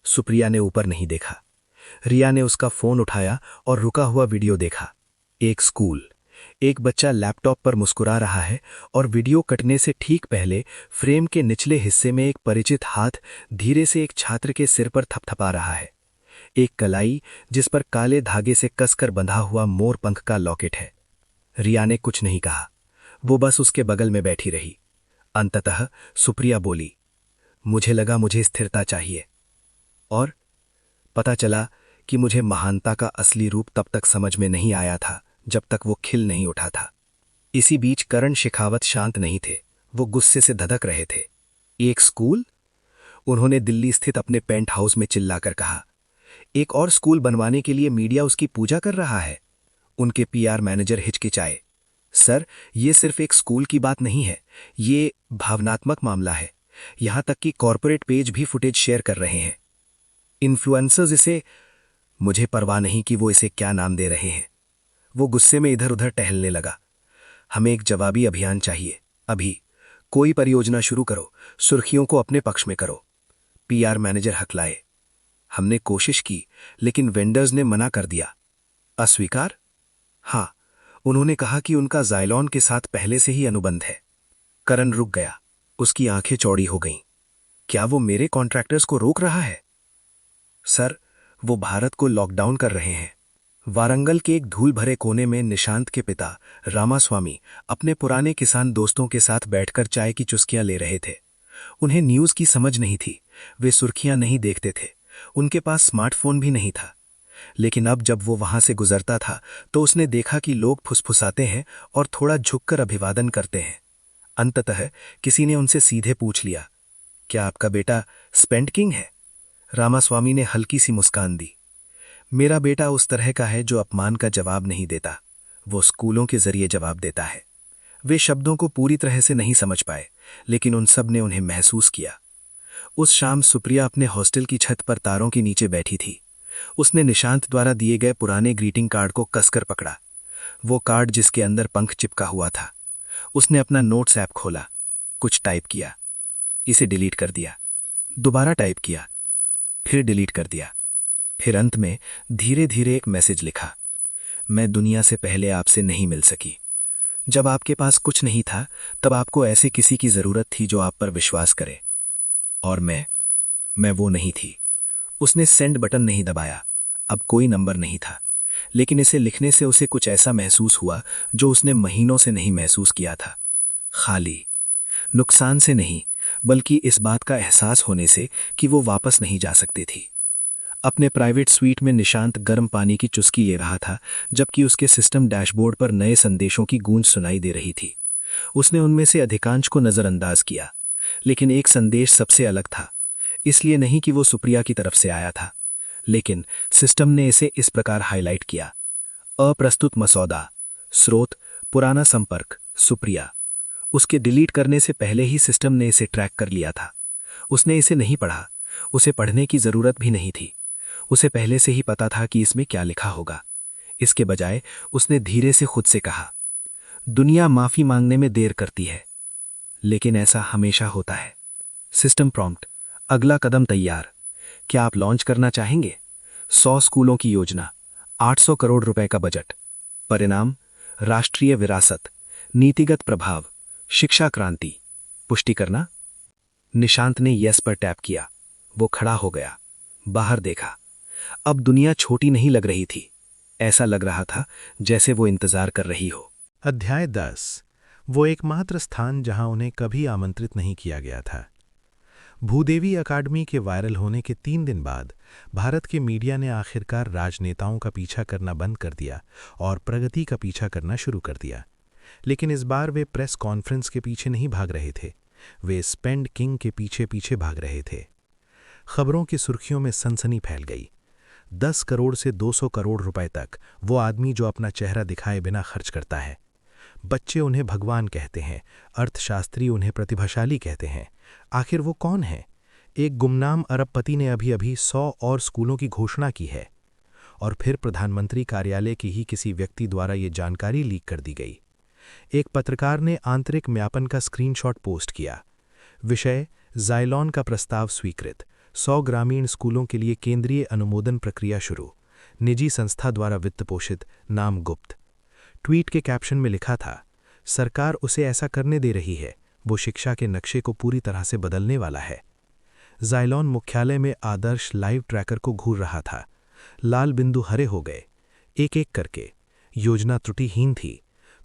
सुप्रिया ने ऊपर नहीं देखा। रिया ने उसका फोन उठाया और रुका हुआ वीडियो देखा। एक स्कूल, एक बच्चा लैपटॉप पर मुस्कुरा रहा है और वीडियो कटने से ठीक पहले फ्रेम के निचले हिस्से में एक परिचित हाथ धीरे से एक छात्र के सिर पर थपथपा रहा है। एक कलाई जिस पर काले धागे से कसकर बंधा हुआ मोर पंख का लॉकेट है। रिया ने कुछ नहीं कहा। वो बस उसके बगल में बैठी रही। अंततः सुप्रिया बोली, मुझे लगा मुझे स्थिरता चाहिए। और पता चला कि मुझे महानता का असली रूप तब तक समझ में नहीं आया था जब तक वो खिल नहीं उठा था। इसी बीच करण शेखावत शांत नहीं थे। वो गुस्से से धधक रहे थे। एक स्कूल? उन्होंने दिल्ली स्थित अपने पेंट हाउस में चिल्लाकर कहा। एक और स्कूल बनवाने के लिए मीडिया उसकी पूजा कर रहा है। उनके पीआर मैनेजर हिचकिचाए। सर, ये सिर्फ एक स्कूल की बात नहीं है, ये भावनात्मक मामला है। यहां तक कि कॉर्पोरेट पेज भी फुटेज शेयर कर रहे हैं। इन्फ्लुएंसर्स इसे, मुझे परवाह नहीं कि वो इसे क्या नाम दे रहे हैं। वो गुस्से में इधर उधर टहलने लगा। हमें एक जवाबी अभियान चाहिए, अभी। कोई परियोजना शुरू करो, सुर्खियों को अपने पक्ष में करो। पीआर मैनेजर हकलाए। हमने कोशिश की, लेकिन वेंडर्स ने मना कर दिया। अस्वीकार? हाँ, उन्होंने कहा कि उनका ज़ाइलोन के साथ पहले से ही अनुबंध है। करण रुक गया। उसकी आंखें चौड़ी हो गईं। क्या वो मेरे कॉन्ट्रैक्टर्स को रोक रहा है? सर, वो भारत को लॉकडाउन कर रहे हैं। वारंगल के एक धूल भरे कोने में निशांत के पिता रामास्वामी अपने पुराने किसान दोस्तों के साथ बैठकर चाय की चुस्कियां ले रहे थे। उन्हें न्यूज़ की समझ नहीं थी। वे सुर्खियां नहीं देखते थे। उनके पास स्मार्टफोन भी नहीं था। लेकिन अब जब वो वहां से गुजरता था तो उसने देखा कि लोग फुसफुसाते हैं और थोड़ा झुककर अभिवादन करते हैं। अंततः किसी ने उनसे सीधे पूछ लिया, क्या आपका बेटा स्पेंड किंग है? रामास्वामी ने हल्की सी मुस्कान दी। मेरा बेटा उस तरह का है जो अपमान का जवाब नहीं देता, वो स्कूलों के जरिए जवाब देता है। वे शब्दों को पूरी तरह से नहीं समझ पाए, लेकिन उन सब ने उन्हें महसूस किया। उस शाम सुप्रिया अपने हॉस्टल की छत पर तारों के नीचे बैठी थी। उसने निशांत द्वारा दिए गए पुराने ग्रीटिंग कार्ड को कसकर पकड़ा, वो कार्ड जिसके अंदर पंख चिपका हुआ था। उसने अपना नोट्स ऐप खोला, कुछ टाइप किया, इसे डिलीट कर दिया, दोबारा टाइप किया, फिर डिलीट कर दिया। फिर अंत में धीरे धीरे एक मैसेज लिखा, मैं दुनिया से पहले आपसे नहीं मिल सकी। जब आपके पास कुछ नहीं था तब आपको ऐसे किसी की जरूरत थी जो आप पर विश्वास करे, और मैं वो नहीं थी। उसने सेंड बटन नहीं दबाया, अब कोई नंबर नहीं था, लेकिन इसे लिखने से उसे कुछ ऐसा महसूस हुआ जो उसने महीनों से नहीं महसूस किया था। खाली, नुकसान से नहीं, बल्कि इस बात का एहसास होने से कि वो वापस नहीं जा सकती थी। अपने प्राइवेट स्वीट में निशांत गर्म पानी की चुस्की ले रहा था, जबकि उसके सिस्टम डैशबोर्ड पर नए संदेशों की गूंज सुनाई दे रही थी। उसने उनमें से अधिकांश को नजरअंदाज किया, लेकिन एक संदेश सबसे अलग था। इसलिए नहीं कि वो सुप्रिया की तरफ से आया था, लेकिन सिस्टम ने इसे इस प्रकार हाईलाइट किया, अप्रस्तुत मसौदा, स्रोत पुराना संपर्क सुप्रिया। उसके डिलीट करने से पहले ही सिस्टम ने इसे ट्रैक कर लिया था। उसने इसे नहीं पढ़ा, उसे पढ़ने की जरूरत भी नहीं थी। उसे पहले से ही पता था कि इसमें क्या लिखा होगा। इसके बजाय उसने धीरे से खुद से कहा, दुनिया माफी मांगने में देर करती है, लेकिन ऐसा हमेशा होता है। सिस्टम प्रॉम्प्ट, अगला कदम तैयार, क्या आप लॉन्च करना चाहेंगे? 100 स्कूलों की योजना, 800 करोड़ रुपए का बजट। परिणाम, राष्ट्रीय विरासत, नीतिगत प्रभाव, शिक्षा क्रांति। पुष्टि करना। निशांत ने यस पर टैप किया। वो खड़ा हो गया, बाहर देखा। अब दुनिया छोटी नहीं लग रही थी, ऐसा लग रहा था जैसे वो इंतजार कर रही हो। अध्याय 10। वो एकमात्र स्थान जहां उन्हें कभी आमंत्रित नहीं किया गया था। भूदेवी अकादमी के वायरल होने के 3 दिन बाद भारत के मीडिया ने आखिरकार राजनेताओं का पीछा करना बंद कर दिया और प्रगति का पीछा करना शुरू कर दिया। लेकिन इस बार वे प्रेस कॉन्फ्रेंस के पीछे नहीं भाग रहे थे, वे स्पेंड किंग के पीछे पीछे भाग रहे थे। खबरों की सुर्खियों में सनसनी फैल गई। 10 करोड़ से 200 करोड़ रुपए तक वो आदमी जो अपना चेहरा दिखाए बिना खर्च करता है। बच्चे उन्हें भगवान कहते हैं, अर्थशास्त्री उन्हें प्रतिभाशाली कहते हैं। आखिर वो कौन है? एक गुमनाम अरबपति ने अभी अभी 100 और स्कूलों की घोषणा की है, और फिर प्रधानमंत्री कार्यालय के ही किसी व्यक्ति द्वारा ये जानकारी लीक कर दी गई। एक पत्रकार ने आंतरिक म्यापन का स्क्रीनशॉट पोस्ट किया। विषय, ज़ाइलॉन का प्रस्ताव स्वीकृत, 100 ग्रामीण स्कूलों के लिए केंद्रीय अनुमोदन प्रक्रिया शुरू, निजी संस्था द्वारा वित्त पोषित, नाम गुप्त। ट्वीट के कैप्शन में लिखा था, सरकार उसे ऐसा करने दे रही है, वो शिक्षा के नक्शे को पूरी तरह से बदलने वाला है। ज़ाइलॉन मुख्यालय में आदर्श लाइव ट्रैकर को घूर रहा था। लाल बिंदु हरे हो गए, एक एक करके। योजना त्रुटिहीन थी।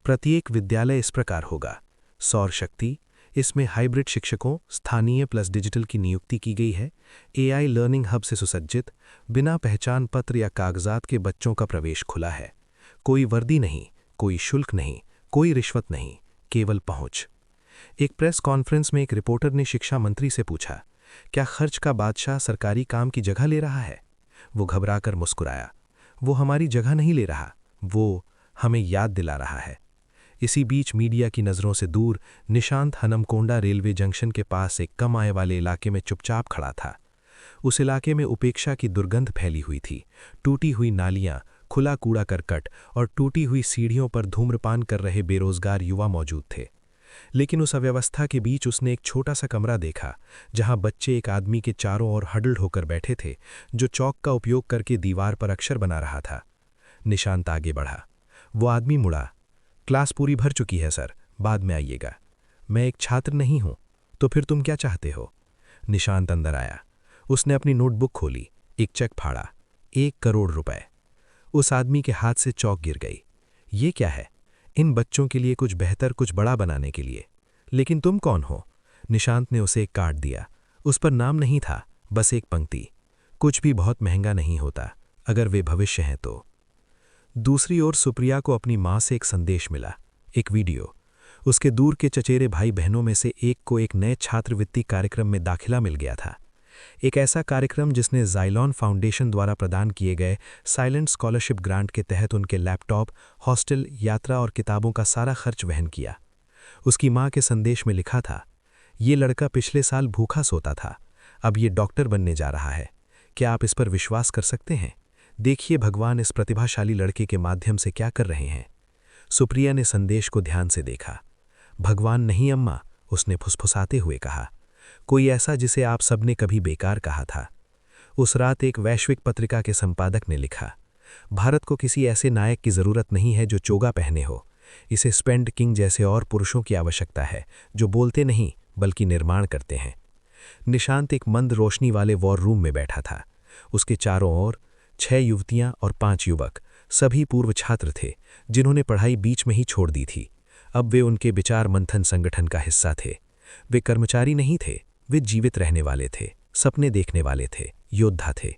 प्रत्येक विद्यालय इस प्रकार होगा। सौर शक्ति, इसमें हाइब्रिड शिक्षकों, स्थानीय प्लस डिजिटल की नियुक्ति की गई है। एआई लर्निंग हब से सुसज्जित, बिना पहचान पत्र या कागजात के बच्चों का प्रवेश खुला है। कोई वर्दी नहीं, कोई शुल्क नहीं, कोई रिश्वत नहीं, केवल पहुंच। एक प्रेस कॉन्फ्रेंस में एक रिपोर्टर ने शिक्षा मंत्री से पूछा, क्या खर्च का बादशाह सरकारी काम की जगह ले रहा है? वो घबराकर मुस्कुराया, वो हमारी जगह नहीं ले रहा, वो हमें याद दिला रहा है। इसी बीच मीडिया की नज़रों से दूर निशांत हनमकोंडा रेलवे जंक्शन के पास एक कम आय वाले इलाके में चुपचाप खड़ा था। उस इलाके में उपेक्षा की दुर्गंध फैली हुई थी। टूटी हुई नालियां, खुला कूड़ा करकट और टूटी हुई सीढ़ियों पर धूम्रपान कर रहे बेरोजगार युवा मौजूद थे। लेकिन उस अव्यवस्था के बीच उसने एक छोटा सा कमरा देखा, जहां बच्चे एक आदमी के चारों ओर हडल्ड होकर बैठे थे, जो चौक का उपयोग करके दीवार पर अक्षर बना रहा था। निशांत आगे बढ़ा। वो आदमी मुड़ा। क्लास पूरी भर चुकी है सर, बाद में आइएगा। मैं एक छात्र नहीं हूं, तो फिर तुम क्या चाहते हो? निशांत अंदर आया। उसने अपनी नोटबुक खोली, एक चेक फाड़ा, 1 करोड़ रुपए। उस आदमी के हाथ से चौक गिर गई। ये क्या है? इन बच्चों के लिए कुछ बेहतर, कुछ बड़ा बनाने के लिए। लेकिन तुम कौन हो? निशांत ने उसे एक कार्ड दिया। उस पर नाम नहीं था, बस एक पंक्ति, कुछ भी बहुत महंगा नहीं होता अगर वे भविष्य हैं तो। दूसरी ओर सुप्रिया को अपनी मां से एक संदेश मिला, एक वीडियो। उसके दूर के चचेरे भाई बहनों में से एक को एक नए छात्रवृत्ति कार्यक्रम में दाखिला मिल गया था। एक ऐसा कार्यक्रम जिसने ज़ाइलॉन फाउंडेशन द्वारा प्रदान किए गए साइलेंट स्कॉलरशिप ग्रांट के तहत उनके लैपटॉप, हॉस्टल, यात्रा और किताबों का सारा खर्च वहन किया। उसकी मां के संदेश में लिखा था, ये लड़का पिछले साल भूखा सोता था, अब ये डॉक्टर बनने जा रहा है। क्या आप इस पर विश्वास कर सकते हैं? देखिए भगवान इस प्रतिभाशाली लड़के के माध्यम से क्या कर रहे हैं। सुप्रिया ने संदेश को ध्यान से देखा। भगवान नहीं अम्मा, उसने फुसफुसाते हुए कहा, कोई ऐसा जिसे आप सबने कभी बेकार कहा था। उस रात एक वैश्विक पत्रिका के संपादक ने लिखा, भारत को किसी ऐसे नायक की जरूरत नहीं है जो चोगा पहने हो, इसे स्पेंड किंग जैसे और पुरुषों की आवश्यकता है जो बोलते नहीं बल्कि निर्माण करते हैं। निशांत एक मंद रोशनी वाले वॉर रूम में बैठा था। उसके चारों ओर 6 युवतियां और 5 युवक, सभी पूर्व छात्र थे जिन्होंने पढ़ाई बीच में ही छोड़ दी थी। अब वे उनके विचार मंथन संगठन का हिस्सा थे। वे कर्मचारी नहीं थे, वे जीवित रहने वाले थे, सपने देखने वाले थे, योद्धा थे।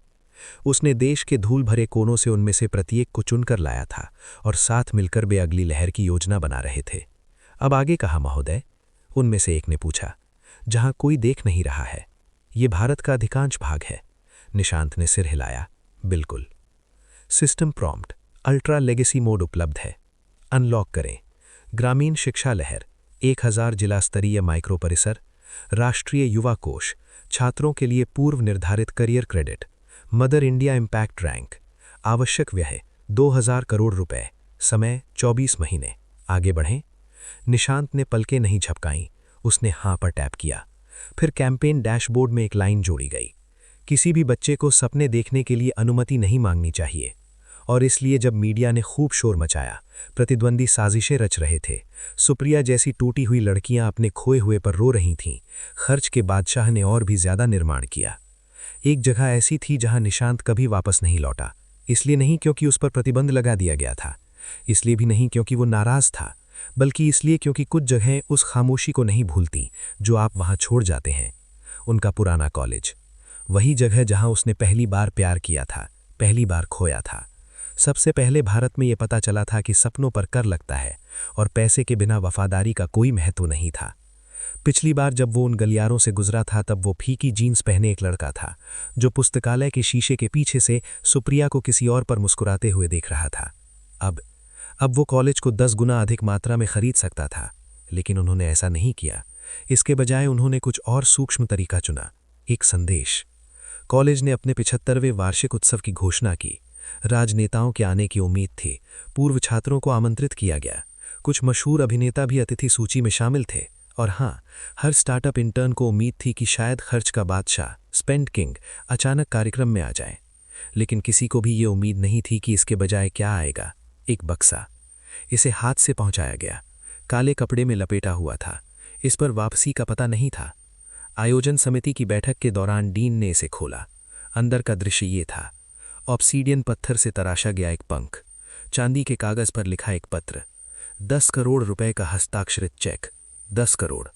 उसने देश के धूल भरे कोनों से उनमें से प्रत्येक को चुनकर लाया था और साथ मिलकर वे अगली लहर की योजना बना रहे थे। अब आगे कहा महोदय? उनमें से एक ने पूछा। जहां कोई देख नहीं रहा है। ये भारत का अधिकांश भाग है। निशांत ने सिर हिलाया। बिल्कुल। System prompt ultra legacy mode उपलब्ध है। अनलॉक करें। ग्रामीण शिक्षा लहर, 1000 जिला स्तरीय माइक्रो परिसर, राष्ट्रीय युवा कोष, छात्रों के लिए पूर्व निर्धारित career credit, mother India impact rank. आवश्यक व्यय 2000 करोड़ रुपए। समय 24 महीने। आगे बढ़ें। निशांत ने पलकें नहीं झपकाईं। उसने हाँ पर टैप किया। फिर कैंपेन डैशबोर्ड में एक लाइन जोड़ी गई, किसी भी बच्चे को सपने देखने के लिए अनुमति नहीं मांगनी चाहिए। और इसलिए जब मीडिया ने खूब शोर मचाया, प्रतिद्वंदी साजिशें रच रहे थे, सुप्रिया जैसी टूटी हुई लड़कियां अपने खोए हुए पर रो रही थीं, खर्च के बादशाह ने और भी ज्यादा निर्माण किया। एक जगह ऐसी थी जहां निशांत कभी वापस नहीं लौटा। इसलिए नहीं क्योंकि उस पर प्रतिबंध लगा दिया गया था, इसलिए भी नहीं क्योंकि वो नाराज था, बल्कि इसलिए क्योंकि कुछ जगहें उस खामोशी को नहीं भूलती जो आप वहां छोड़ जाते हैं। उनका पुराना कॉलेज, वही जगह जहां उसने पहली बार प्यार किया था, पहली बार खोया था। सबसे पहले भारत में ये पता चला था कि सपनों पर कर लगता है और पैसे के बिना वफादारी का कोई महत्व नहीं था। पिछली बार जब वो उन गलियारों से गुजरा था तब वो फीकी जीन्स पहने एक लड़का था जो पुस्तकालय के शीशे के पीछे से सुप्रिया को किसी और पर मुस्कुराते हुए देख रहा था। अब वो कॉलेज को 10 गुना अधिक मात्रा में खरीद सकता था, लेकिन उन्होंने ऐसा नहीं किया। इसके बजाय उन्होंने कुछ और सूक्ष्म तरीका चुना, एक संदेश। कॉलेज ने अपने 75वें वार्षिक उत्सव की घोषणा की। राजनेताओं के आने की उम्मीद थी। पूर्व छात्रों को आमंत्रित किया गया। कुछ मशहूर अभिनेता भी अतिथि सूची में शामिल थे। और हाँ, हर स्टार्टअप इंटर्न को उम्मीद थी कि शायद खर्च का बादशाह, स्पेंड किंग, अचानक कार्यक्रम में आ जाए। लेकिन किसी को भी ये उम्मीद नहीं थी कि इसके बजाय क्या आएगा, एक बक्सा। इसे हाथ से पहुंचाया गया, काले कपड़े में लपेटा हुआ था। इस पर वापसी का पता नहीं था। आयोजन समिति की बैठक के दौरान डीन ने इसे खोला। अंदर का दृश्य ये था, ऑब्सीडियन पत्थर से तराशा गया एक पंख, चांदी के कागज पर लिखा एक पत्र, 10 करोड़ रुपए का हस्ताक्षरित चेक, 10 करोड़।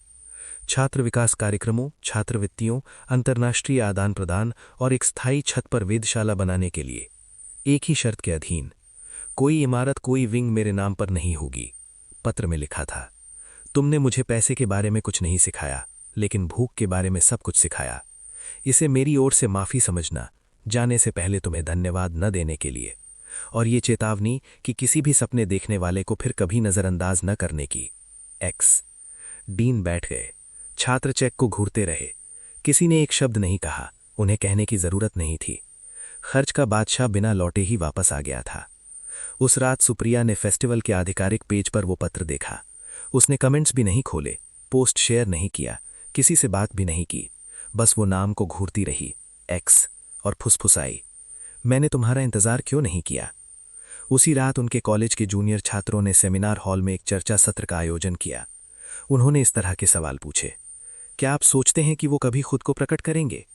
छात्र विकास कार्यक्रमों, छात्रवृत्तियों, अंतर्राष्ट्रीय आदान प्रदान और एक स्थायी छत पर वेधशाला बनाने के लिए, एक ही शर्त के अधीन। कोई इमारत, कोई विंग मेरे नाम पर नहीं होगी। पत्र में लिखा था, तुमने मुझे पैसे के बारे में कुछ नहीं सिखाया, लेकिन भूख के बारे में सब कुछ सिखाया। इसे मेरी ओर से माफी समझना, जाने से पहले तुम्हें धन्यवाद न देने के लिए। और ये चेतावनी कि किसी भी सपने देखने वाले को फिर कभी नजरअंदाज न करने की। एक्स। डीन बैठ गए। छात्र चेक को घूरते रहे। किसी ने एक शब्द नहीं कहा, उन्हें कहने की जरूरत नहीं थी। खर्च का बादशाह बिना लौटे ही वापस आ गया था। उस रात सुप्रिया ने फेस्टिवल के आधिकारिक पेज पर वो पत्र देखा। उसने कमेंट्स भी नहीं खोले, पोस्ट शेयर नहीं किया, किसी से बात भी नहीं की। बस वो नाम को घूरती रही, एक्स, और फुसफुसाई, मैंने तुम्हारा इंतजार क्यों नहीं किया। उसी रात उनके कॉलेज के जूनियर छात्रों ने सेमिनार हॉल में एक चर्चा सत्र का आयोजन किया। उन्होंने इस तरह के सवाल पूछे, क्या आप सोचते हैं कि वो कभी खुद को प्रकट करेंगे?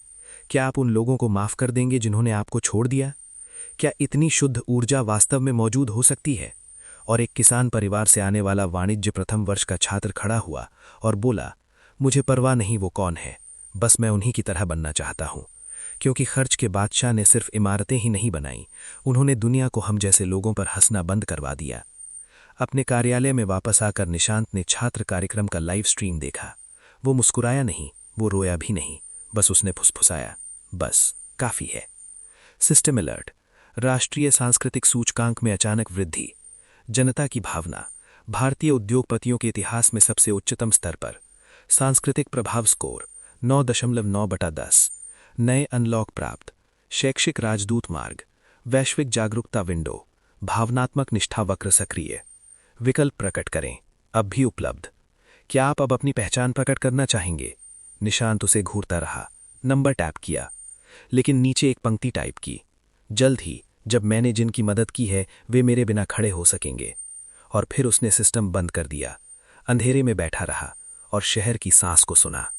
क्या आप उन लोगों को माफ कर देंगे जिन्होंने आपको छोड़ दिया? क्या इतनी शुद्ध ऊर्जा वास्तव में मौजूद हो सकती है? और एक किसान परिवार से आने वाला वाणिज्य प्रथम वर्ष का छात्र खड़ा हुआ और बोला, मुझे परवाह नहीं वो कौन है, बस मैं उन्हीं की तरह बनना चाहता हूं। क्योंकि खर्च के बादशाह ने सिर्फ इमारतें ही नहीं बनाई, उन्होंने दुनिया को हम जैसे लोगों पर हंसना बंद करवा दिया। अपने कार्यालय में वापस आकर निशांत ने छात्र कार्यक्रम का लाइव स्ट्रीम देखा। वो मुस्कुराया नहीं, वो रोया भी नहीं, बस उसने फुसफुसाया, बस काफी है। सिस्टम अलर्ट, राष्ट्रीय सांस्कृतिक सूचकांक में अचानक वृद्धि। जनता की भावना, भारतीय उद्योगपतियों के इतिहास में सबसे उच्चतम स्तर पर। सांस्कृतिक प्रभाव स्कोर 9.9/10। नए अनलॉक प्राप्त, शैक्षिक राजदूत मार्ग, वैश्विक जागरूकता विंडो, भावनात्मक निष्ठा वक्र सक्रिय। विकल्प प्रकट करें, अब भी उपलब्ध। क्या आप अब अपनी पहचान प्रकट करना चाहेंगे? निशांत उसे घूरता रहा, नंबर टैप किया, लेकिन नीचे एक पंक्ति टाइप की, जल्द ही जब मैंने जिनकी मदद की है वे मेरे बिना खड़े हो सकेंगे। और फिर उसने सिस्टम बंद कर दिया, अंधेरे में बैठा रहा और शहर की सांस को सुना।